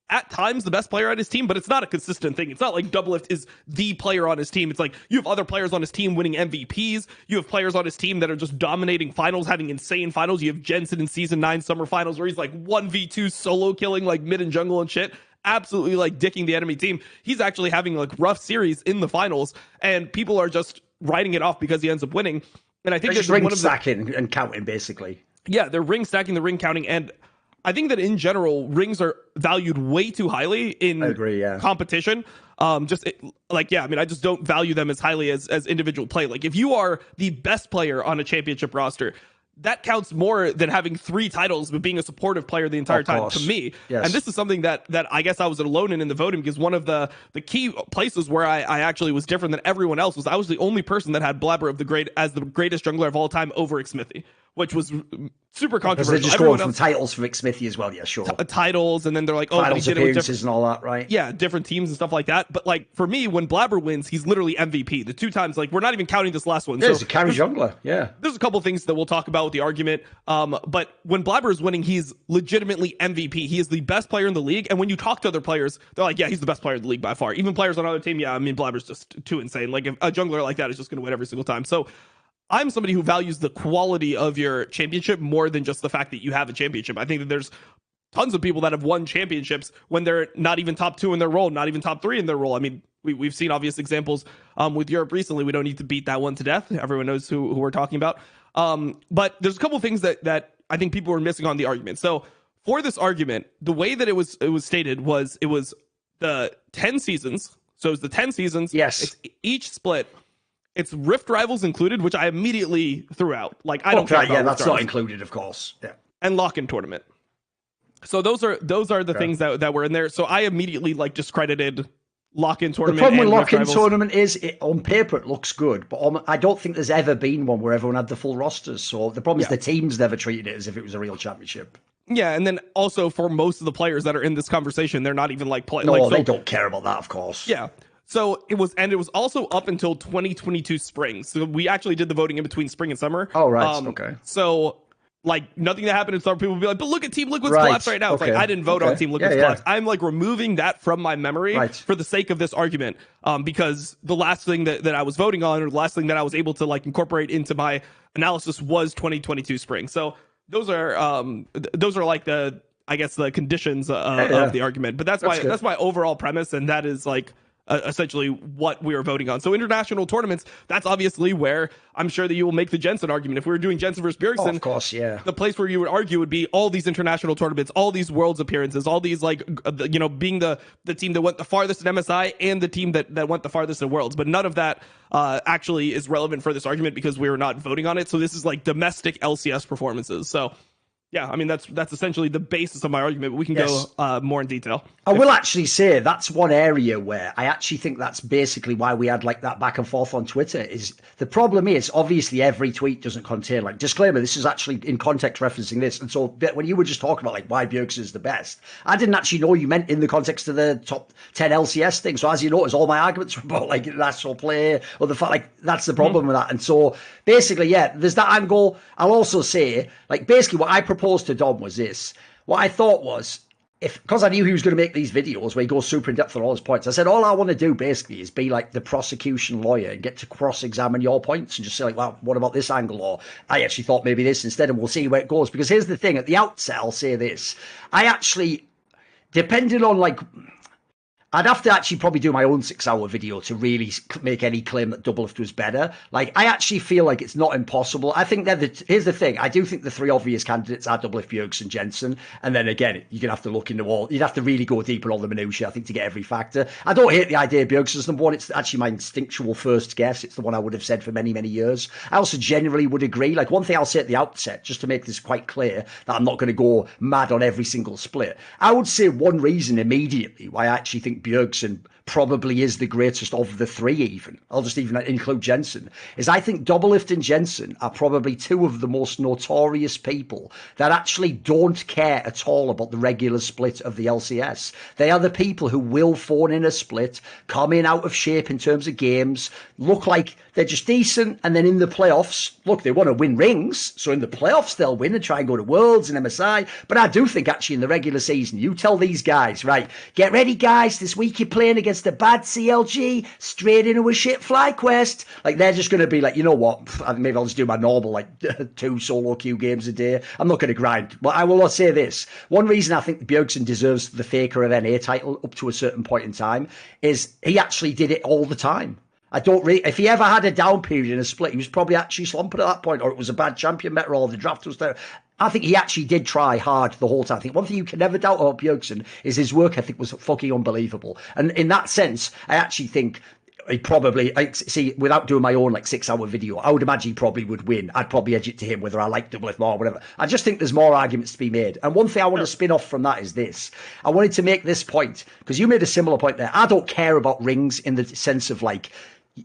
at times the best player on his team, but it's not a consistent thing. It's not like Doublelift is the player on his team. It's like you have other players on his team winning MVPs. You have players on his team that are just dominating finals, having insane finals. You have Jensen in season 9 summer finals where he's like 1v2 solo killing like mid and jungle and shit. Absolutely like dicking the enemy team. He's actually having like rough series in the finals, and people are just writing it off because he ends up winning. And I think
they're just ring stacking and counting basically.
Yeah, they're ring stacking, the ring counting, and I think that in general, rings are valued way too highly in competition. I just don't value them as highly as individual play. Like if you are the best player on a championship roster, that counts more than having 3 titles but being a supportive player the entire time to me. Yes. And this is something that I guess I was alone in the voting, because one of the key places where I actually was different than everyone else was I was the only person that had Blabber as the greatest jungler of all time over Xmithy, which was super controversial.
They're just going from titles from Xmithy as well, yeah, sure.
Titles, and then they're like,
titles, appearances and all that, right?
Yeah, different teams and stuff like that. But like for me, when Blabber wins, he's literally MVP. The 2 times, like we're not even counting this last one.
Yeah, he's a carry jungler, yeah.
There's a couple things that we'll talk about with the argument. But when Blabber is winning, he's legitimately MVP. He is the best player in the league. And when you talk to other players, they're like, yeah, he's the best player in the league by far. Even players on other team, yeah, I mean, Blabber's just too insane. Like if a jungler like that is just going to win every single time. So I'm somebody who values the quality of your championship more than just the fact that you have a championship. I think that there's tons of people that have won championships when they're not even top 2 in their role, not even top 3 in their role. I mean, we've seen obvious examples with Europe recently. We don't need to beat that one to death. Everyone knows who we're talking about. But there's a couple things that I think people were missing on the argument. So for this argument, the way that it was stated was it was the 10 seasons. So it was the 10 seasons.
Yes.
It's each split. It's Rift Rivals included, which I immediately threw out. Like I don't care about
that's not included, of course. Yeah.
And lock-in tournament. So those are the things that were in there. So I immediately like discredited lock-in tournament.
The problem with lock-in tournament is on paper it looks good, but I don't think there's ever been one where everyone had the full rosters. So the problem is the teams never treated it as if it was a real championship.
Yeah, and then also for most of the players that are in this conversation, they're not even like playing.
No, they don't care about that, of course.
Yeah. So it was also up until 2022 spring. So we actually did the voting in between spring and summer.
Oh, right. Okay.
So like nothing that happened in summer, people would be like, but look at Team Liquid's collapse right now. It's like, I didn't vote on Team Liquid's collapse. I'm like removing that from my memory for the sake of this argument. Because the last thing that I was voting on, or the last thing that I was able to like incorporate into my analysis, was 2022 spring. So those are like the, I guess, the conditions of the argument. But that's my overall premise, and that is like essentially what we are voting on. So international tournaments, that's obviously where I'm sure that you will make the Jensen argument. If we were doing Jensen versus Bjergsen,
of course,
the place where you would argue would be all these international tournaments, all these Worlds appearances, all these like, being the team that went the farthest in MSI and the team that went the farthest in Worlds. But none of that actually is relevant for this argument because we are not voting on it. So this is like domestic LCS performances. So yeah, I mean, that's essentially the basis of my argument, but we can go more in detail.
I will actually say that's one area where I actually think that's basically why we had like that back and forth on Twitter. Is the problem is obviously every tweet doesn't contain like disclaimer, this is actually in context referencing this. And so when you were just talking about like why Bjergsen is the best, I didn't actually know you meant in the context of the top 10 LCS thing. So as you notice, all my arguments were about like national play or the fact like that's the problem with that. And so basically, there's that angle. I'll also say like basically what I proposed to Dom was this. What I thought was, because I knew he was going to make these videos where he goes super in depth on all his points, I said, all I want to do basically is be like the prosecution lawyer and get to cross-examine your points and just say like, well, what about this angle? Or I actually thought maybe this instead, and we'll see where it goes. Because here's the thing, at the outset, I'll say this. I actually, depending on like, I'd have to actually probably do my own 6-hour video to really make any claim that Doublelift was better. Like, I actually feel like it's not impossible. I think here's the thing. I do think the three obvious candidates are Doublelift, Bjergsen, Jensen. And then again, you're going to have to look into all, you'd have to really go deep in all the minutiae, I think, to get every factor. I don't hate the idea of Bjergsen's number one. It's actually my instinctual first guess. It's the one I would have said for many, many years. I also generally would agree. Like, one thing I'll say at the outset, just to make this quite clear, that I'm not going to go mad on every single split. I would say one reason immediately why I actually think Bjergsen probably is the greatest of the three even. I'll just even include Jensen. Is I think Doublelift and Jensen are probably two of the most notorious people that actually don't care at all about the regular split of the LCS. They are the people who will phone in a split, come in out of shape in terms of games, look like they're just decent, and then in the playoffs, look, they want to win rings, so in the playoffs they'll win and try and go to Worlds and MSI. But I do think actually in the regular season, you tell these guys, right, get ready guys, this week you're playing against the bad CLG, straight into a shit fly quest. Like, they're just going to be like, you know what, maybe I'll just do my normal like 2 solo queue games a day. I'm not going to grind. But I will not say this. One reason I think Bjergsen deserves the Faker of NA title up to a certain point in time is he actually did it all the time. I don't really, if he ever had a down period in a split, he was probably actually slumping at that point, or it was a bad champion meta, or the draft was there. I think he actually did try hard the whole time. I think one thing you can never doubt about Bjergsen is his work ethic was fucking unbelievable. And in that sense, I actually think he probably, see, without doing my own like 6-hour video, I would imagine he probably would win. I'd probably edge it to him, whether I like Doublelift more or whatever. I just think there's more arguments to be made. And one thing I want to spin off from that is this. I wanted to make this point, because you made a similar point there. I don't care about rings in the sense of like,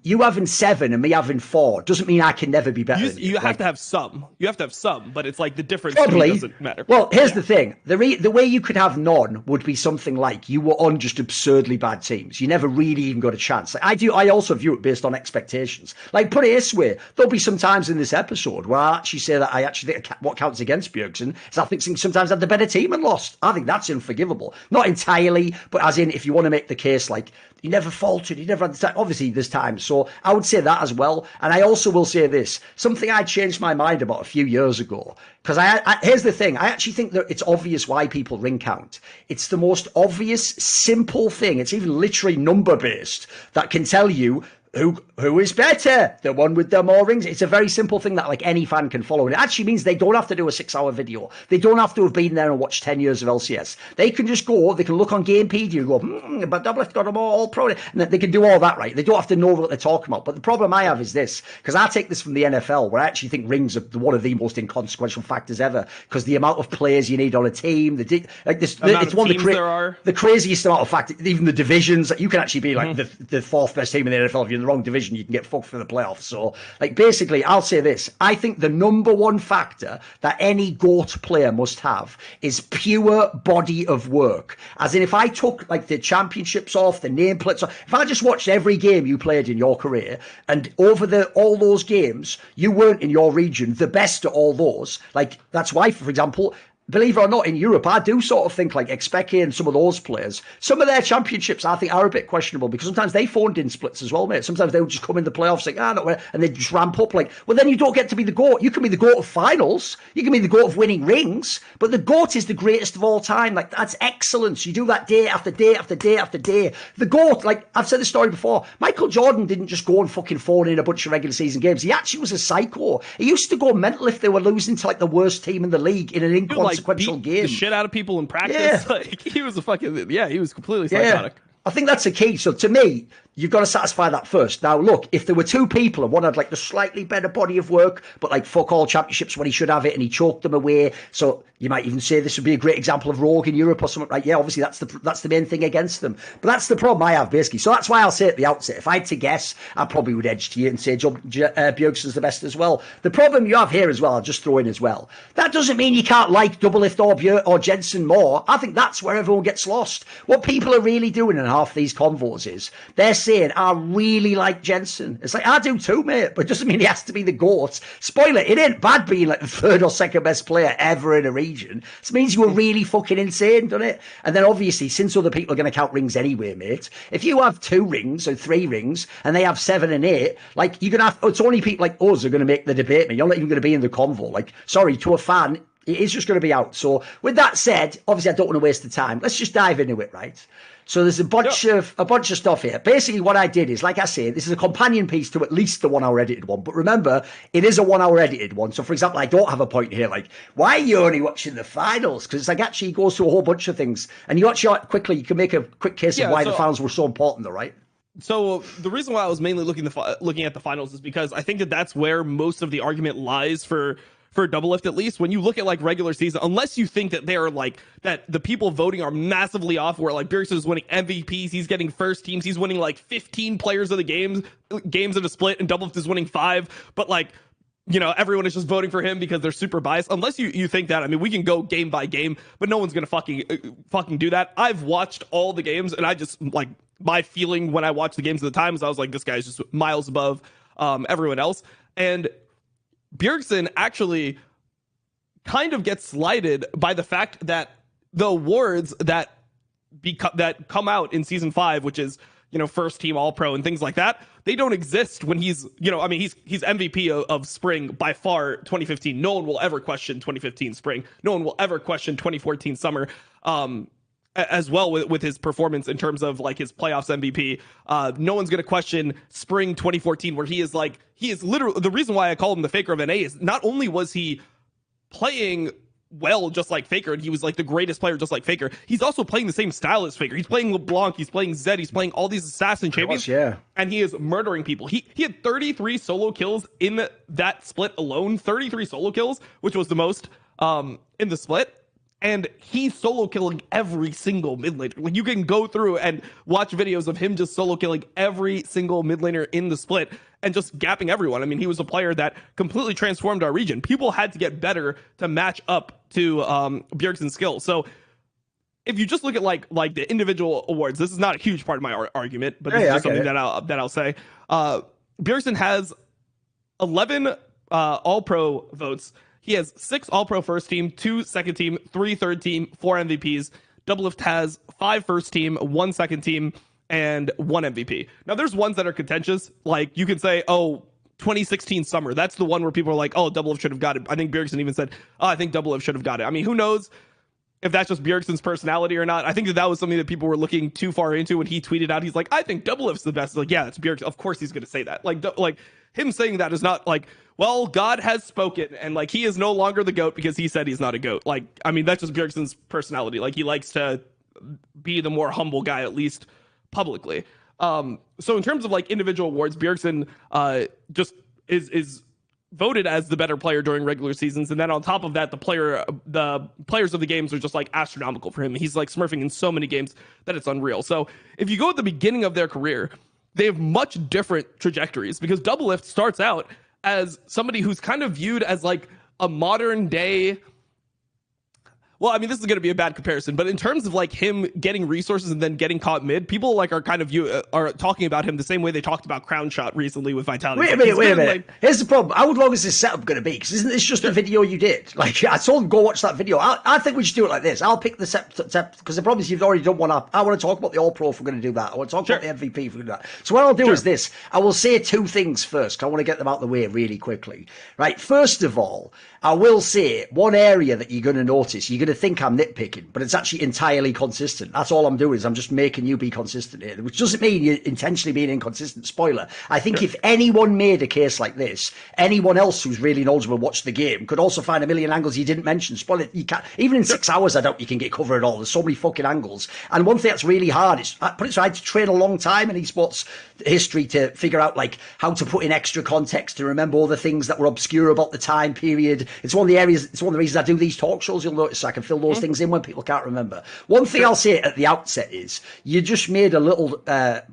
you having 7 and me having 4 doesn't mean I can never be better.
You have to have some. You have to have some, but it's like the difference
probably
doesn't matter.
Well, here's the thing. The way you could have none would be something like you were on just absurdly bad teams. You never really even got a chance. I also view it based on expectations. Like, put it this way, there'll be some times in this episode where I actually say that I actually think what counts against Bjergsen is I think sometimes had the better team and lost. I think that's unforgivable. Not entirely, but as in if you want to make the case like, he never faltered. He never had the time. Obviously, there's times. So I would say that as well. And I also will say this. Something I changed my mind about a few years ago. Because here's the thing. I actually think that it's obvious why people ring count. It's the most obvious, simple thing. It's even literally number-based that can tell you who is better, the one with the more rings. It's a very simple thing that like any fan can follow. And it actually means they don't have to do a 6-hour video. They don't have to have been there and watched 10 years of LCS. They can just go, they can look on Gamepedia and go, but Doublelift got them all pro. And they can do all that, right? They don't have to know what they're talking about. But the problem I have is this, because I take this from the NFL, where I actually think rings are one of the most inconsequential factors ever, because the amount of players you need on a team, it's one of the craziest amount of factors, even the divisions, you can actually be like the 4th best team in the NFL if you're in the wrong division, you can get fucked for the playoffs. So, like, basically, I'll say this. I think the number one factor that any GOAT player must have is pure body of work. As in, if I took, like, the championships off, the nameplates off, if I just watched every game you played in your career, and over all those games, you weren't in your region the best at all those, like, that's why, for example, believe it or not, in Europe, I do sort of think like Expecke and some of those players, some of their championships I think are a bit questionable because sometimes they phoned in splits as well, mate. Sometimes they would just come in the playoffs like, and they just ramp up like, well, then you don't get to be the GOAT. You can be the GOAT of finals. You can be the GOAT of winning rings, but the GOAT is the greatest of all time. Like, that's excellence. You do that day after day after day after day. The GOAT, like, I've said this story before, Michael Jordan didn't just go and fucking phone in a bunch of regular season games. He actually was a psycho. He used to go mental if they were losing to like the worst team in the league in an inconsequential game.
The shit out of people in practice.
Yeah.
Like, he was he was completely psychotic.
Yeah. I think that's the key. So to me, you've got to satisfy that first. Now, look, if there were two people and one had like the slightly better body of work, but like fuck all championships when he should have it and he choked them away. So you might even say this would be a great example of Rogue in Europe or something, right? Yeah, obviously that's the main thing against them. But that's the problem I have basically. So that's why I'll say at the outset, if I had to guess, I probably would edge to you and say Bjorksson's the best as well. The problem you have here as well, I'll just throw in as well. That doesn't mean you can't like Doublelift or Jensen more. I think that's where everyone gets lost. What people are really doing in half these convos is they're saying, I really like Jensen. It's like, I do too, mate, but it doesn't mean he has to be the GOAT. Spoiler, it ain't bad being like the third or second best player ever in a region. This means you were really fucking insane, doesn't it? And then obviously, since other people are going to count rings anyway, mate, if you have 2 rings or 3 rings and they have 7 and 8, like, you're going to have, it's only people like us are going to make the debate, man. You're not even going to be in the convo. Like, sorry, to a fan, it is just going to be out. So with that said, obviously I don't want to waste the time. Let's just dive into it, right? So there's a bunch of stuff here. Basically, what I did is, like I say, this is a companion piece to at least the 1 hour edited one. But remember, it is a 1 hour edited one. So, for example, I don't have a point here like, why are you only watching the finals? Because it's like actually goes through a whole bunch of things, and you actually quickly you can make a quick case of why the finals were so important, though, right?
So the reason why I was mainly looking at the finals is because I think that's where most of the argument lies for Doublelift, at least when you look at like regular season, unless you think that they're like that the people voting are massively off, where like Bjorksson is winning MVPs, he's getting first teams, he's winning like 15 players of the games in a split, and Doublelift is winning 5, but like, you know, everyone is just voting for him because they're super biased. Unless you think that, I mean, we can go game by game, but no one's gonna fucking do that. I've watched all the games, and I just like, my feeling when I watched the games at the time is I was like, this guy's just miles above everyone else. And Bjorksson actually kind of gets slighted by the fact that the awards that come out in season 5, which is, you know, first team All-Pro and things like that, they don't exist when he's, you know, I mean, he's MVP of spring by far. 2015, no one will ever question 2015 spring. No one will ever question 2014 summer. As well with his performance in terms of like his playoffs MVP. No one's going to question spring 2014, where he is literally, the reason why I call him the Faker of NA is not only was he playing well just like Faker, and he was like the greatest player just like Faker, he's also playing the same style as Faker. He's playing LeBlanc, he's playing Zed, he's playing all these assassin champions, and he is murdering people. He had 33 solo kills in that split alone, 33 solo kills, which was the most in the split. And he's solo killing every single mid laner. Like, you can go through and watch videos of him just solo killing every single mid laner in the split and just gapping everyone. I mean, he was a player that completely transformed our region. People had to get better to match up to Bjorksson's skill. So if you just look at like the individual awards, this is not a huge part of my argument, but this is just something that I'll say. Bjorksson has 11 All-Pro votes. He has 6 All-Pro first team, 2 second team, 3 third team, 4 MVPs. Doublelift has 5 first team, 1 second team, and 1 MVP. Now, there's ones that are contentious. Like, you could say, oh, 2016 summer. That's the one where people are like, oh, Doublelift should have got it. I think Bjorksson even said, oh, I think Doublelift should have got it. I mean, who knows if that's just Bjorksson's personality or not. I think that was something that people were looking too far into when he tweeted out. He's like, I think Doublelift's the best. Like, yeah, it's Bjorksson. Of course he's going to say that. Like him saying that is not like, well, God has spoken, and like he is no longer the GOAT because he said he's not a GOAT. Like, I mean, that's just Bjorksson's personality. Like, he likes to be the more humble guy, at least publicly. So in terms of like individual awards, Bjorkssson just is voted as the better player during regular seasons, and then on top of that, the players of the games are just like astronomical for him. He's like smurfing in so many games that it's unreal. So if you go at the beginning of their career, they have much different trajectories, because Doublelift starts out as somebody who's kind of viewed as like a modern day. Well, I mean, this is going to be a bad comparison, but in terms of like him getting resources and then getting caught mid, people like are kind of are talking about him the same way they talked about Crown Shot recently with Vitality.
Wait a minute. Like, here's the problem. How long is this setup going to be? Because isn't this just a video you did? Like, I told him, go watch that video. I think we should do it like this. I'll pick the because the problem is you've already done one up. I want to talk about the All-Pro if we're going to do that. I want to talk about the MVP if we're going to do that. So what I'll do is this. I will say two things first, because I want to get them out of the way really quickly. Right, first of all, I will say one area that you're going to notice, you're going to think I'm nitpicking, but it's actually entirely consistent. That's all I'm doing, is I'm just making you be consistent here, which doesn't mean you're intentionally being inconsistent. Spoiler. I think if anyone made a case like this, anyone else who's really knowledgeable watched the game could also find a million angles you didn't mention. Spoiler, you can't, even in 6 hours, I doubt you can get covered at all. There's so many fucking angles. And one thing that's really hard is, I had to train a long time in esports history to figure out like how to put in extra context, to remember all the things that were obscure about the time period. It's one of the reasons I do these talk shows. You'll notice I can fill those things in when people can't remember. One thing I'll say at the outset is, you just made a little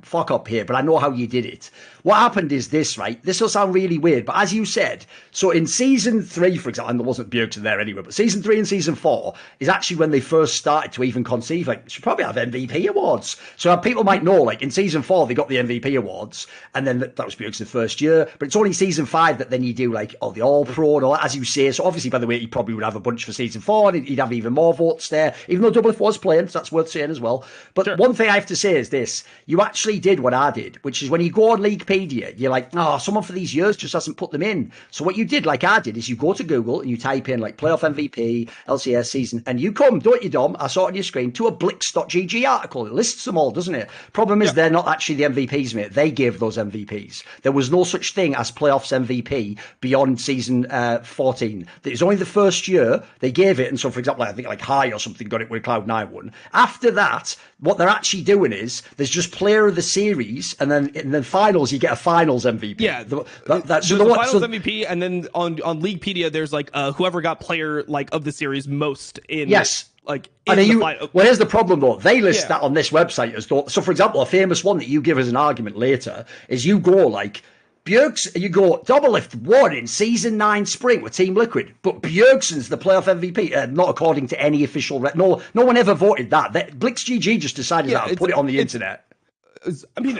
fuck up here, but I know how you did it. What happened is this, right? This will sound really weird, but as you said, so in season 3, for example, and there wasn't Bjergsen there anyway, but season 3 and season 4 is actually when they first started to even conceive, like, should probably have MVP awards. So people might know, like, in season 4, they got the MVP awards, and then that was Bjergsen's first year, but it's only season 5 that then you do, like, the All-Pro and all that, as you say. So obviously, by the way, he probably would have a bunch for season 4, and he'd have even more votes there, even though Doublelift was playing, so that's worth saying as well. But one thing I have to say is this: you actually did what I did, which is when you go on Leaguepedia, you're like, oh, someone for these years just hasn't put them in. So what you did, like I did, is you go to Google and you type in like playoff MVP, LCS season, and you come, don't you, Dom? I saw it on your screen, to a Blix.gg article. It lists them all, doesn't it? Problem is, they're not actually the MVPs, mate. They give those MVPs. There was no such thing as playoffs MVP beyond season 14. It was only the first year they gave it. And so, for example, I think like High or something got it with Cloud9 won. After that, what they're actually doing is there's just player of the series, and then in the finals you get a finals MVP.
Yeah, there's a finals MVP, and then on Leaguepedia there's like whoever got player like of the series most in.
Yes.
Like,
well, here's the problem though. They list that on this website as though. So, for example, a famous one that you give as an argument later is you go like, you go, Doublelift won in season 9 spring with Team Liquid, but Bjergsen's the playoff MVP. Not according to any official. No one ever voted that. BlixGG just decided that and put it on the internet.
I mean,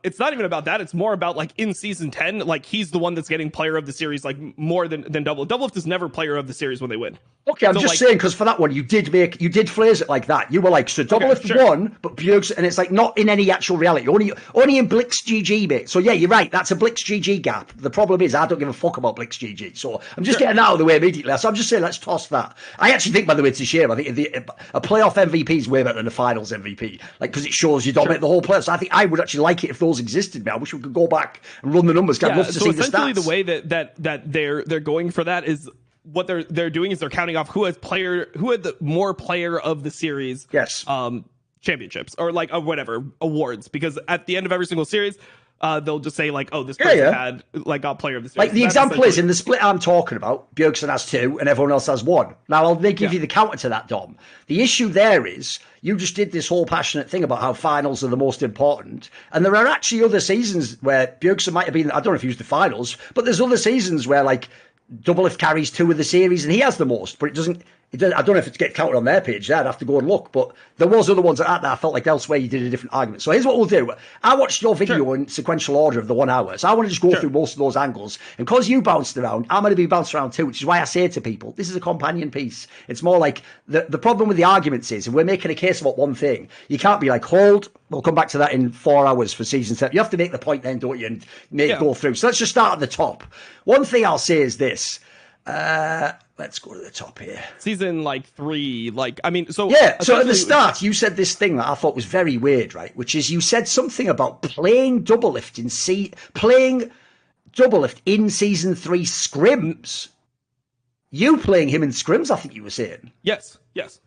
it's not even about that. It's more about like in season 10, like he's the one that's getting player of the series, like more than Doublelift. Doublelift is never player of the series when they win.
Okay, I'm just like, saying, because for that one, you did phrase it like that. You were like, so Doublelift won, but Bjergsen, and it's like not in any actual reality, only in BlixGG, mate. So yeah, you're right. That's a BlixGG gap. The problem is I don't give a fuck about BlixGG. So I'm just getting that out of the way immediately. So I'm just saying, let's toss that. I actually think, by the way, it's a shame. I think a playoff MVP is way better than a finals MVP, like, because it shows you dominate the whole playoffs. So I think I would actually like it if those existed, man. I wish we could go back and run the numbers. I'd love to see the stats.
Essentially, the way that they're going for that is what they're doing is they're counting off who had the more player of the series.
Yes.
Championships or like whatever awards, because at the end of every single series, they'll just say like, oh, this person had like got player of the series.
Like the example is in the split I'm talking about, Bjergsen has 2 and everyone else has 1. Now I'll give you the counter to that, Dom. The issue there is you just did this whole passionate thing about how finals are the most important, and there are actually other seasons where Bjergsen might have been, I don't know if he was the finals, but there's other seasons where like Doublelift carries 2 of the series and he has the most, but it doesn't. I don't know if it's get counted on their page. I'd have to go and look, but there was other ones that I felt like elsewhere you did a different argument. So here's what we'll do. I watched your video in sequential order of the 1 hour, so I want to just go through most of those angles. And because you bounced around, I'm going to be bounced around too, which is why I say to people, this is a companion piece. It's more like the problem with the arguments is if we're making a case about one thing, you can't be like, hold, we'll come back to that in 4 hours for season 7. You have to make the point then, don't you, and make it go through. So let's just start at the top. One thing I'll say is this. Let's go to the top here.
Season 3, I mean, so
yeah. So at the start, you said this thing that I thought was very weird, right? Which is you said something about playing Doublelift in season 3 scrims. You playing him in scrims, I think you were saying.
Yes.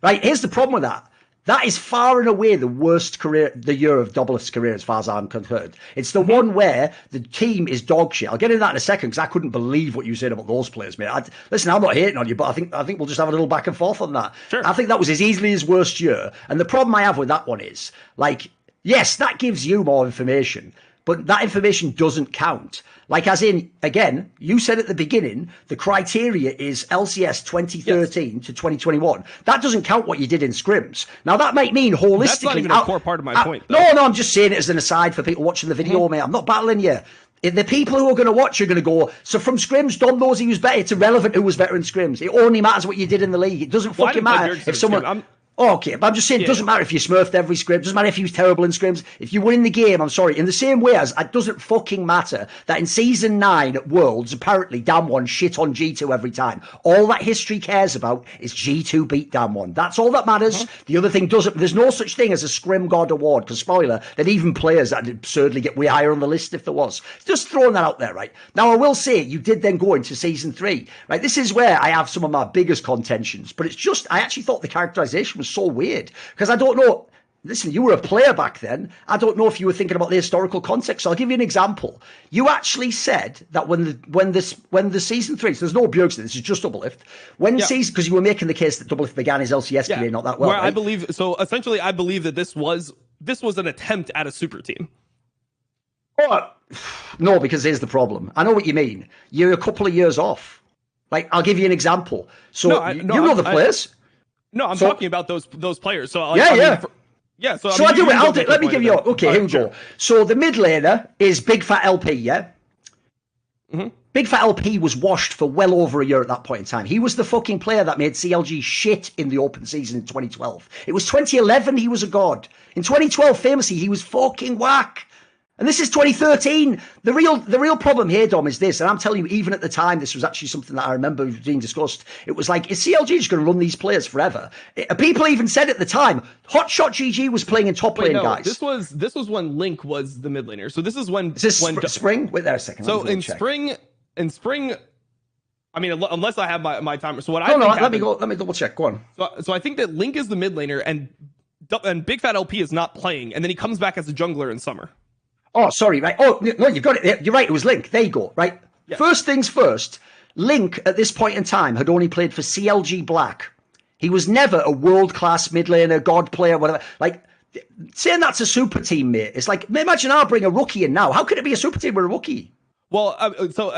Right. Here's the problem with that. That is far and away the worst year of Doublelift's career, as far as I'm concerned. It's the one where the team is dog shit. I'll get into that in a second, because I couldn't believe what you said about those players, mate. Listen, I'm not hating on you, but I think we'll just have a little back and forth on that.
Sure.
I think that was as easily his worst year. And the problem I have with that one is, like, yes, that gives you more information. but that information doesn't count. Like, as in, again, you said at the beginning, the criteria is LCS 2013 to 2021. That doesn't count what you did in scrims. Now, that might mean holistically... That's not
even a core part of my point, though.
No, I'm just saying it as an aside for people watching the video, mate. I'm not battling you. The people who are going to watch are going to go, so from scrims, Dom knows he was better. It's irrelevant who was better in scrims. It only matters what you did in the league. It doesn't fucking matter if someone... Okay, but I'm just saying, it doesn't matter if you smurfed every scrim. It doesn't matter if you was terrible in scrims. If you win the game, I'm sorry. In the same way as it doesn't fucking matter that in Season 9 at Worlds, apparently Damwon shit on G2 every time. All that history cares about is G2 beat Damwon. That's all that matters. The other thing doesn't. There's no such thing as a Scrim God Award, because spoiler, that even players that absurdly get way higher on the list if there was. Just throwing that out there, right? Now, I will say, you did then go into Season 3, right? This is where I have some of my biggest contentions, but it's just, I actually thought the characterization was so weird. Because I don't know, listen, you were a player back then. I don't know if you were thinking about the historical context. So I'll give you an example. You actually said that when the Season 3, so there's no Bjergsen, this is just Doublelift. Season, because you were making the case that Doublelift began his LCS career not that well.
Where
right?
I believe, so essentially I believe that this was an attempt at a super team.
Oh, no, because here's the problem. I know what you mean. You're a couple of years off. Like, I'll give you an example. So you know the players.
I'm talking about those players. So
yeah.
So
I do it. Let me give you. Okay, here we go. So the mid laner is Big Fat LP. Yeah. Big Fat LP was washed for well over a year at that point in time. He was the fucking player that made CLG shit in the open season in 2012. It was 2011. He was a god. In 2012, famously, he was fucking whack. And this is 2013. The real problem here, Dom, is this. And I'm telling you, even at the time, this was actually something that I remember being discussed. It was like, is CLG just going to run these players forever? People even said at the time, Hotshot GG was playing in top lane, guys.
This was when Link was the mid laner. So this is when...
spring? Wait there a second.
So in spring, I mean, unless I have my timer. So what
let me double check. Go on.
So I think that Link is the mid laner and Big Fat LP is not playing. And then he comes back as a jungler in summer.
Oh, sorry, right. Oh, no, you've got it. You're right. It was Link. There you go, right? Yeah. First things first, Link at this point in time had only played for CLG Black. He was never a world-class mid laner, god player, whatever. Like, saying that's a super team, mate, it's like, imagine I bring a rookie in now. How could it be a super team with a rookie?
Well, so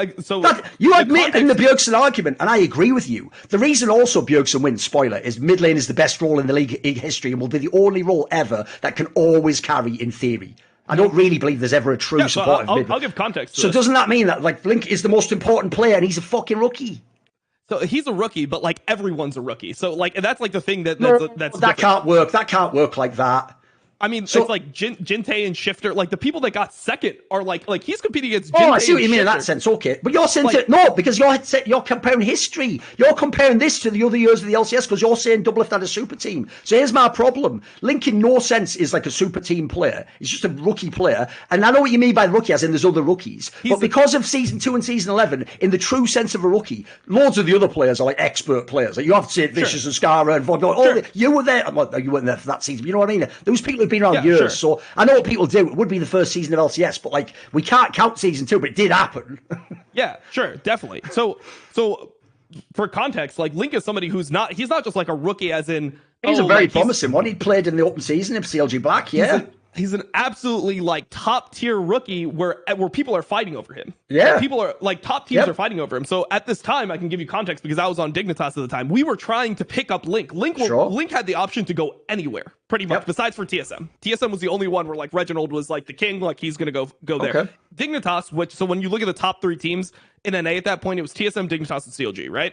you admit in the Bjergsen argument, and I agree with you. The reason also Bjergsen wins, spoiler, is mid lane is the best role in the league history and will be the only role ever that can always carry in theory. I don't really believe there's ever a true supportive mid.
I'll give context.
So doesn't that mean that like Link is the most important player and he's a fucking rookie?
So he's a rookie, but like everyone's a rookie. So like that's like the thing that's
that can't work. That can't work like that.
I mean, it's like Jintei and Shifter, like the people that got second are like he's competing against Jintei.
Oh, I see what you mean in that sense. Okay, but you're saying because you're comparing history. You're comparing this to the other years of the LCS because you're saying Doublelift had a super team. So here's my problem: Link in no sense is like a super team player. He's just a rookie player, and I know what you mean by rookie, as in there's other rookies. But because of Season 2 and Season 11, in the true sense of a rookie, loads of the other players are like expert players. Like you have to say Vicious and Skara and Vaughn. You were there. Well, you weren't there for that season. But you know what I mean? Those people who've been around years. So I know what people do. It would be the first season of LCS, but like we can't count Season 2, but it did happen.
Yeah, sure, definitely. So for context, like Link is somebody he's not just like a rookie as in
he's a very promising one. He played in the open season of CLG Black,
He's an absolutely like top tier rookie where people are fighting over him.
Yeah.
People are like top teams are fighting over him. So at this time, I can give you context because I was on Dignitas at the time. We were trying to pick up Link. Link had the option to go anywhere pretty much besides for TSM. TSM was the only one where like Reginald was like the king, like he's going to go there.
Okay.
Dignitas, so when you look at the top 3 teams in NA at that point, it was TSM, Dignitas, and CLG, right?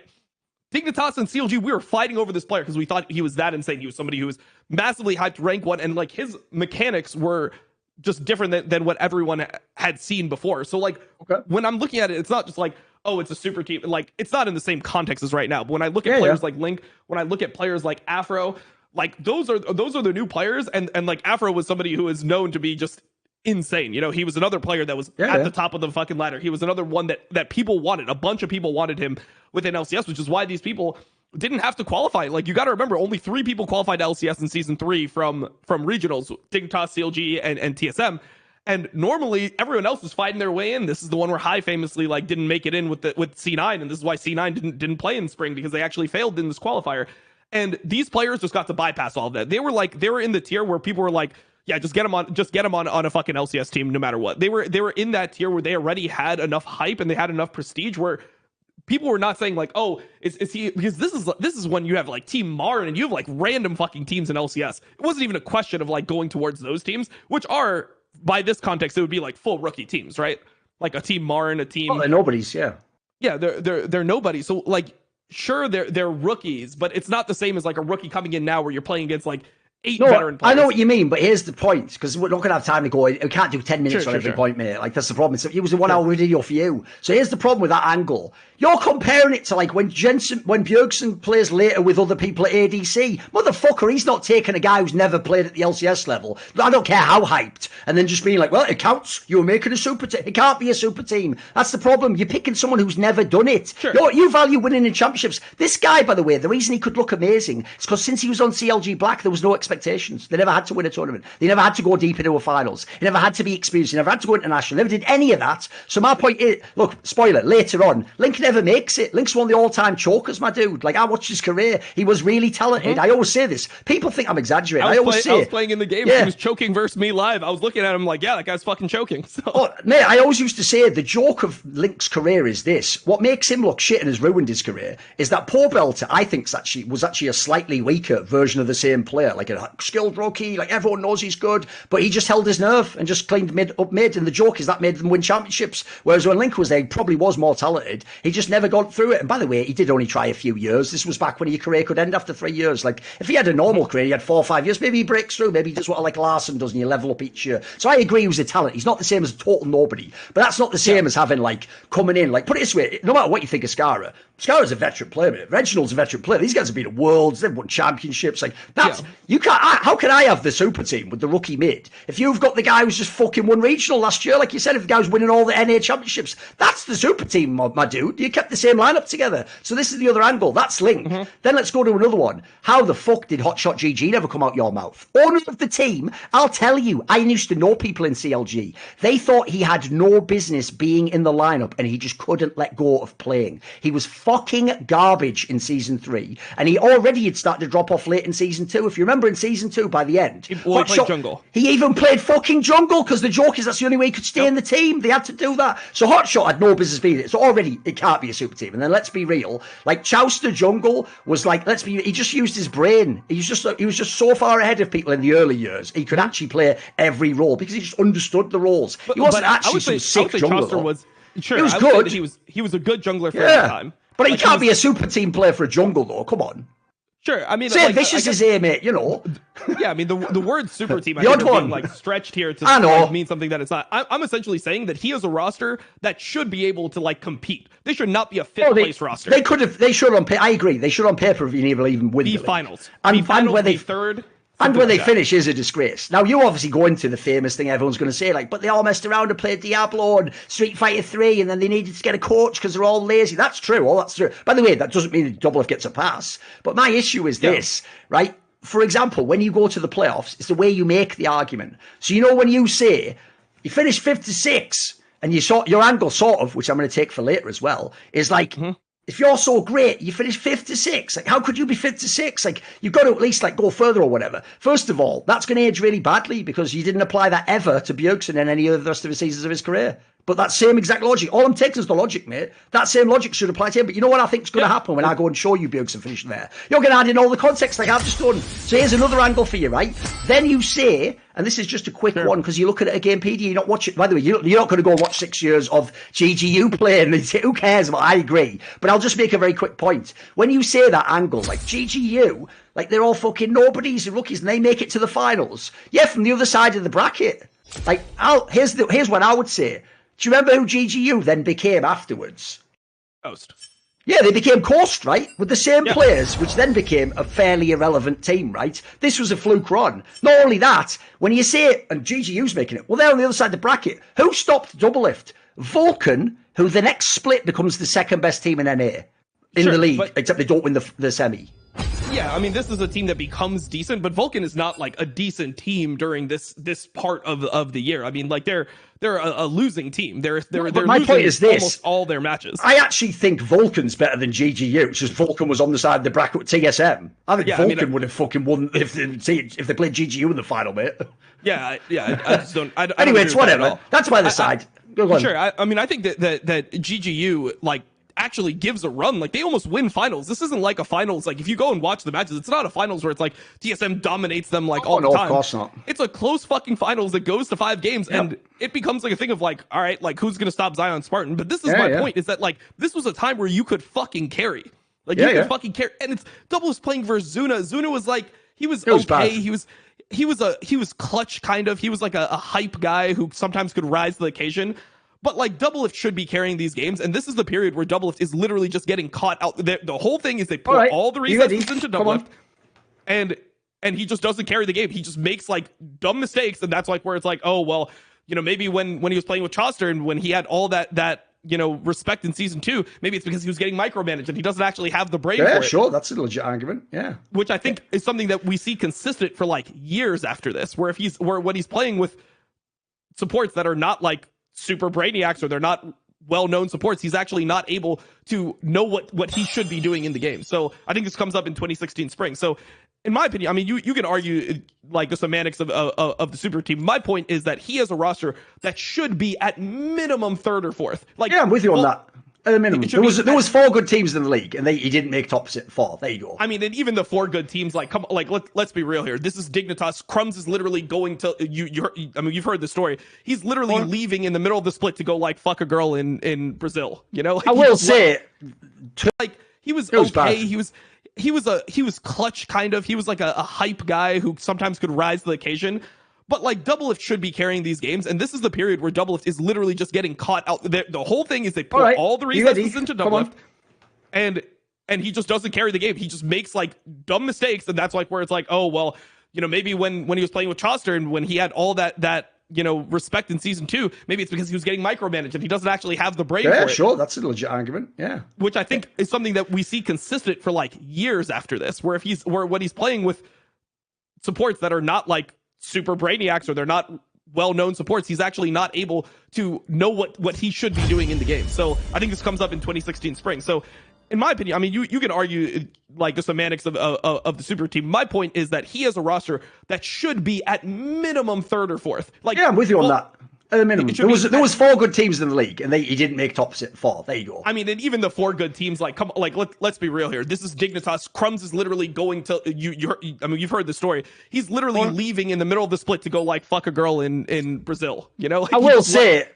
Dignitas and CLG, we were fighting over this player because we thought he was that insane. He was somebody who was massively hyped rank 1, and like his mechanics were just different than what everyone had seen before. So like when I'm looking at it, it's not just like, oh, it's a super team. Like it's not in the same context as right now. But when I look at players like Link, when I look at players like Afro, like those are the new players. And like Afro was somebody who is known to be just insane. You know, he was another player that was at the top of the fucking ladder. He was another one that people wanted. A bunch of people wanted him within LCS, which is why these people didn't have to qualify. Like you got to remember, only 3 people qualified to LCS in Season 3 from regionals: Dignitas, CLG, and TSM. And normally everyone else was fighting their way in. This is the one where High famously like didn't make it in with C9, and this is why C9 didn't play in spring, because they actually failed in this qualifier. And these players just got to bypass all of that. They were in the tier where people were like, yeah, just get them on a fucking LCS team no matter what. They were in that tier where they already had enough hype and they had enough prestige where people were not saying like, oh, is he, because this is when you have like Team Marn and you have like random fucking teams in LCS. It wasn't even a question of like going towards those teams, which are, by this context, it would be like full rookie teams, right? Like a Team Marn, a team.
Oh, they're nobodies, yeah.
Yeah, they're nobodies. So like, sure, they're rookies, but it's not the same as like a rookie coming in now where you're playing against like 8 veteran players.
I know what you mean, but here's the point, because we're not going to have time to go. We can't do 10 minutes on every point, mate. Like, that's the problem. It was a 1 hour video for you. So here's the problem with that angle. You're comparing it to like when Bjergsen plays later with other people at ADC. Motherfucker, he's not taking a guy who's never played at the LCS level. I don't care how hyped. And then just being like, well, it counts. You were making a super team. It can't be a super team. That's the problem. You're picking someone who's never done it. You value winning in championships. This guy, by the way, the reason he could look amazing is because since he was on CLG Black, there was no expectations. They never had to win a tournament. They never had to go deep into a finals. He never had to be experienced. He never had to go international. Never did any of that. So my point is, look, spoiler, later on, Link never makes it. Link's one of the all-time chokers, my dude. Like, I watched his career. He was really talented. I always say this. People think I'm exaggerating. I was
playing in the game. He was choking versus me live. I was looking at him like, yeah, that guy's fucking choking. So.
Oh, mate, I always used to say the joke of Link's career is this. What makes him look shit and has ruined his career is that Poor Belter, I think, was actually a slightly weaker version of the same player. Like a skilled rookie. Like, everyone knows he's good. But he just held his nerve and just cleaned up mid. And the joke is that made them win championships. Whereas when Link was there, he probably was more talented. He just never got through it. And by the way, he did only try a few years. This was back when your career could end after 3 years. Like, if he had a normal career, he had 4 or 5 years, maybe he breaks through. Maybe he does what like Larson does and you level up each year. So I agree he was a talent. He's not the same as a total nobody. But that's not the same as having, like, coming in. Like, put it this way, no matter what you think of Skara's a veteran player, man. Reginald's a veteran player. These guys have been at Worlds, they've won championships. Like, that's, you can't, how can I have the super team with the rookie mid? If you've got the guy who's just fucking won regional last year, like you said, if the guy was winning all the NA championships, that's the super team, my dude. You kept the same lineup together. So this is the other angle. That's Link. Then let's go to another one. How the fuck did Hotshot GG never come out your mouth? Owner of the team, I'll tell you, I used to know people in CLG. They thought he had no business being in the lineup and he just couldn't let go of playing. He was fucking garbage in Season 3 and he already had started to drop off late in Season 2. If you remember in Season 2, by the end,
he played jungle.
He even played fucking jungle because the joke is that's the only way he could stay in the team. They had to do that. So Hotshot had no business being it. So already it can't be a super team. And then let's be real, like Chowster jungle was like, he just used his brain. He was just so far ahead of people in the early years. He could actually play every role because he just understood the roles. He wasn't actually some sick jungler.
He was good. He was a good jungler for the time.
But he can't be a super team player for a jungle though. Come on.
Sure, I mean,
Say Vicious is here, mate. You know.
Yeah, I mean the word super team I think is being like stretched here to like, mean something that it's not. I'm essentially saying that he has a roster that should be able to like compete. They should not be a fifth place roster.
They should on paper. I agree. They should on paper have been able to even win
the finals.
And where they
third.
And when they finish is a disgrace. Now, you obviously go into the famous thing everyone's going to say, like, but they all messed around and played Diablo and Street Fighter 3, and then they needed to get a coach because they're all lazy. That's true. All that's true. By the way, that doesn't mean that Double F gets a pass. But my issue is this, right? For example, when you go to the playoffs, it's the way you make the argument. So, you know, when you say you finish 5th to 6, and your angle sort of, which I'm going to take for later as well, is like, if you're so great, you finish 5th to 6. Like, how could you be 5th to 6? Like, you've got to at least like go further or whatever. First of all, that's going to age really badly because you didn't apply that ever to Bjergsen in any of the rest of the seasons of his career. But that same exact logic, all I'm taking is the logic, mate. That same logic should apply to him. But you know what I think is going to happen when I go and show you Bjergsen finishing there? You're going to add in all the context like I've just done. So here's another angle for you, right? Then you say, and this is just a quick one because you look at it at Gamepedia, you're not watching. By the way, you're not going to go and watch 6 years of GGU playing. Who cares? Well, I agree. But I'll just make a very quick point. When you say that angle, like GGU, like they're all fucking nobodies and rookies and they make it to the finals. Yeah, from the other side of the bracket. Like, here's what I would say. Do you remember who GGU then became afterwards?
Coast.
Yeah, they became Coast, right? With the same players, which then became a fairly irrelevant team, right? This was a fluke run. Not only that, when you say it, and GGU's making it, well, they're on the other side of the bracket. Who stopped Double Lift? Vulcan, who the next split becomes the second best team in NA in the league, except they don't win the semi.
Yeah, I mean, this is a team that becomes decent, but Vulcan is not like a decent team during this part of the year. I mean, like they're they're a losing team. They're
my
losing
point is this:
almost all their matches.
I actually think Vulcan's better than GGU. It's just Vulcan was on the side of the bracket with TSM. I think Vulcan would have fucking won if they played GGU in the final, mate.
Yeah. I just don't.
Anyway, it's whatever. That's by the side. Go on.
Sure. I mean, I think that GGU like actually gives a run. Like they almost win finals. This isn't like a finals. Like if you go and watch the matches, it's not a finals where it's like TSM dominates them like all the time.
Of course not.
It's a close fucking finals that goes to 5 games, and it becomes like a thing of like, all right, like who's gonna stop Zion Spartan? But this is my point: is that like this was a time where you could fucking carry, like you could fucking carry, and it's Double was playing versus Zuna. Zuna was like he was okay. Bad. He was clutch kind of. He was like a hype guy who sometimes could rise to the occasion. But like Doublelift should be carrying these games, and this is the period where Doublelift is literally just getting caught out. The whole thing is they put all the resources into Doublelift, and he just doesn't carry the game. He just makes like dumb mistakes, and that's like where it's like, oh well, you know, maybe when he was playing with Choster and when he had all that you know respect in season 2, maybe it's because he was getting micromanaged and he doesn't actually have the brain for it.
Yeah, sure, that's a legit argument. Yeah,
which I think is something that we see consistent for like years after this, where when he's playing with supports that are not like super brainiacs or they're not well-known supports, he's actually not able to know what he should be doing in the game. So I think this comes up in 2016 spring. So in my opinion, I mean, you can argue like the semantics of the super team. My point is that he has a roster that should be at minimum 3rd or 4th. Like,
yeah, I'm with you on that. At a minimum, there was 4 good teams in the league, and he didn't make top 4. There you go.
I mean, and even the 4 good teams, like let's be real here. This is Dignitas. Crumbs is literally going to I mean, you've heard the story. He's literally leaving in the middle of the split to go like fuck a girl in Brazil. You know, like,
I will say,
like he was okay. He was clutch kind of. He was like a hype guy who sometimes could rise to the occasion. But like Doublelift should be carrying these games, and this is the period where Doublelift is literally just getting caught out. The whole thing is they put all the resources into Doublelift, and he just doesn't carry the game. He just makes like dumb mistakes, and that's like where it's like, oh well, you know, maybe when he was playing with Choster and when he had all that you know respect in season 2, maybe it's because he was getting micromanaged and he doesn't actually have the brain for it.
Yeah, sure, that's a legit argument. Yeah,
which I think is something that we see consistent for like years after this, where when he's playing with supports that are not like super brainiacs or they're not well-known supports, he's actually not able to know what he should be doing in the game. So I think this comes up in 2016 spring. So in my opinion, I mean, you can argue like the semantics of the super team. My point is that he has a roster that should be at minimum 3rd or 4th. Like,
yeah, I'm with you on that. At a minimum, there was 4 good teams in the league, and he didn't make top 4. There you go.
I mean, and even the 4 good teams, like let's be real here. This is Dignitas. Crumbs is literally going to I mean, you've heard the story. He's literally leaving in the middle of the split to go like fuck a girl in Brazil. You know, like,
I will say,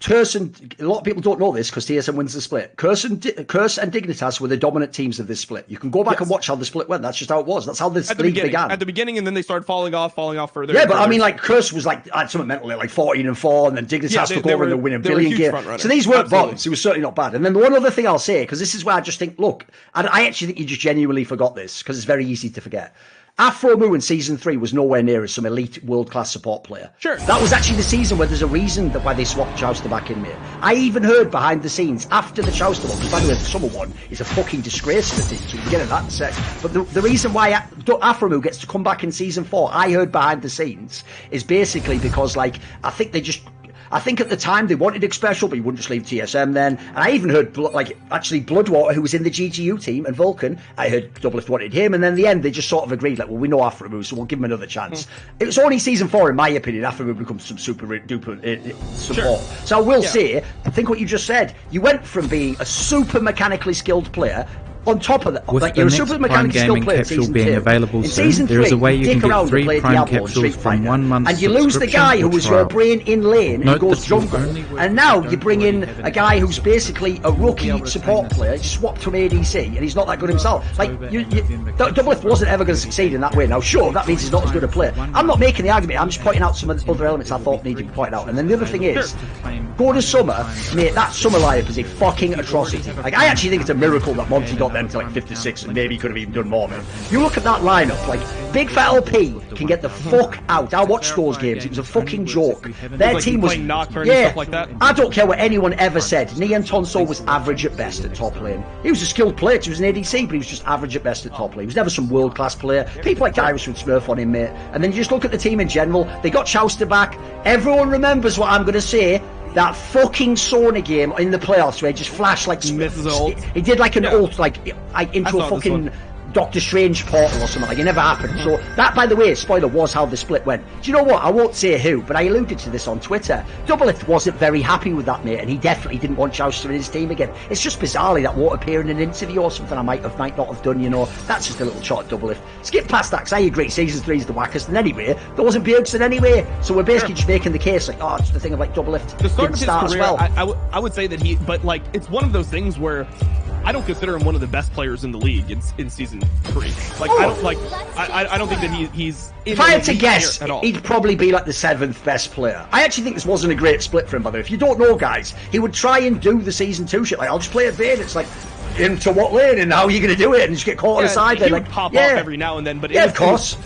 Curse a lot of people don't know this because TSM wins the split. Curse and Dignitas were the dominant teams of this split. You can go back and watch how the split went. That's just how it was. That's how this league began.
At the beginning, and then they started falling off further.
Yeah, but I mean, like Curse was like had something mental, like 14-4, and then Dignitas took over and they're winning billion games. So these weren't bombs. It was certainly not bad. And then the one other thing I'll say, because this is where I just think, look, I actually think you just genuinely forgot this because it's very easy to forget. Afro Moo in season 3 was nowhere near as some elite world-class support player.
Sure.
That was actually the season where there's a reason why they swapped Chouster back in, mate. I even heard behind the scenes after the Chouster one, because by the way, the summer one is a fucking disgrace to the team, so we can get into that in a sec. But the reason why Afro Moo gets to come back in season 4, I heard behind the scenes, is basically because, like, I think at the time they wanted Dick Special, but he wouldn't just leave TSM then. And I even heard, Bloodwater, who was in the GGU team, and Vulcan, I heard Doublelift wanted him. And then in the end, they just sort of agreed, like, well, we know Afro Moo, so we'll give him another chance. It was only season 4, in my opinion, Afro Moo becomes some super duper support. Sure. So I will say, I think what you just said, you went from being a super mechanically skilled player. On top of that,
with
like
the
you're a
next
super
Prime Gaming capsule being available soon, there is a way you can get 3 Prime capsules from 1 month's
and you lose the guy who was your brain in lane who goes jungle, and now you bring in a guy who's basically a rookie support player, you swapped from ADC, and he's not that good himself. Like, Doublelift wasn't ever going to succeed in that way. Now, sure, that means he's not as good a player. I'm not making the argument, I'm just pointing out some of the other elements I thought needed to be pointed out. And then the other thing is, Go to summer, mate, that summer lineup is a fucking atrocity. Like, I actually think it's a miracle that Monty got them to like 56 and maybe could have even done more, man. You look at that lineup, like, Big Fat LP can get the fuck out. I watched those games, it was a fucking joke. Their team was, yeah, like that. I don't care what anyone ever said. Nian Tonso was average at best at top lane. He was a skilled player, he was an ADC, but he was just average at best at top lane. He was never some world-class player. People like Dyrus would smurf on him, mate. And then you just look at the team in general, they got Chauster back. Everyone remembers what I'm going to say. That fucking Sona game in the playoffs where he just flashed like he did like an ult like into a fucking Doctor Strange portal or something. Like, it never happened. So that, by the way, spoiler, was how the split went. Do you know what? I won't say who, but I alluded to this on Twitter. Doublelift wasn't very happy with that, mate, and he definitely didn't want Chauster in his team again. It's just bizarrely that won't appear in an interview or something I might not have done, you know. That's just a little shot at Doublelift. Skip past that, because I agree, Season 3 is the wackest, and anyway, there wasn't Bjergsen anyway. So we're basically just making the case, like, oh, it's the thing of, like, Doublelift didn't start as well.
I would say that he, but, like, it's one of those things where I don't consider him one of the best players in the league in season 3. Like, I don't think that he's.
If I had to guess, he'd probably be like the 7th best player. I actually think this wasn't a great split for him, by the way. If you don't know, guys, he would try and do the season 2 shit. Like, I'll just play a Vayne. It's like, into what lane and how are you going to do it? And just get caught on the side.
He
would
like pop off every now and then, but
of course.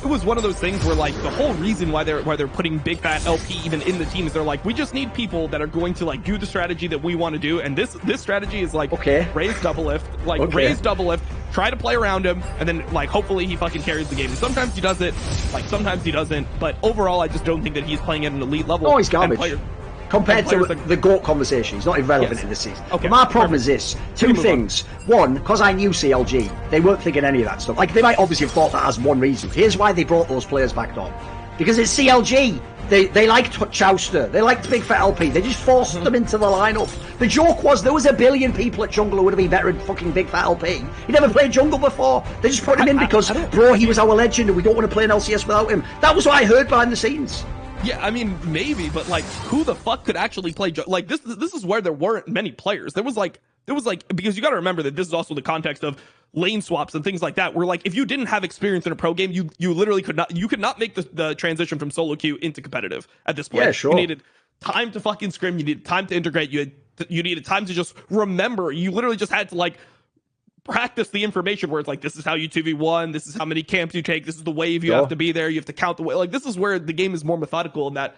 It was one of those things where, like, the whole reason why they're putting Big Fat LP even in the team is they're like, we just need people that are going to, like, do the strategy that we want to do, and this strategy is like, raise Doublelift, raise Doublelift, try to play around him, and then, like, hopefully he fucking carries the game. And sometimes he does it, like, sometimes he doesn't, but overall I just don't think that he's playing at an elite level.
Oh, he's garbage. Compared to the GOAT conversation, he's not irrelevant in this season. Okay. But my problem is this. Two things. One, because I knew CLG, they weren't thinking any of that stuff. Like, they might obviously have thought that as one reason. Here's why they brought those players back on. Because it's CLG. They liked Chauster. They liked Big Fat LP. They just forced them into the lineup. The joke was there was a billion people at jungle who would have been better than fucking Big Fat LP. He never played jungle before. They just put him in because, bro, he was our legend and we don't want to play an LCS without him. That was what I heard behind the scenes.
Yeah, I mean, maybe, but, like, who the fuck could actually play? Like, this is where there weren't many players. There was like, because you got to remember that this is also the context of lane swaps and things like that, where, like, if you didn't have experience in a pro game, you literally could not make the transition from solo queue into competitive at this point.
Yeah, sure.
You needed time to fucking scrim. You needed time to integrate. You needed time to just remember. You literally just had to, like, practice the information where it's like, this is how you 2v1, this is how many camps you take, this is the wave you have to be there, you have to count the way. Like, this is where the game is more methodical in that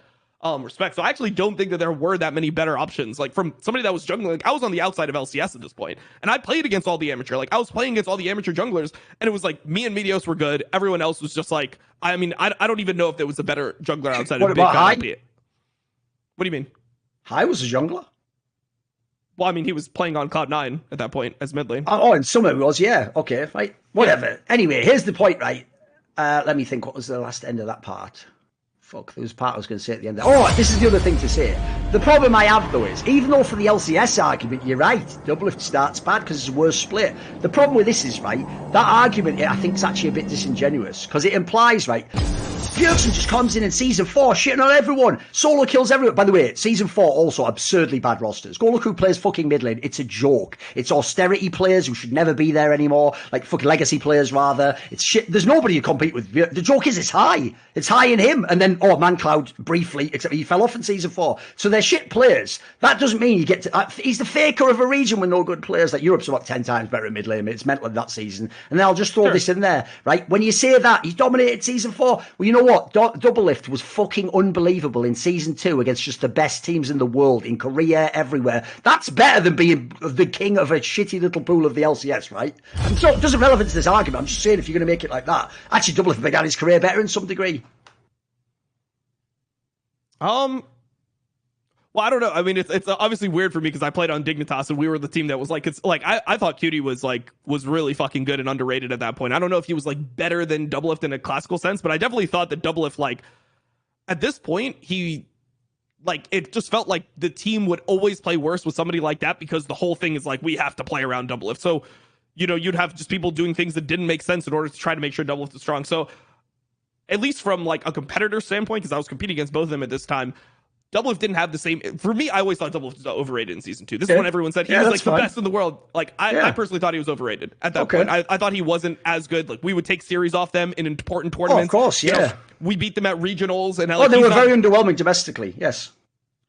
respect. So I actually don't think that there were that many better options. Like, from somebody that was jungling, like, I was on the outside of LCS at this point, and I played against all the amateur. Like, I was playing against all the amateur junglers, and it was like, me and Meteos were good, everyone else was just like, I mean, I don't even know if there was a better jungler outside of Big Fat. What do you mean?
High was a jungler?
Well, I mean, he was playing on Cloud9 at that point as mid lane.
Oh, in summer it was, yeah. Okay, right. Whatever. Yeah. Anyway, here's the point, right? Let me think, what was the last end of that part? Fuck, there was a part I was going to say at the end. Oh, this is the other thing to say. The problem I have, though, is, even though for the LCS argument, you're right, Doublelift starts bad because it's a worse split. The problem with this is, right, that argument, I think, is actually a bit disingenuous, because it implies, right, Bjergsen just comes in Season 4, shitting on everyone. Solo kills everyone. By the way, Season 4 also absurdly bad rosters. Go look who plays fucking mid lane. It's a joke. It's austerity players who should never be there anymore. Like fucking legacy players, rather. It's shit. There's nobody to compete with. The joke is it's high. It's high in him. And then, ManCloud briefly, except he fell off in Season 4. So they're shit players. That doesn't mean you get to... he's the faker of a region with no good players. Like, Europe's about 10 times better in mid lane. It's mental in that season. And then I'll just throw this in there, right? When you say that, he's dominated Season 4. Well, you know what? Doublelift was fucking unbelievable in Season 2 against just the best teams in the world, in Korea, everywhere. That's better than being the king of a shitty little pool of the LCS, right? And so it doesn't relevant to this argument. I'm just saying, if you're going to make it like that, actually Doublelift began his career better in some degree.
Well, I don't know. I mean, it's obviously weird for me because I played on Dignitas and we were the team that was like, it's like, I thought Cutie was really fucking good and underrated at that point. I don't know if he was like better than Doublelift in a classical sense, but I definitely thought that Doublelift, like, at this point, it just felt like the team would always play worse with somebody like that because the whole thing is like, we have to play around Doublelift. So, you know, you'd have just people doing things that didn't make sense in order to try to make sure Doublelift is strong. So, at least from like a competitor standpoint, because I was competing against both of them at this time, Doublelift didn't have the same... For me, I always thought Doublelift was overrated in Season 2. This is when everyone said he was like the best in the world. Like, I personally thought he was overrated at that point. I thought he wasn't as good. Like, we would take series off them in important tournaments.
Oh, of course, yeah.
You know, we beat them at regionals. And
they were very underwhelming domestically, yes.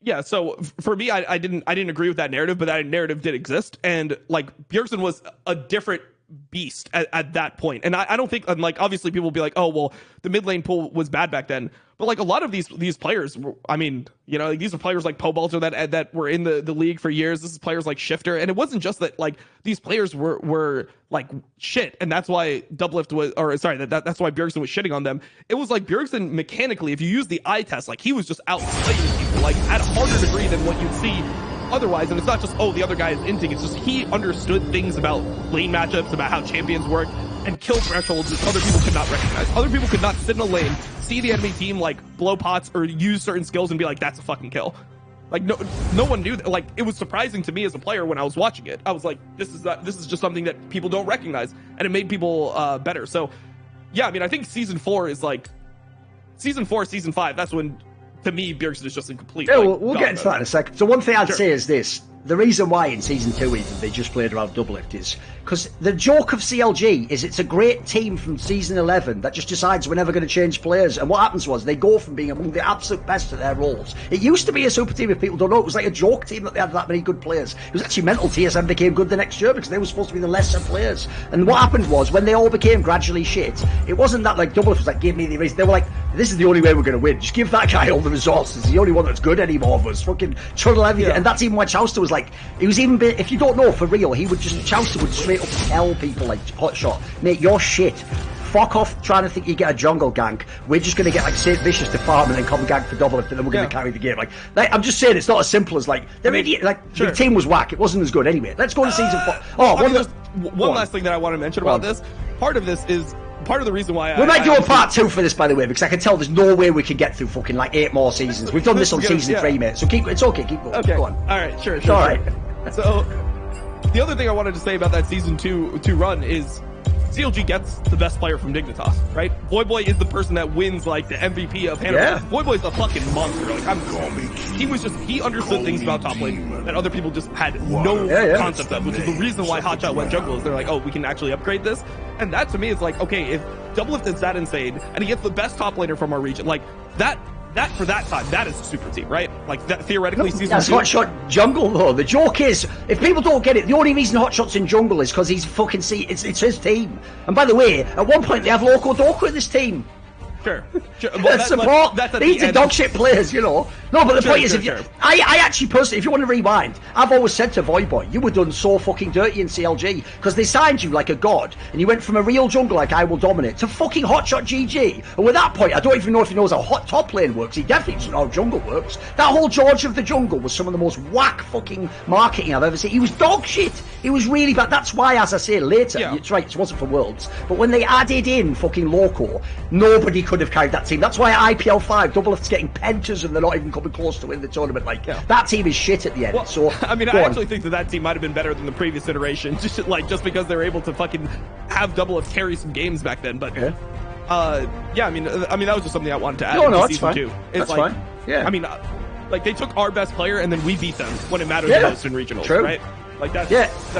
Yeah, so for me, I didn't agree with that narrative, but that narrative did exist, and like Bjergsen was a different beast at that point. And I don't think, like, obviously people will be like, oh well, the mid lane pool was bad back then, but like a lot of these players, I mean, you know, like, these are players like Pobalter that were in the league for years. This is players like Shifter, and it wasn't just that like these players were like shit, and that's why Doublelift was, or sorry, that's why Bjergsen was shitting on them. It was like Bjergsen mechanically, if you use the eye test, like he was just outplaying people like at a harder degree than what you'd see otherwise. And it's not just, oh, the other guy is inting, it's just he understood things about lane matchups, about how champions work, and kill thresholds that other people could not recognize. Other people could not sit in a lane, see the enemy team like blow pots or use certain skills and be like, that's a fucking kill. Like no one knew that. Like, it was surprising to me as a player when I was watching it. I was like, this is just something that people don't recognize, and it made people better. So yeah, I mean, I think season 4 is like season 5. That's when, to me, Bjergsen is just in complete.
Yeah,
like,
we'll get into that in a second. So one thing I'd say is this: the reason why in season 2 even they just played around Doublelift is because the joke of CLG is it's a great team from season 11 that just decides we're never going to change players. And what happens was they go from being among the absolute best at their roles. It used to be a super team, if people don't know. It was like a joke team that they had that many good players. It was actually mental. TSM became good the next year because they were supposed to be the lesser players. And what happened was when they all became gradually shit, it wasn't that like Doublelift was like, give me the reason. They were like, this is the only way we're going to win. Just give that guy all the resources. He's the only one that's good anymore of us. Fucking chuddle everything. Yeah. And that's even why Chowster was like, he was even, if you don't know, for real, Chowster would straight up tell people like Hotshot, mate, you're shit. Fuck off trying to think you get a jungle gank. We're just going to get like St. Vicious to farm and then come gank for Doublelift, and then we're going to carry the game. Like, I'm just saying, it's not as simple as like they're idiot. Like the team was whack. It wasn't as good anyway. Let's go to season 4. Oh,
one last thing that I want to mention about this. Part of this is part of the reason why
we might do a part 2 for this, by the way, because I can tell there's no way we can get through fucking like 8 more seasons. We've done this on season 3, mate. So it's okay. Keep going.
Okay.
Go on.
All right. Sure.
All right.
So the other thing I wanted to say about that season 2 run is CLG gets the best player from Dignitas, right? Boy is the person that wins like the MVP of Hannibal.
Yeah.
Boy's a fucking monster. Like he understood things about top lane that other people just had no concept of, which is the reason why Hotshot went jungle. Is they're like, oh, we can actually upgrade this, and that to me is like, okay, if Doublelift is that insane and he gets the best top laner from our region, like that for that time, that is a super team, right? Like that theoretically.
That's Hotshot jungle though. The joke is, if people don't get it, the only reason Hotshot's in jungle is because he's fucking it's his team. And by the way, at one point they have Loco Doku in this team.
Sure. Well,
support. These are dog shit players, you know. No, but the point is, I actually personally, if you want to rewind, I've always said to Voidboy, you were done so fucking dirty in CLG because they signed you like a god, and you went from a real jungle like I will dominate to fucking Hotshot GG. And with that point, I don't even know if he knows how hot top lane works. He definitely doesn't know how jungle works. That whole George of the Jungle was some of the most whack fucking marketing I've ever seen. He was dog shit. He was really bad. That's why, as I say later, it's right, it wasn't for Worlds, but when they added in fucking Loco, nobody could have carried that team. That's why IPL 5 Doublelift's getting pentas and they're not even coming close to win the tournament. Like that team is shit at the end.
Well,
so
I mean, I actually think that team might have been better than the previous iteration, just because they were able to fucking have Doublelift carry some games back then. But I mean that was just something I wanted to add.
No,
that's
season fine.
2.
That's fine. Yeah,
I mean, like they took our best player and then we beat them when it mattered the most in regionals, right? Like that's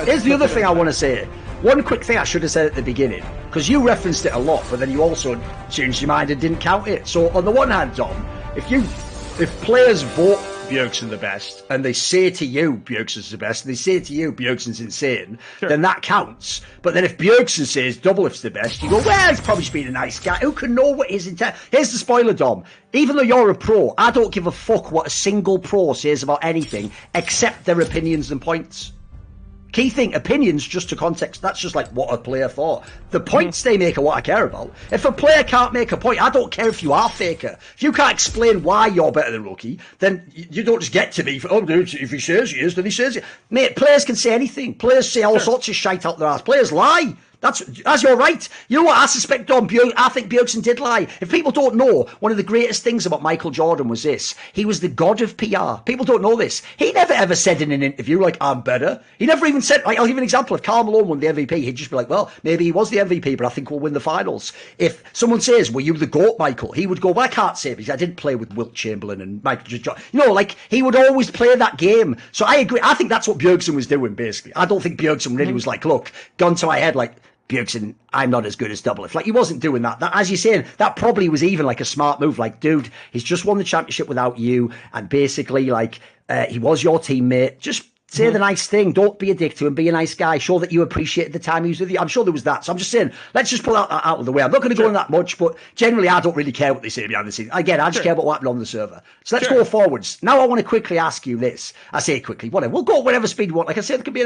Here's the other thing I want to say. One quick thing I should have said at the beginning, because you referenced it a lot, but then you also changed your mind and didn't count it. So on the one hand, Dom, if players vote Bjergsen the best, and they say to you Bjergsen's the best, and they say to you Bjergsen's insane, then that counts. But then if Bjergsen says Doublelift's the best, you go, well, he's probably just being a nice guy. Who can know what his intent? Here's the spoiler, Dom. Even though you're a pro, I don't give a fuck what a single pro says about anything except their opinions and points. Key thing, opinions just to context, that's just like what a player thought. The points they make are what I care about. If a player can't make a point, I don't care if you are faker. If you can't explain why you're better than Rookie, then you don't just get to me for, oh, dude, if he says he is, then he says it. Mate, players can say anything. Players say all sorts of shite out their ass. Players lie. That's your right. You know what I suspect, Dom? I think Bjergsen did lie. If people don't know, one of the greatest things about Michael Jordan was this. He was the god of PR. People don't know this. He never ever said in an interview, like, I'm better. He never even said, like, I'll give you an example. If Karl Malone won the MVP, he'd just be like, well, maybe he was the MVP, but I think we'll win the finals. If someone says, were you the GOAT, Michael? He would go, well, I can't say because I didn't play with Wilt Chamberlain and Michael Jordan. You know, like, he would always play that game. So I agree. I think that's what Bjergsen was doing, basically. I don't think Bjergsen really was like, look, gun to my head, like, Bjergsen, I'm not as good as Double. Like, he wasn't doing that. As you're saying, that probably was even like a smart move. Like, dude, he's just won the championship without you. And basically, like, he was your teammate. Just say the nice thing. Don't be a dick to him. Be a nice guy. Show that you appreciated the time he was with you. I'm sure there was that. So I'm just saying, let's just pull that out of the way. I'm not going to go on that much, but generally, I don't really care what they say behind the scenes. Again, I just care about what happened on the server. So let's go forwards. Now I want to quickly ask you this. I say quickly, whatever. We'll go whatever speed you want. Like I said, there can be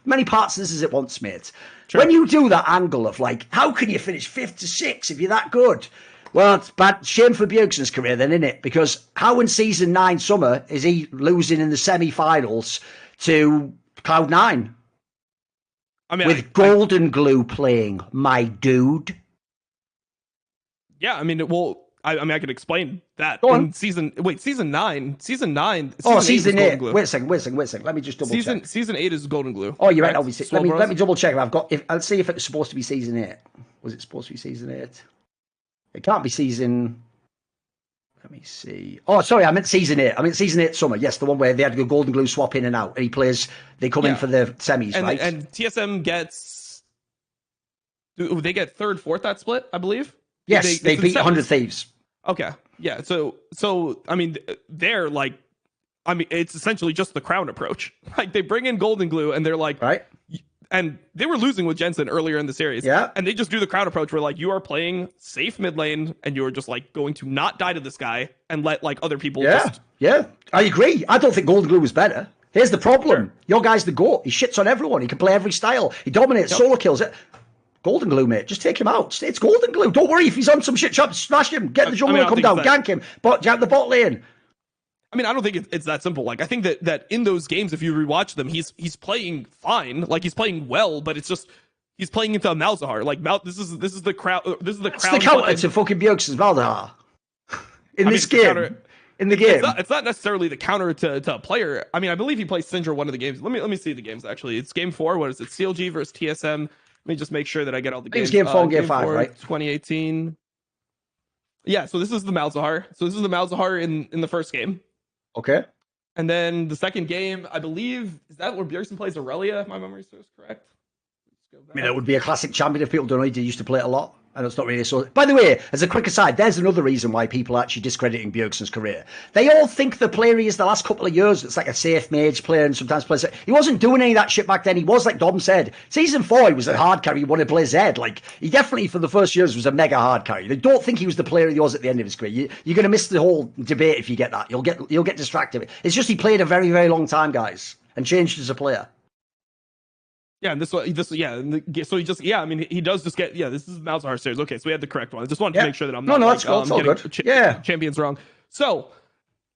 many parts of this as it wants, mate. When you do that angle of like, how can you finish 5th to 6th if you're that good? Well, it's bad. Shame for Bjergsen's career then, isn't it? Because how in season 9 summer is he losing in the semi-finals to Cloud9? I mean, with Golden Glue playing, my dude.
Yeah, I mean, well, I can explain that.
Go on.
Season 9. Season 8.
Wait a second. Let me just double check.
Season 8 is Golden Glue.
Oh, you're right, obviously. Let me double check. Let's see if it was supposed to be season 8. Was it supposed to be season 8? It can't be season. Let me see. Oh, sorry, I ment season 8. I meant season 8 summer. Yes, the one where they had to go Golden Glue swap in and out. And they come in for the semis, right?
And TSM gets. They get 3rd, 4th that split, I believe.
Yes, they beat 100 Thieves.
Okay, yeah. So I mean, they're like, it's essentially just the Crown approach. Like they bring in Golden Glue and they're like,
right.
And they were losing with Jensen earlier in the series.
Yeah.
And they just do the Crown approach where like you are playing safe mid lane and you're just like going to not die to this guy and let like other people
Yeah, I agree. I don't think Golden Glue was better. Here's the problem. Your guy's the GOAT. He shits on everyone. He can play every style. He dominates solo kills. Golden Glue, mate. Just take him out. It's Golden Glue. Don't worry if he's on some shit chop. Smash him. Get the jungle, come down, gank him. Jump the bot lane.
I mean, I don't think it's that simple. Like, I think that in those games, if you rewatch them, he's playing fine. Like, he's playing well, but it's just he's playing into a Malzahar. Like, this is the crowd. This is the crowd.
It's the counter to fucking Bjergsen's Malzahar in this game. In the game,
it's not necessarily the counter to a player. I mean, I believe he plays Syndra one of the games. Let me see the games actually. It's game 4. What is it? CLG versus TSM. Let me just make sure that I get all the games.
It was game 4 and game 5, right?
2018. Yeah, so this is the Malzahar. So this is the Malzahar in the first game.
Okay.
And then the second game, I believe, is that where Bjergsen plays Aurelia, if my memory serves correct?
I mean, that would be a classic champion if people don't know he used to play it a lot. And it's not really so. By the way, as a quick aside, there's another reason why people are actually discrediting Bjergsen's career. They all think the player he is the last couple of years, it's like a safe mage player and sometimes plays. He wasn't doing any of that shit back then. He was, like Dom said, season 4, he was a hard carry. He wanted to play Zed. Like, he definitely, for the first years, was a mega hard carry. They don't think he was the player he was at the end of his career. You're going to miss the whole debate if you get that. You'll get distracted. It's just he played a very, very long time, guys, and changed as a player.
Yeah, and so he just, I mean, he does just get, this is Malzahar series. Okay, so we had the correct one. I just wanted to make sure that I'm not
that's all good.
Champions wrong. So,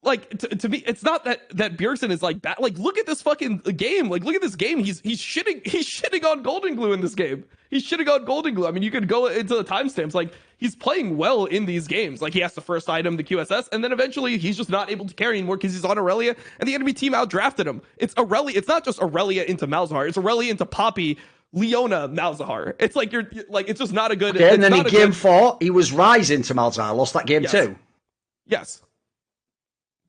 like, to me, it's not that Bjergsen is like bad. Like, look at this fucking game. Like, look at this game. He's shitting on Golden Glue in this game. He's shitting on Golden Glue. I mean, you could go into the timestamps. Like, he's playing well in these games. Like, he has the first item, the QSS, and then eventually he's just not able to carry anymore because he's on Aurelia, and the enemy team outdrafted him. It's Aurelia. It's not just Aurelia into Malzahar. It's Aurelia into Poppy, Leona, Malzahar. It's like you're like, it's just not a good.
Okay, and then in game 4, he was rising to Malzahar. Lost that game too.
Yes.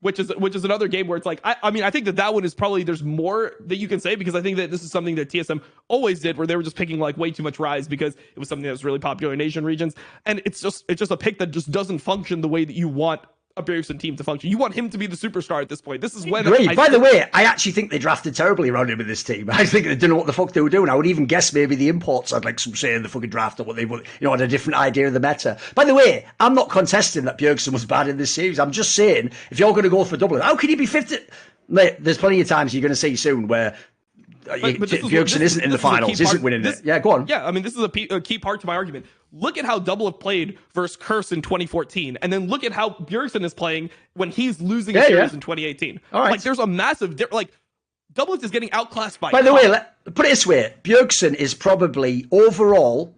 Which is another game where it's like, I mean, I think that one is probably, there's more that you can say, because I think that this is something that TSM always did, where they were just picking like way too much Rise because it was something that was really popular in Asian regions. And it's just a pick that just doesn't function the way that you want a Bjergsen team to function. You want him to be the superstar at this point. This is when
By the way, I actually think they drafted terribly around him in this team. I think they didn't know what the fuck they were doing. I would even guess maybe the imports had like some say in the fucking draft, or what they would, had a different idea of the meta. By the way, I'm not contesting that Bjergsen was bad in this series. I'm just saying, if you're going to go for Dublin, how can you be 50? Mate, there's plenty of times you're going to see soon where Bjergsen isn't in the finals, isn't winning it. Yeah, go on.
Yeah, I mean, this is a key part to my argument. Look at how Double have played versus Curse in 2014, and then look at how Bjergsen is playing when he's losing a series in 2018.
All right.
Like, there's a massive like, Double is getting outclassed by.
By the way, put it this way: Bjergsen is probably overall,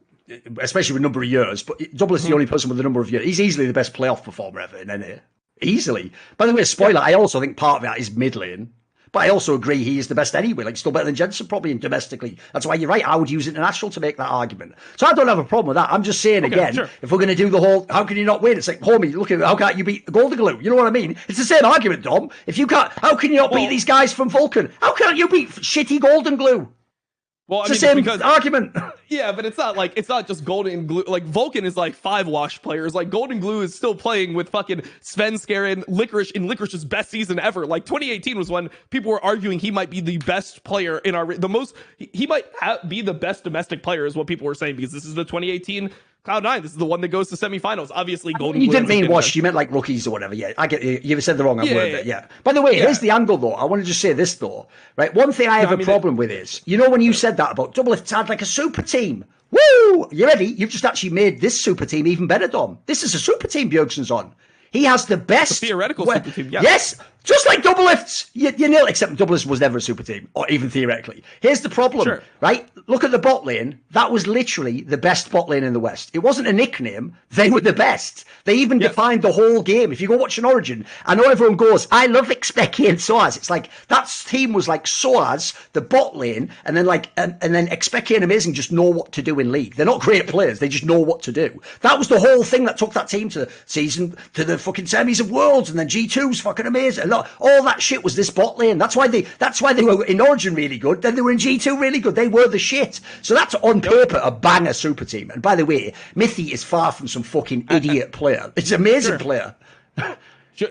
especially with a number of years, but Double is the only person with a number of years. He's easily the best playoff performer ever in NA. Easily. By the way, spoiler: I also think part of that is mid lane. But I also agree he is the best anyway. Like, still better than Jensen probably domestically. That's why you're right. I would use international to make that argument. So I don't have a problem with that. I'm just saying if we're going to do the whole, how can you not win? It's like, homie, look at how can't you beat the Golden Glue? You know what I mean? It's the same argument, Dom. If you can't, how can you not beat these guys from Vulcan? How can't you beat shitty Golden Glue?
Well,
it's the same argument.
Yeah, but it's not just Golden Glue. Like Vulcan is like 5 wash players. Like Golden Glue is still playing with fucking Svenskeren and Licorice in Licorice's best season ever. Like 2018 was when people were arguing he might be the best player in he might be the best domestic player is what people were saying, because this is the 2018 Cloud9. This is the one that goes to semifinals. Obviously, Golden Glue.
You didn't mean wash. You meant like rookies or whatever. Yeah, I get you. You've said the wrong word. Yeah. By the way, here's the angle though. I want to just say this though. Right. One thing I have a problem with is, when you said that about Doublelift had like a super team. Woo! You ready? You've just actually made this super team even better, Dom. This is a super team Bjergsen's on. He has the best
theoretical super team. Yeah.
Yes, just like Doublelifts. You nailed it, except Doublelift was never a super team, or even theoretically. Here's the problem, right? Look at the bot lane. That was literally the best bot lane in the West. It wasn't a nickname. They were the best. They even defined the whole game. If you go watch an Origin, I know everyone goes, I love Expecki and Soaz. It's like, that team was like Soaz, the bot lane, and then and then Expecki and Amazing just know what to do in League. They're not great players. They just know what to do. That was the whole thing that took that team to the fucking semis of Worlds, and then G2's fucking amazing. All that shit was this bot lane. That's why they were in Origin really good. Then they were in G2 really good. They were the shit. So that's on paper a banger super team. And by the way, Mithy is far from some fucking idiot player. It's an amazing player. And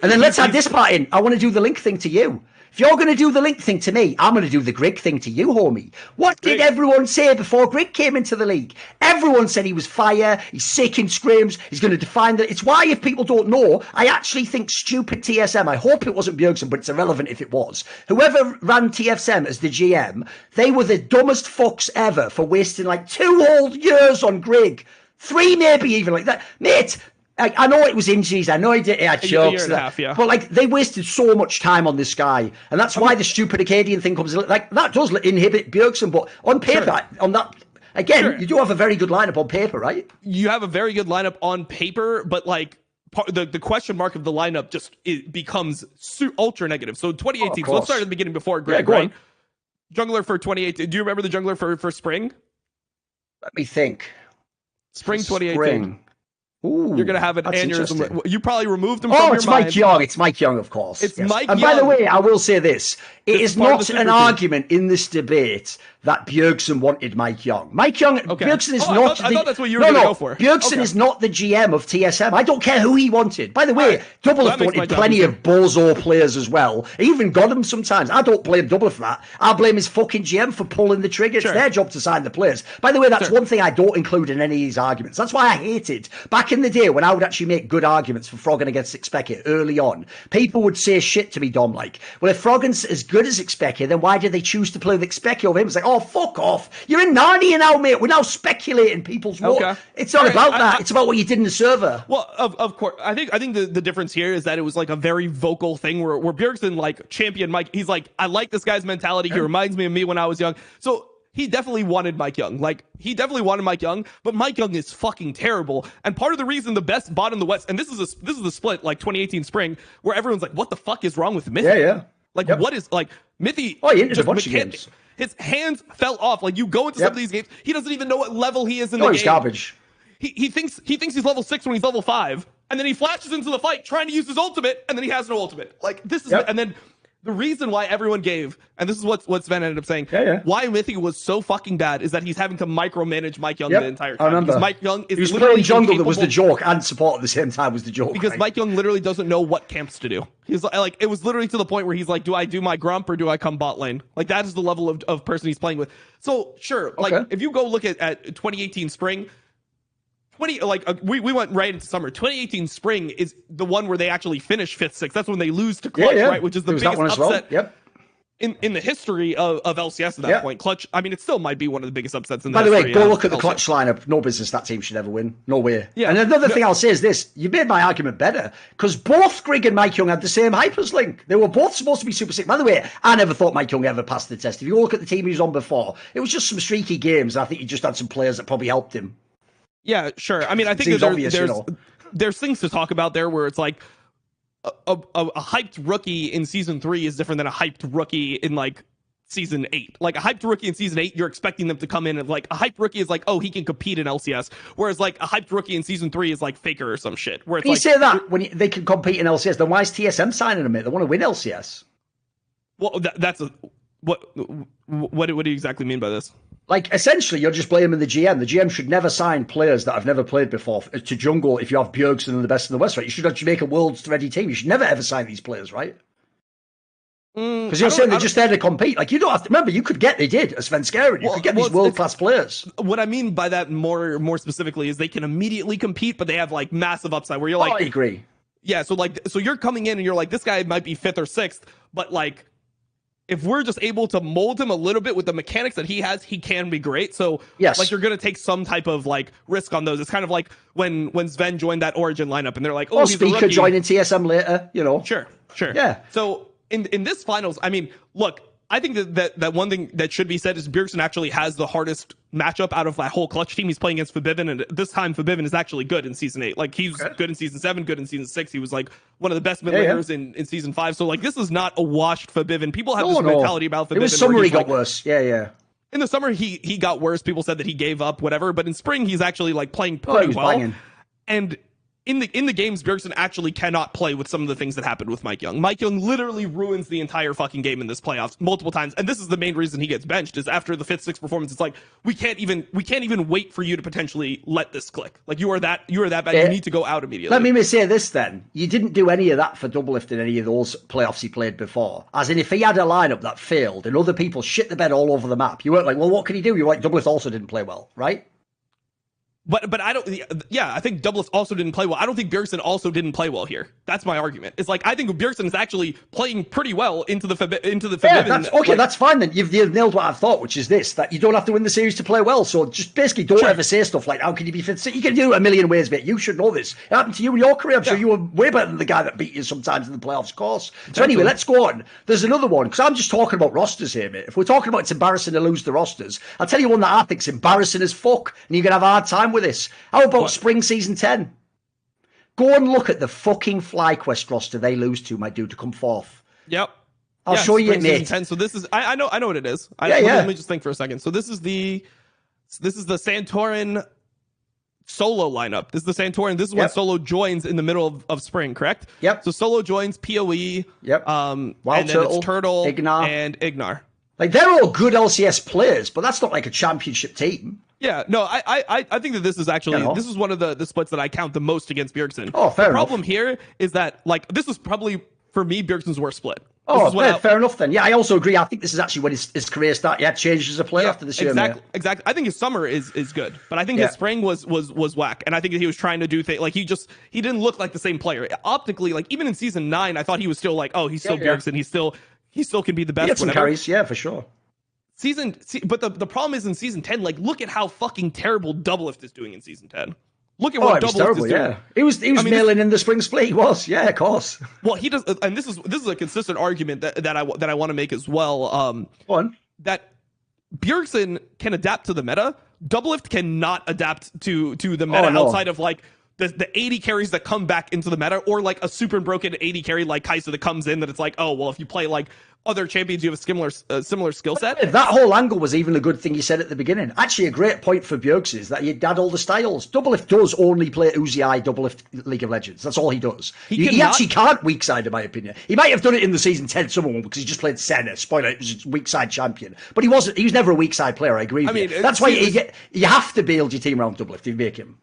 then let's add this part in. I want to do the link thing to you. If you're going to do the link thing to me, I'm going to do the Grig thing to you, homie. What did everyone say before Grig came into the league? Everyone said he was fire, he's sick in scrims, he's going to define that. It's why, if people don't know, I actually think stupid TSM, I hope it wasn't Bjergsen, but it's irrelevant if it was. Whoever ran TSM as the GM, they were the dumbest fucks ever for wasting like 2 whole years on Grig. 3 maybe even like that. Mate, I know it was injuries. I know he had chokes. But like, they wasted so much time on this guy, and that's why the stupid Acadian thing comes. Like, that does inhibit Bjergsen, but on paper, on that again, you do have a very good lineup on paper, right?
You have a very good lineup on paper, but like the question mark of the lineup it becomes ultra negative. So 2018. So let's start at the beginning before Greg.
Yeah,
right? Jungler for 2018. Do you remember the jungler for spring?
Let me think.
Spring 2018.
Spring. Ooh,
you're going to have an aneurysm. You probably removed him from your
it's
mind.
Mike Young. It's Mike Young, of course.
It's Mike
Young. And by the way, I will say this. It is not an argument in this debate that Bjergsen wanted Mike Young. Mike Young, Bjergsen is not
I thought that's what you were going to go for.
Bjergsen is not the GM of TSM. I don't care who he wanted. By the way, Doublelift wanted plenty of bozo players as well. He even got them sometimes. I don't blame Doublelift for that. I blame his fucking GM for pulling the trigger. It's their job to sign the players. By the way, that's one thing I don't include in any of these arguments. That's why I hated, back in the day when I would actually make good arguments for Froggen against Expecki early on, people would say shit to me, Dom, like, well, if Froggen's as good as Expecki, then why did they choose to play with Expecki over him? It's like, oh, fuck off. You're in Narnia now, mate. We're now speculating people's work. It's not about that. It's about what you did in the server.
Well, of course. I think the difference here is that it was like a very vocal thing where Bjergsen like championed Mike. He's like, I like this guy's mentality. He reminds me of me when I was young. So he definitely wanted Mike Young. Like, he definitely wanted Mike Young, but Mike Young is fucking terrible. And part of the reason the best bot in the West, and this is the split, like 2018 spring, where everyone's like, what the fuck is wrong with Mithy?
Yeah.
Like, what is, like, Mithy?
Oh, he ended a bunch of games.
His hands fell off. Like, you go into some of these games, he doesn't even know what level he is in the game.
He's garbage.
He thinks he's level 6 when he's level 5, and then he flashes into the fight trying to use his ultimate, and then he has no ultimate. Like, this is, and then the reason why everyone gave, and this is what Sven ended up saying, why Mithy was so fucking bad is that he's having to micromanage Mike Young the entire time.
I remember.
Because Mike Young is
he was
literally
playing jungle that was the joke, and support at the same time was the joke.
Because Mike Young literally doesn't know what camps to do. He's like, it was literally to the point where he's like, do I do my grump or do I come bot lane? Like, that is the level of person he's playing with. So sure, like if you go look at 2018 spring, we went right into summer. 2018 spring is the one where they actually finish 5th, 6th. That's when they lose to Clutch, right? Which is the biggest upset in the history of LCS at that point. Clutch, I mean, it still might be one of the biggest upsets in the history.
By the way, go look at the Clutch lineup. No business that team should ever win. No way. Yeah. And another thing I'll say is this. You made my argument better because both Grig and Mike Young had the same Hypers link. They were both supposed to be super sick. By the way, I never thought Mike Young ever passed the test. If you look at the team he was on before, it was just some streaky games. I think he just had some players that probably helped him.
Yeah, sure. I mean, I think there's things to talk about there where it's like a hyped rookie in season 3 is different than a hyped rookie in like season 8. Like a hyped rookie in season 8, you're expecting them to come in and like a hyped rookie is like, oh, he can compete in LCS. Whereas like a hyped rookie in season 3 is like Faker or some shit. Where it's
you say that when they can compete in LCS, then why is TSM signing them? They want to win LCS.
Well, that's what do you exactly mean by this?
Like, essentially, you're just blaming the GM. The GM should never sign players that have never played before to jungle if you have Bjergsen and the best in the West, right? You should actually make a world's-ready team. You should never, ever sign these players, right? Because you're saying they're just there to compete. Like, you don't have to... Remember, you could get... They did, as Svenskeren. You could get these world-class players.
What I mean by that more specifically is they can immediately compete, but they have, like, massive upside where you're like...
I agree.
Yeah, so you're coming in and you're like, this guy might be 5th or 6th, but, like... If we're just able to mold him a little bit with the mechanics that he has, he can be great. So,
yes.
Like, you're going to take some type of, like, risk on those. It's kind of like when Sven joined that Origin lineup, and they're like, oh, he's a rookie.
Joining TSM later, you know.
Sure.
Yeah.
So, in this finals, I mean, look, I think that one thing that should be said is Bjergsen actually has the hardest matchup out of that whole clutch team. He's playing against Forbidden, and this time Forbidden is actually good in Season 8. Like, he's good in Season 7, good in Season 6. He was, like, one of the best mid-laners in Season 5. So, like, this is not a washed Forbidden. People have this mentality about Forbidden.
It was summer he got worse. Yeah.
In the summer, he got worse. People said that he gave up, whatever. But in spring, he's actually, like, playing pretty well. Banging. And in the games, Bjergsen actually cannot play with some of the things that happened with Mike Young. Mike Young literally ruins the entire fucking game in this playoffs multiple times, and this is the main reason he gets benched. Is after the 5th, 6th performance, it's like we can't even wait for you to potentially let this click. Like you are that bad. You need to go out immediately.
Let me say this then: you didn't do any of that for Doublelift in any of those playoffs he played before. As in, if he had a lineup that failed and other people shit the bed all over the map, you weren't like, well, what can he do? You're like, Doublelift also didn't play well, right?
But I don't. Yeah, I think Doublelift also didn't play well. I don't think Bjergsen also didn't play well here. That's my argument. It's like I think Bjergsen is actually playing pretty well into the Forbidden.
That's fine then. You've nailed what I've thought, which is this: that you don't have to win the series to play well. So just basically don't ever say stuff like, "How can you be 5th?" You can do it a million ways, mate. You should know this. It happened to you in your career. I'm sure you were way better than the guy that beat you sometimes in the playoffs, of course. So anyway, let's go on. There's another one because I'm just talking about rosters here, mate. If we're talking about it's embarrassing to lose the rosters, I'll tell you one that I think's embarrassing as fuck, and you're gonna have a hard time with this. How about spring season 10? Go and look at the fucking FlyQuest roster they lose to, my dude, to come forth.
Yep.
I'll show you it, mate.
10. So this is I know what it is. Let me just think for a second. So this is the Santorin solo lineup. This is the Santorin. This is when Solo joins in the middle of spring, correct?
Yep.
So Solo joins PoE.
Yep.
And then it's Turtle and Ignar.
Like they're all good LCS players, but that's not like a championship team.
Yeah, no, I think that this is actually this is one of the splits that I count the most against Bjergsen.
Oh, fair enough.
The problem here is that like this is probably for me Bjergsen's worst split.
Oh, fair enough then. Yeah, I also agree. I think this is actually when his career started. Yeah, changed as a player after this year.
Exactly. I think his summer is good, but I think his spring was whack, and I think that he was trying to do things like he didn't look like the same player optically. Like even in season 9, I thought he was still like, oh, he's still Bjergsen. He still can be the best.
He had some carries, for sure.
But the problem is in season 10, like look at how fucking terrible Doublelift is doing in season 10. Look at what Doublelift is doing.
Yeah. He was nailing in the spring split. He was, of course.
Well, he does, and this is a consistent argument that I want to make as well. That Bjergsen can adapt to the meta. Doublelift cannot adapt to the meta outside of like the 80 carries that come back into the meta, or like a super broken 80 carry like Kai'Sa that comes in that it's like, oh well, if you play like other champions, you have a similar skill set.
That whole angle was even a good thing you said at the beginning. Actually, a great point for Bjergsen is that he had all the styles. Doublelift does only play Uzi Doublelift League of Legends. That's all he does. He actually can't weak side, in my opinion. He might have done it in the season 10 summer one because he just played Senna. Spoiler, it was weak side champion. But he was never a weak side player, I agree with you. That's why you have to build your team around Doublelift if you make him.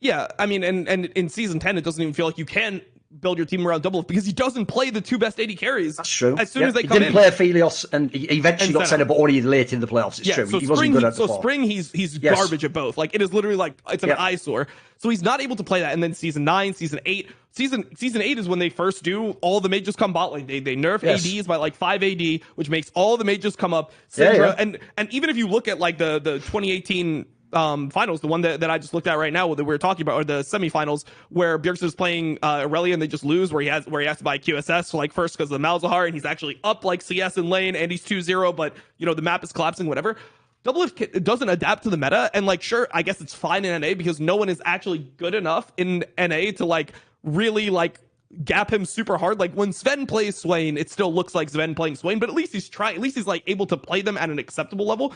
Yeah, I mean, and in season 10, it doesn't even feel like you can build your team around Doublelift because he doesn't play the 2 best 80 carries.
That's true.
As soon as they come in.
He didn't play Aphelios, and he eventually got sent up, but only late in the playoffs. It's true.
So
he wasn't good at the
spring, he's garbage at both. Like, it is literally like, it's an eyesore. So he's not able to play that. And then season 9, season 8. Season 8 is when they first do all the mages come bot lane. They nerf ADs by like 5 AD, which makes all the mages come up. Syndra, and even if you look at like the 2018 finals, the one that I just looked at right now that we were talking about, or the semifinals where Bjergsen is playing Aurelia and they just lose, where he has to buy QSS like first because of the Malzahar, and he's actually up like CS in lane and he's 2-0, but the map is collapsing, whatever. Doublelift doesn't adapt to the meta, and like sure, I guess it's fine in NA because no one is actually good enough in NA to like really like gap him super hard. Like when Sven plays Swain, it still looks like Sven playing Swain, but at least he's like able to play them at an acceptable level.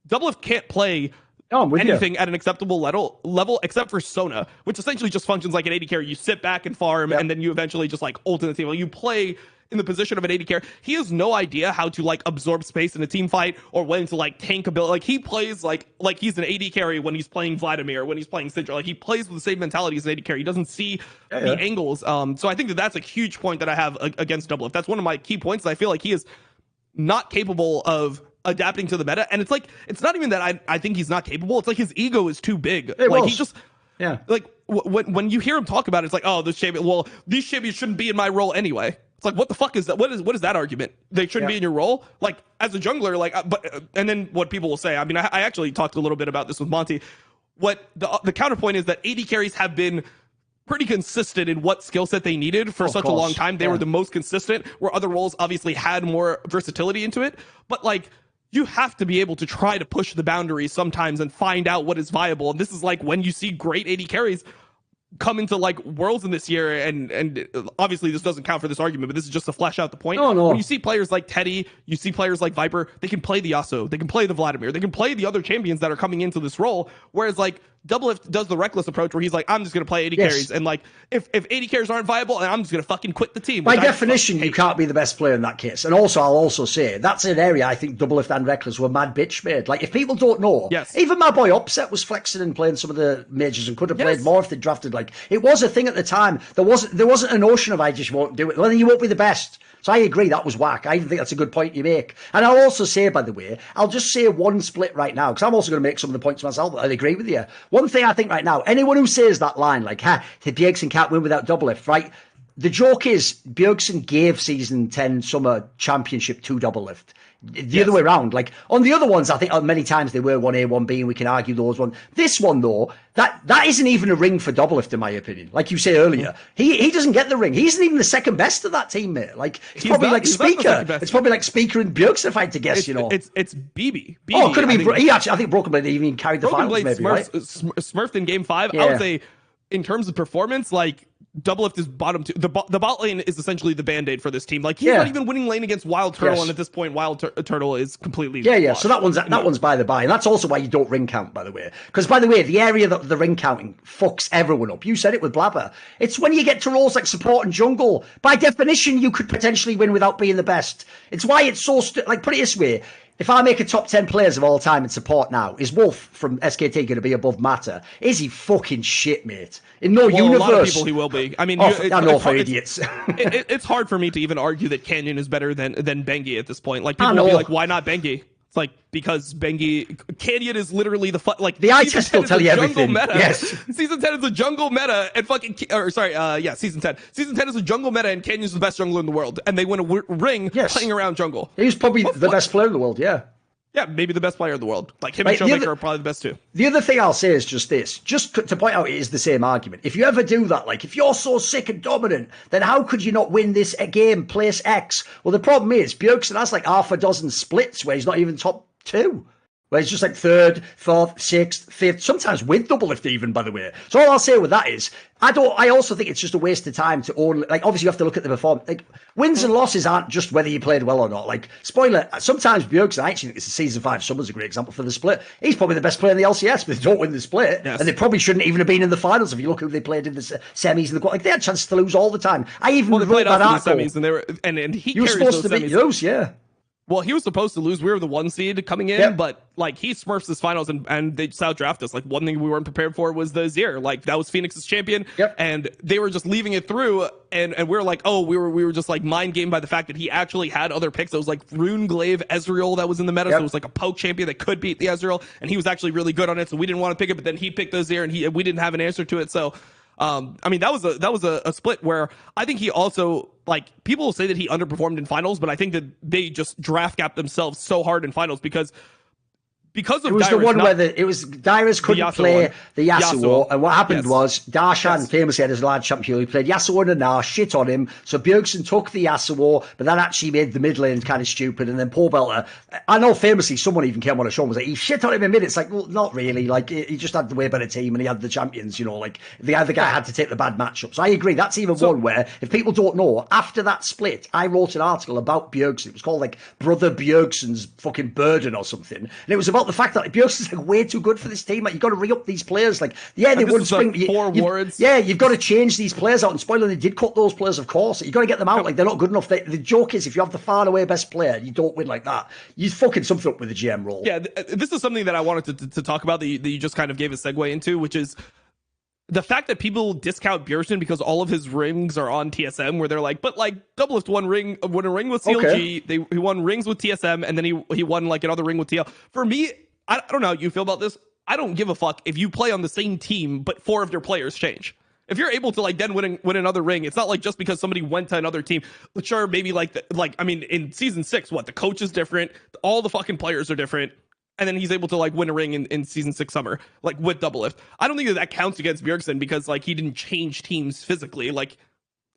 Doublelift can't play anything at an acceptable level except for Sona, which essentially just functions like an AD carry. You sit back and farm, and then you eventually just like ult in the team. You play in the position of an AD carry, he has no idea how to like absorb space in a team fight or when to like tank ability. Like he plays like he's an AD carry when he's playing Vladimir, when he's playing Sidra. Like he plays with the same mentality as an AD carry. He doesn't see the angles. So I think that's a huge point that I have against Doublelift. That's one of my key points. I feel like he is not capable of adapting to the meta. And it's like, it's not even that I think he's not capable. It's like his ego is too big. He just, like when you hear him talk about it, it's like, oh, these champions shouldn't be in my role anyway. It's like, what the fuck is that? What is that argument? They shouldn't be in your role? Like as a jungler, like, and then what people will say, I mean, I actually talked a little bit about this with Monty. What the counterpoint is that AD carries have been pretty consistent in what skill set they needed for such a long time. They were the most consistent, where other roles obviously had more versatility into it. But like, you have to be able to try to push the boundaries sometimes and find out what is viable. And this is like when you see great AD carries come into like Worlds in this year, and obviously this doesn't count for this argument, but this is just to flesh out the point. When you see players like Teddy, you see players like Viper, they can play the Yasuo, they can play the Vladimir, they can play the other champions that are coming into this role, whereas like Doublelift does the reckless approach where he's like, I'm just going to play AD carries, and like if AD carries aren't viable, I'm just going to fucking quit the team.
By definition, you can't be the best player in that case. And also, I'll also say, that's an area I think Doublelift and Reckless were mad bitch made. Like, if people don't know, even my boy Upset was flexing and playing some of the majors and could have played more if they drafted. Like, it was a thing at the time. There wasn't a notion of I just won't do it. Well, you won't be the best. So I agree, that was whack. I even think that's a good point you make. And I'll also say, by the way, I'll just say one split right now, because I'm also going to make some of the points myself, but I agree with you. One thing I think right now, anyone who says that line, like, Bjergsen can't win without Doublelift, right? The joke is, Bjergsen gave Season 10 Summer Championship to Doublelift. The other way around. Like, on the other ones, I think many times they were 1A, 1B, and we can argue those ones. This one, though, that isn't even a ring for Doublelift, in my opinion. Like you say earlier, he doesn't get the ring. He isn't even the second best of that team, mate. Like, it's probably like Speaker. It's probably like Speaker and Bjergsen, if I had to guess, you know.
It's BB.
Oh, could have been. He actually, I think Broken Blade even carried the finals, maybe, right?
Smurfed in Game 5. I would say, in terms of performance, like, Doublelift is bottom two. The bot lane is essentially the band-aid for this team. Like, he's not even winning lane against Wild Turtle, and at this point, Wild Turtle is completely washed.
So that one's by the by, and that's also why you don't ring count, by the way. Because, by the way, the area that the ring counting fucks everyone up. You said it with Blabber. It's when you get to roles like support and jungle. By definition, you could potentially win without being the best. It's why it's so... like, put it this way. If I make a top 10 players of all time in support now, is Wolf from SKT going to be above Matter? Is he fucking shit, mate? In no universe.
A lot of people he will be. I mean,
I know for idiots.
It's hard for me to even argue that Canyon is better than Bengi at this point. Like, people will be like, why not Bengi? It's like, because Canyon is literally the
eye test will tell you everything.
Meta.
Yes.
Season 10 is a jungle meta, and Season 10. Season 10 is a jungle meta, and Canyon's the best jungler in the world, and they win a ring playing around jungle.
He's probably the best player in the world,
Yeah, maybe the best player in the world. Like, him and Showmaker are probably the best too.
The other thing I'll say is just this. Just to point out, it is the same argument. If you ever do that, like, if you're so sick and dominant, then how could you not win this game, place X? Well, the problem is, Bjergsen has like half a dozen splits where he's not even top 2. Where it's just like 3rd, 4th, 6th, 5th, sometimes with Doublelift even, by the way. So all I'll say with that is, I also think it's just a waste of time to only, like, obviously you have to look at the performance. Like, wins and losses aren't just whether you played well or not. Like, spoiler, sometimes Bjergsen, I actually think it's a Season 5 Summer's a great example for the split. He's probably the best player in the LCS, but they don't win the split. Yes. And they probably shouldn't even have been in the finals if you look who they played in the semis and the like, they had chances to lose all the time. I even
wrote that article. Semis and they were, and he
was supposed to beat those,
Well, he was supposed to lose. We were the 1 seed coming in, but like, he smurfs his finals and they just outdraft us. Like, one thing we weren't prepared for was the Azir. Like, that was Phoenix's champion, and they were just leaving it through. And we were like, oh, we were just like mind gamed by the fact that he actually had other picks. It was like Rune Glaive Ezreal that was in the meta, so it was like a poke champion that could beat the Ezreal, and he was actually really good on it. So we didn't want to pick it, but then he picked the Azir, and we didn't have an answer to it. So. I mean, that was a split where I think he also, like, people will say that he underperformed in finals, but I think that they just draft gapped themselves so hard in finals because of
it was
Dyrus,
the one where Dyrus couldn't play the Yasuo, and what happened was Darshan famously had his large champion. He played Yasuo and a Nash, shit on him. So Bjergsen took the Yasuo, but that actually made the mid lane kind of stupid. And then Paul Belter, I know famously someone even came on a show and was like, he shit on him in minutes. Like, well, not really. Like, he just had the way better team and he had the champions. You know, like the other guy had to take the bad matchup. So I agree. That's even one where, if people don't know, after that split, I wrote an article about Bjergsen. It was called like Brother Bjergsen's fucking burden or something, and it was about about the fact that like, Bjorksen's like way too good for this team. Like, you've got to re-up these players. Like, yeah, they wouldn't spring. You've got to change these players out. And spoiler, they did cut those players, of course. You've got to get them out. Like, they're not good enough. The joke is, if you have the far away best player, you don't win like that. You fucking something up with the GM role.
Yeah, this is something that I wanted to talk about that you just kind of gave a segue into, which is the fact that people discount Bjorksen because all of his rings are on TSM, where they're like, but like Doublelift won a ring with CLG, he won rings with TSM, and then he won like another ring with TL. For me, I don't know how you feel about this. I don't give a fuck if you play on the same team, but 4 of their players change. If you're able to like then win another ring, it's not like just because somebody went to another team. But sure, maybe I mean, in season 6, the coach is different, all the fucking players are different. And then he's able to like win a ring in season 6 summer, like with Doublelift. I don't think that counts against Bjorksen because like he didn't change teams physically. Like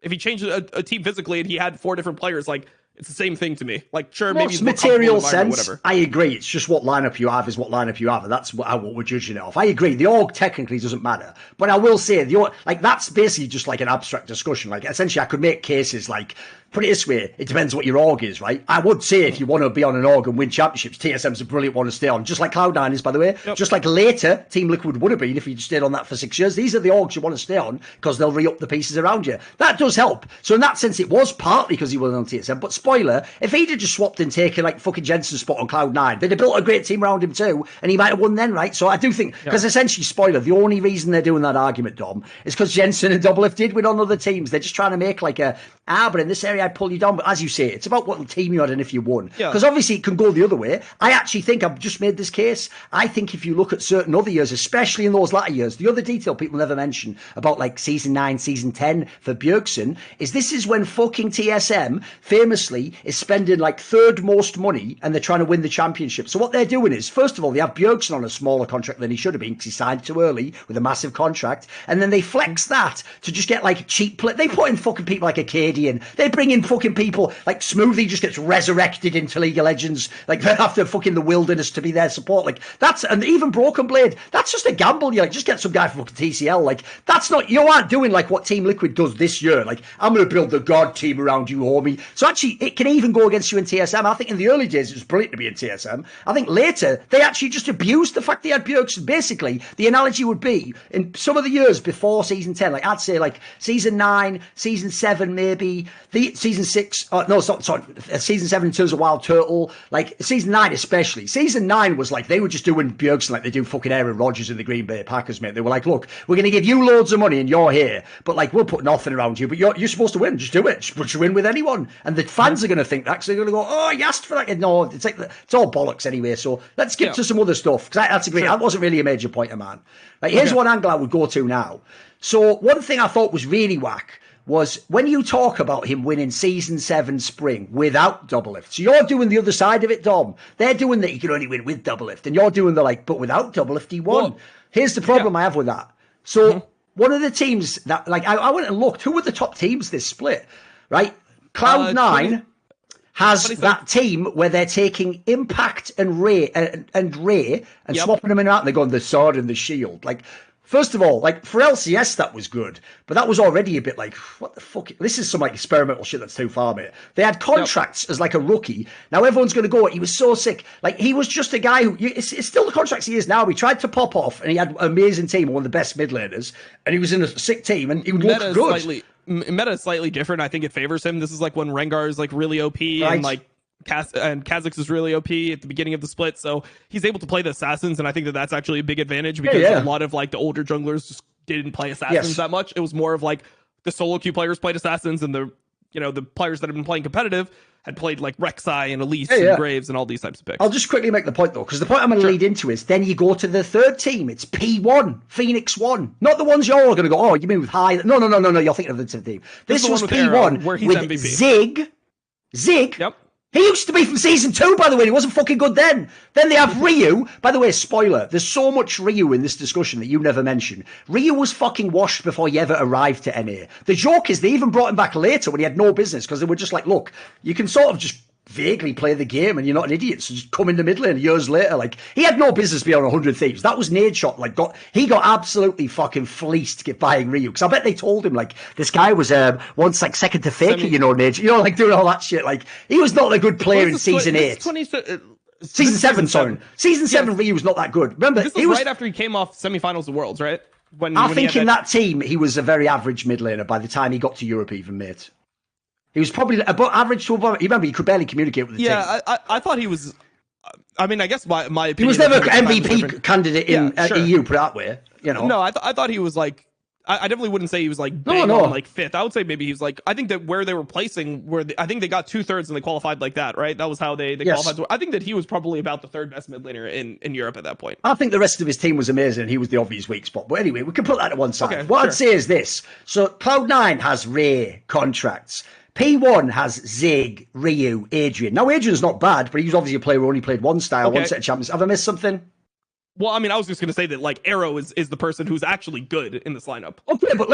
if he changed a team physically and he had 4 different players, like it's the same thing to me. Like sure, maybe it's
material sense. I agree. It's just what lineup you have is what lineup you have, and that's what we're judging it off. I agree. The org technically doesn't matter, but I will say that's basically just like an abstract discussion. Like essentially, I could make cases like. Put it this way, it depends what your org is, right? I would say if you want to be on an org and win championships, TSM's a brilliant one to stay on, just like Cloud9 is, by the way. Yep. Just like later, Team Liquid would have been if you stayed on that for 6 years. These are the orgs you want to stay on because they'll re-up the pieces around you. That does help. So in that sense, it was partly because he was on TSM. But spoiler, if he'd have just swapped and taken like fucking Jensen's spot on Cloud9, they'd have built a great team around him too, and he might have won then, right? So I do think, because essentially, spoiler, the only reason they're doing that argument, Dom, is because Jensen and Doublelift did win on other teams. They're just trying to make like but in this area I'd pull you down. But as you say, it's about what team you had and if you won. Because obviously it can go the other way. I actually think I've just made this case. I think if you look at certain other years, especially in those latter years, the other detail people never mention about like season 9, season 10 for Bjorksen is this is when fucking TSM famously is spending like 3rd most money and they're trying to win the championship. So what they're doing is, first of all, they have Bjorksen on a smaller contract than he should have been because he signed too early with a massive contract. And then they flex that to just get like cheap play. They put in fucking people like Acadian. They bring in fucking people like Smoothie just gets resurrected into League of Legends, like after fucking the wilderness to be their support. Like that's, and even Broken Blade, that's just a gamble. You like just get some guy from fucking TCL. Like that's not, you aren't doing like what Team Liquid does this year. Like I'm going to build the God team around you, homie. So actually, it can even go against you in TSM. I think in the early days it was brilliant to be in TSM. I think later they actually just abused the fact they had Bjorksen. Basically, the analogy would be in some of the years before season 10, like I'd say like season 9, season 7, maybe the season 6. No, it's not. Sorry, season 7 in terms of Wild Turtle. Like season 9 especially. Season 9 was like they were just doing Bjorksen like they do fucking Aaron Rodgers in the Green Bay Packers, mate. They were like, look, we're going to give you loads of money and you're here, but like we'll put nothing around you. But you're supposed to win. Just do it. Just win with anyone. And the fans are going to think that. So they're going to go, oh, you asked for that. No, it's like it's all bollocks anyway. So let's skip to some other stuff because that's a great. That wasn't really a major point, man. Like here's one angle I would go to now. So one thing I thought was really whack was when you talk about him winning season 7 spring without Doublelift. So you're doing the other side of it, Dom. They're doing that he can only win with Doublelift, and you're doing the like, but without Doublelift he won. Well, here's the problem I have with that. So one of the teams that like I went and looked, who were the top teams this split, right? Cloud9 has that team where they're taking Impact and Ray and swapping them in and out, and they're going the sword and the shield. Like, first of all, like for LCS that was good, but that was already a bit like, what the fuck? This is some like experimental shit that's too far, mate. They had contracts as like a rookie. Now everyone's going to go, he was so sick. Like he was just a guy who, it's still the contracts he is now. He tried to pop off and he had an amazing team, one of the best mid laners, and he was in a sick team and he would look good.
Meta is slightly different. I think it favors him. This is like when Rengar is like really OP and like Kha'Zix is really OP at the beginning of the split, so he's able to play the assassins, and I think that that's actually a big advantage because a lot of like the older junglers just didn't play assassins that much. It was more of like the solo queue players played assassins, and the players that have been playing competitive had played like Rek'Sai and Elise and Graves and all these types of picks.
I'll just quickly make the point though, because the point I'm going to lead into is then you go to the third team. It's P1, Phoenix 1. Not the ones you're all going to go, oh, you mean with high? No. You're thinking of the team. This was P1
where he's
with
MVP.
Zig. Yep. He used to be from season 2, by the way. He wasn't fucking good then. Then they have Ryu. By the way, spoiler, there's so much Ryu in this discussion that you never mentioned. Ryu was fucking washed before he ever arrived to NA. The joke is they even brought him back later when he had no business because they were just like, look, you can sort of just vaguely play the game and you're not an idiot, so just come in the mid lane years later. Like, he had no business being on 100 Thieves. That was Nade Shot. Like, he got absolutely fucking fleeced to get buying Ryu, because I bet they told him, like, this guy was once like second to Faker, Nade, like doing all that shit. Like, he was not a good player in season 8. Season 7, sorry. Season 7, Ryu was not that good. Remember,
this was right after he came off semifinals of Worlds, right?
I think in that team, he was a very average mid laner by the time he got to Europe, even, mate. He was probably about average to above. Remember, he could barely communicate with the team.
Yeah, I thought he was. I mean, I guess my opinion.
He was never an MVP candidate in EU, put it that way. You know.
No, I thought he was like. I definitely wouldn't say he was like bang on like fifth. I would say maybe he was like. I think that where they were placing, I think they got 2/3 and they qualified like that, right? That was how they qualified. I think that he was probably about the third best mid laner in Europe at that point.
I think the rest of his team was amazing, and he was the obvious weak spot. But anyway, we can put that to one side. What I'd say is this: so Cloud9 has Ray contracts. P1 has Zig, Ryu, Adrian. Now Adrian's not bad, but he's obviously a player who only played one style, one set of champions. Have I missed something?
Well, I mean, I was just going to say that, like, Arrow is the person who's actually good in this lineup.
Okay, but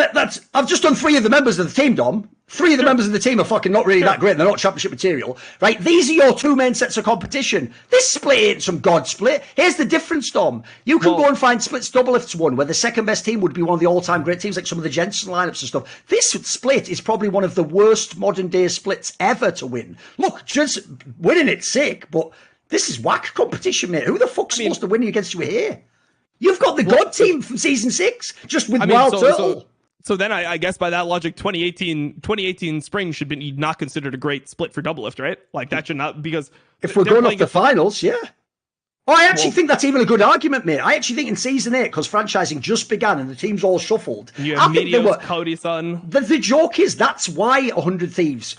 I've just done 3 of the members of the team, Dom. 3 of the members of the team are fucking not really that great. They're not championship material, right? These are your 2 main sets of competition. This split ain't some god split. Here's the difference, Dom. You can go and find splits double if it's one, where the second best team would be one of the all-time great teams, like some of the Jensen lineups and stuff. This split is probably one of the worst modern-day splits ever to win. Look, just winning it's sick, but this is whack competition, mate. Who the fuck's supposed to win against you here? You've got the God team from season 6, just with Wild Turtle.
So then I guess by that logic, 2018 spring should be not considered a great split for Doublelift, right? Like that should not, because
if we're going off the finals, yeah. Oh, I actually think that's even a good argument, mate. I actually think in season 8, because franchising just began and the teams all shuffled.
Yeah, Meteos, Cody-san.
The joke is that's why 100 Thieves,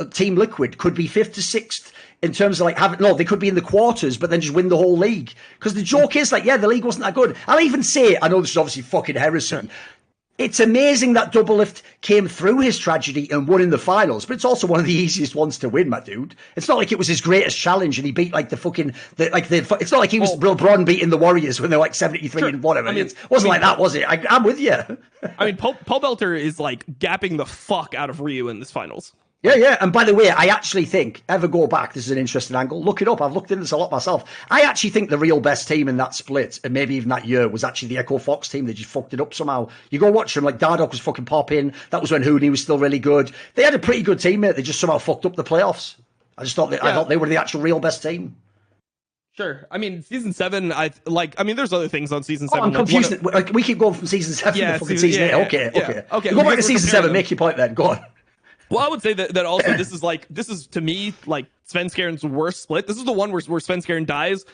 Team Liquid could be 5th to 6th. In terms of like they could be in the quarters, but then just win the whole league. Because the joke is like, yeah, the league wasn't that good. I'll even say, I know this is obviously fucking heresy. It's amazing that Doublelift came through his tragedy and won in the finals, but it's also one of the easiest ones to win, my dude. It's not like it was his greatest challenge and he beat like it's not like he was LeBron beating the Warriors when they're like 73 and whatever. I mean, it wasn't like that, was it? I'm with you.
I mean, Paul Belter is like gapping the fuck out of Ryu in this finals.
Yeah. And by the way, I actually think, ever go back, this is an interesting angle. Look it up. I've looked into this a lot myself. I actually think the real best team in that split, and maybe even that year, was actually the Echo Fox team. They just fucked it up somehow. You go watch them, like Dardoch was fucking popping. That was when Hooney was still really good. They had a pretty good team, mate. They just somehow fucked up the playoffs. I thought they were the actual real best team.
Sure. I mean, season 7, there's other things on season 7.
I'm confused. We keep going from season 7 to fucking season 8. Okay. Go back to season 7. Make your point then. Go on.
Well, I would say that also this is to me like Svenskerin's worst split. This is the one where Svenskerin dies.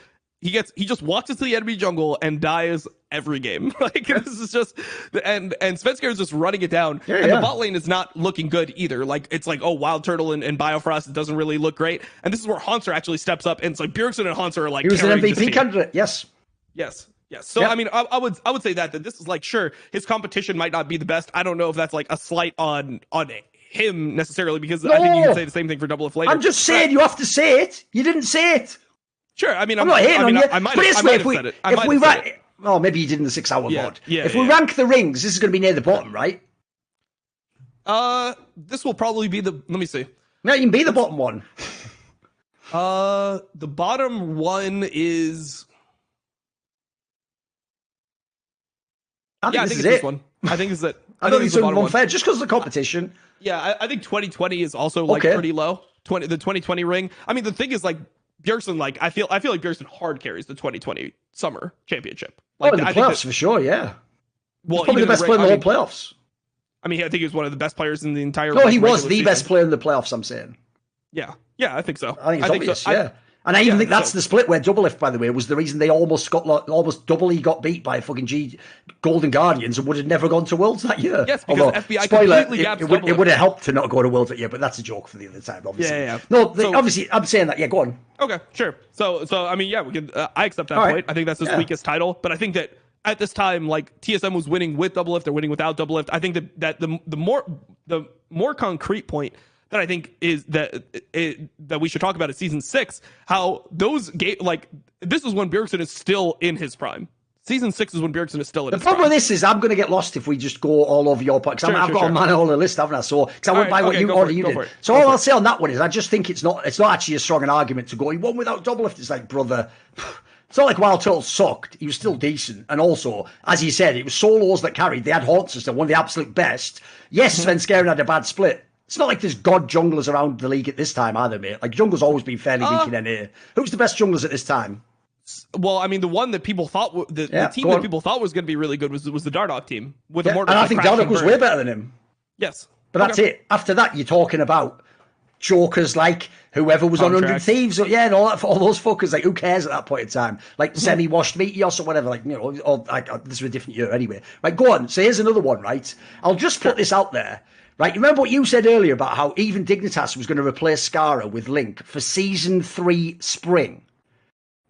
He just walks into the enemy jungle and dies every game. Like this is just and Svenskerin's just running it down. The bot lane is not looking good either. Like it's like, oh, Wild Turtle and Biofrost, it doesn't really look great. And this is where Hanser actually steps up, and it's like Bjergsen and Hanser are like,
he was an MVP candidate. Yes.
So I mean, I would say that this is like, sure, his competition might not be the best. I don't know if that's like a slight on him necessarily, because I think you can say the same thing for Doublelift later.
I'm just saying you have to say it. You didn't say it.
Sure, I mean,
I'm not hating on you.
I might
but
have said it.
If we rank, oh, maybe you did in the 6-hour mod. If we rank the rings, this is going to be near the bottom, right?
This will probably be the. Let me see.
No, you can be the bottom one.
The bottom one is.
I think
it's this one. I think it's it.
I don't think it's unfair just because of the competition.
Yeah, I think 2020 is also like pretty low. The 2020 ring. I mean, the thing is like Bjergsen, like I feel like Bjergsen hard carries the 2020 summer championship. Like,
in the playoffs for sure, yeah.
Well,
he's probably the best player in the whole playoffs.
I mean, I think he was one of the best players in the entire.
No, he was the best player in the playoffs. I'm saying.
Yeah, I think so.
I think it's obvious. So. Yeah. And I even think that's the split where Doublelift, by the way, was the reason they almost doubly got beat by fucking Golden Guardians and would have never gone to Worlds that year.
Yes, because FBI
spoiler,
completely gapped
it would have helped to not go to Worlds that year, but that's a joke for the other time, obviously.
Yeah.
No, obviously, I'm saying that. Yeah, go on.
Okay, sure. So I mean, yeah, we can. I accept that point. Right. I think that's his weakest title, but I think that at this time, like TSM was winning with Doublelift, they're winning without Doublelift. I think that the more concrete point that I think is that we should talk about is season 6. How those this is when Bjergsen is still in his prime. Season 6 is when Bjergsen is still in his prime.
The problem with this is I'm going to get lost if we just go all over your point. Because I've got a man on the list, haven't I? So because I went by what you order you did. So all I'll say on that one is I just think it's not actually as strong an argument to go. He won without Doublelift. It's like, brother. It's not like Wild Turtle sucked. He was still decent. And also, as you said, it was solos that carried. They had Hornets, one of the absolute best. Yes, Svenskerin had a bad split. It's not like there's god junglers around the league at this time either, mate. Like, jungle's always been fairly weak in NA. Who's the best junglers at this time?
Well, I mean, the one that people thought the team that people thought was going to be really good was the Dardoch team with the
and I think Dardoch was way better than him.
Yes,
but that's it. After that, you're talking about jokers like whoever was on 100 Thieves, and all those fuckers. Like, who cares at that point in time? Like semi-washed Meteos or whatever. Like, or like this was a different year anyway. Right, go on. So here's another one. Right, I'll just put this out there. Right, remember what you said earlier about how even Dignitas was going to replace Skara with Link for Season 3 Spring?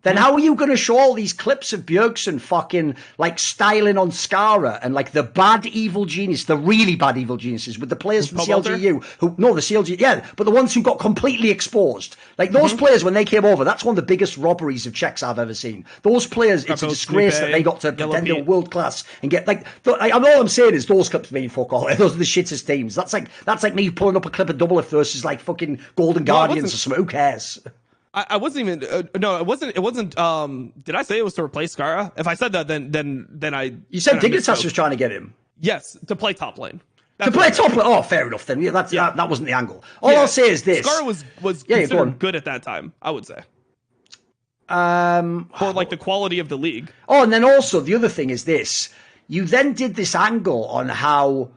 Then how are you going to show all these clips of Bjergsen fucking like styling on Skara and like the bad evil genius, the really bad evil geniuses with the players from CLGU but the ones who got completely exposed. Like those players when they came over, that's one of the biggest robberies of checks I've ever seen. Those players, it's a disgrace that they got to pretend they're world class and get like. All I'm saying is those clips mean fuck all. Those are the shittest teams. That's like me pulling up a clip of Double Lift versus like fucking Golden Guardians or something. Who cares?
I wasn't even no, it wasn't did I say it was to replace Skara? If I said that then I
You said Dignitas was trying to get him.
Yes, to play top lane.
To play top lane. Oh, fair enough then. That wasn't the angle. All I'll say is this.
Skara was considered good at that time, I would say. For like the quality of the league.
Oh, and then also the other thing is this. You then did this angle on how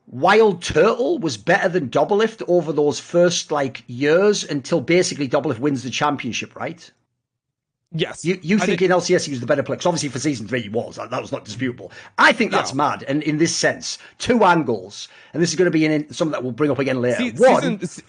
Wild Turtle was better than Doublelift over those first like years until basically Doublelift wins the championship, right?
Yes.
You think in LCS he was the better player? Because obviously for Season 3 he was. That was not disputable. I think that's mad. And in this sense, two angles. And this is going to be something that we'll bring up again later.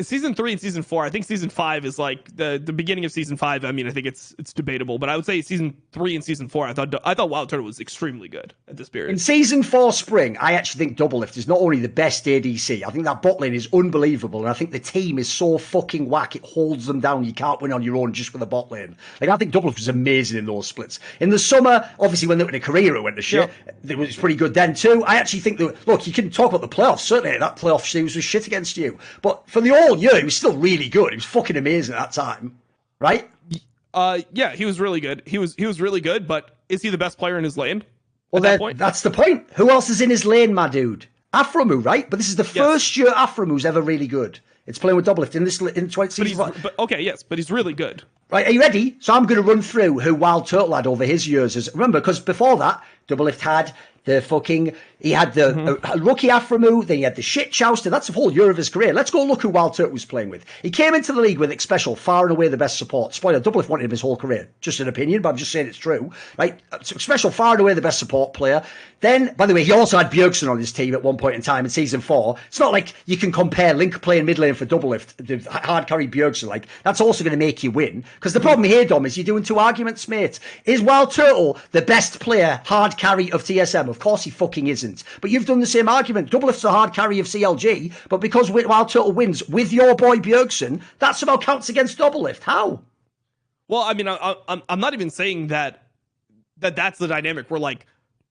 Season 3 and Season 4. I think Season 5 is like the beginning of Season 5. I mean, I think it's debatable. But I would say Season 3 and Season 4, I thought Wild Turtle was extremely good at this period.
In Season 4 Spring, I actually think Doublelift is not only the best ADC. I think that bot lane is unbelievable. And I think the team is so fucking whack, it holds them down. You can't win on your own just with a bot lane. Like, I think Doublelift was amazing in those splits. In the summer, obviously when they were in a career, it went to shit. It was pretty good then too. I actually think that, look, you can talk about the playoffs. Certainly that playoff series was shit against you. But for the whole year, he was still really good. He was fucking amazing at that time. Right?
Yeah, he was really good. He was really good, but is he the best player in his lane?
Well, that's the point. Who else is in his lane, my dude? Aframu, right? But this is the first year Aframu's ever really good. It's playing with Doublelift in 20 seasons.
But he's really good.
Right, are you ready? So I'm going to run through who Wild Turtle had over his years. Remember, because before that, Doublelift had he had the rookie Aframu, then he had the shit Chouster. That's the whole year of his career. Let's go look who Wild Turtle was playing with. He came into the league with Xpecial, far and away the best support. Spoiler, Doublelift wanted him his whole career. Just an opinion, but I'm just saying it's true. Right, Xpecial, far and away the best support player. Then, by the way, he also had Bjergsen on his team at one point in time in Season 4. It's not like you can compare Link playing mid lane for Doublelift, the hard carry Bjergsen. Like, that's also going to make you win. Because the problem here, Dom, is you're doing two arguments, mate. Is Wild Turtle the best player hard carry of TSM? Of course he fucking isn't. But you've done the same argument. Doublelift's a hard carry of CLG, but because Wild Turtle wins with your boy Bjergsen, that somehow counts against Doublelift. How?
Well, I mean, I'm not even saying that's the dynamic. We're like,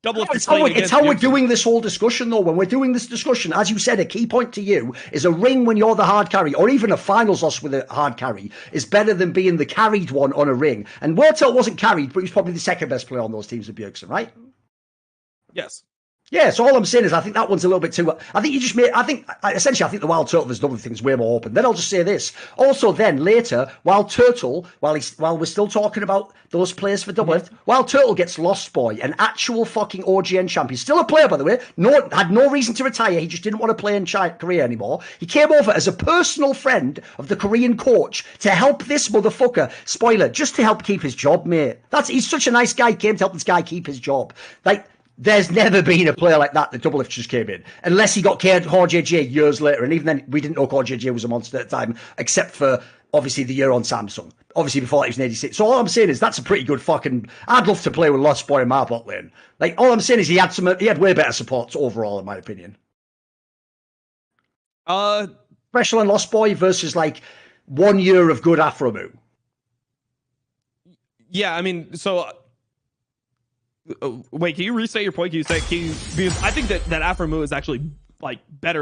it's how we're doing this whole discussion, though. When we're doing this discussion, as you said, a key point to you is a ring when you're the hard carry, or even a finals loss with a hard carry, is better than being the carried one on a ring. And Wild Turtle wasn't carried, but he was probably the second best player on those teams with Bjergsen, right?
Yes.
Yeah, so all I'm saying is I think that one's a little bit too... I think you just made... Essentially, I think the Wild Turtle versus Doublelift thing is way more open. Then I'll just say this. Also then, later, Wild Turtle, while we're still talking about those players for Doublelift, Wild Turtle gets Lost Boy, an actual fucking OGN champion. Still a player, by the way. Had no reason to retire. He just didn't want to play in Korea anymore. He came over as a personal friend of the Korean coach to help this motherfucker, spoiler, just to help keep his job, mate. He's such a nice guy. He came to help this guy keep his job. Like... There's never been a player like that Doublelift just came in. Unless he got Core JJ years later. And even then, we didn't know Core JJ was a monster at the time, except for, obviously, the year on Samsung. Obviously, before that, he was an 86. So all I'm saying is that's a pretty good fucking... I'd love to play with Lost Boy in my bot lane. Like, all I'm saying is he had way better supports overall, in my opinion. Special and Lost Boy versus, like, 1 year of good Aframu.
Yeah, I mean, so... wait, can you restate your point? Because I think that Aframu is actually like better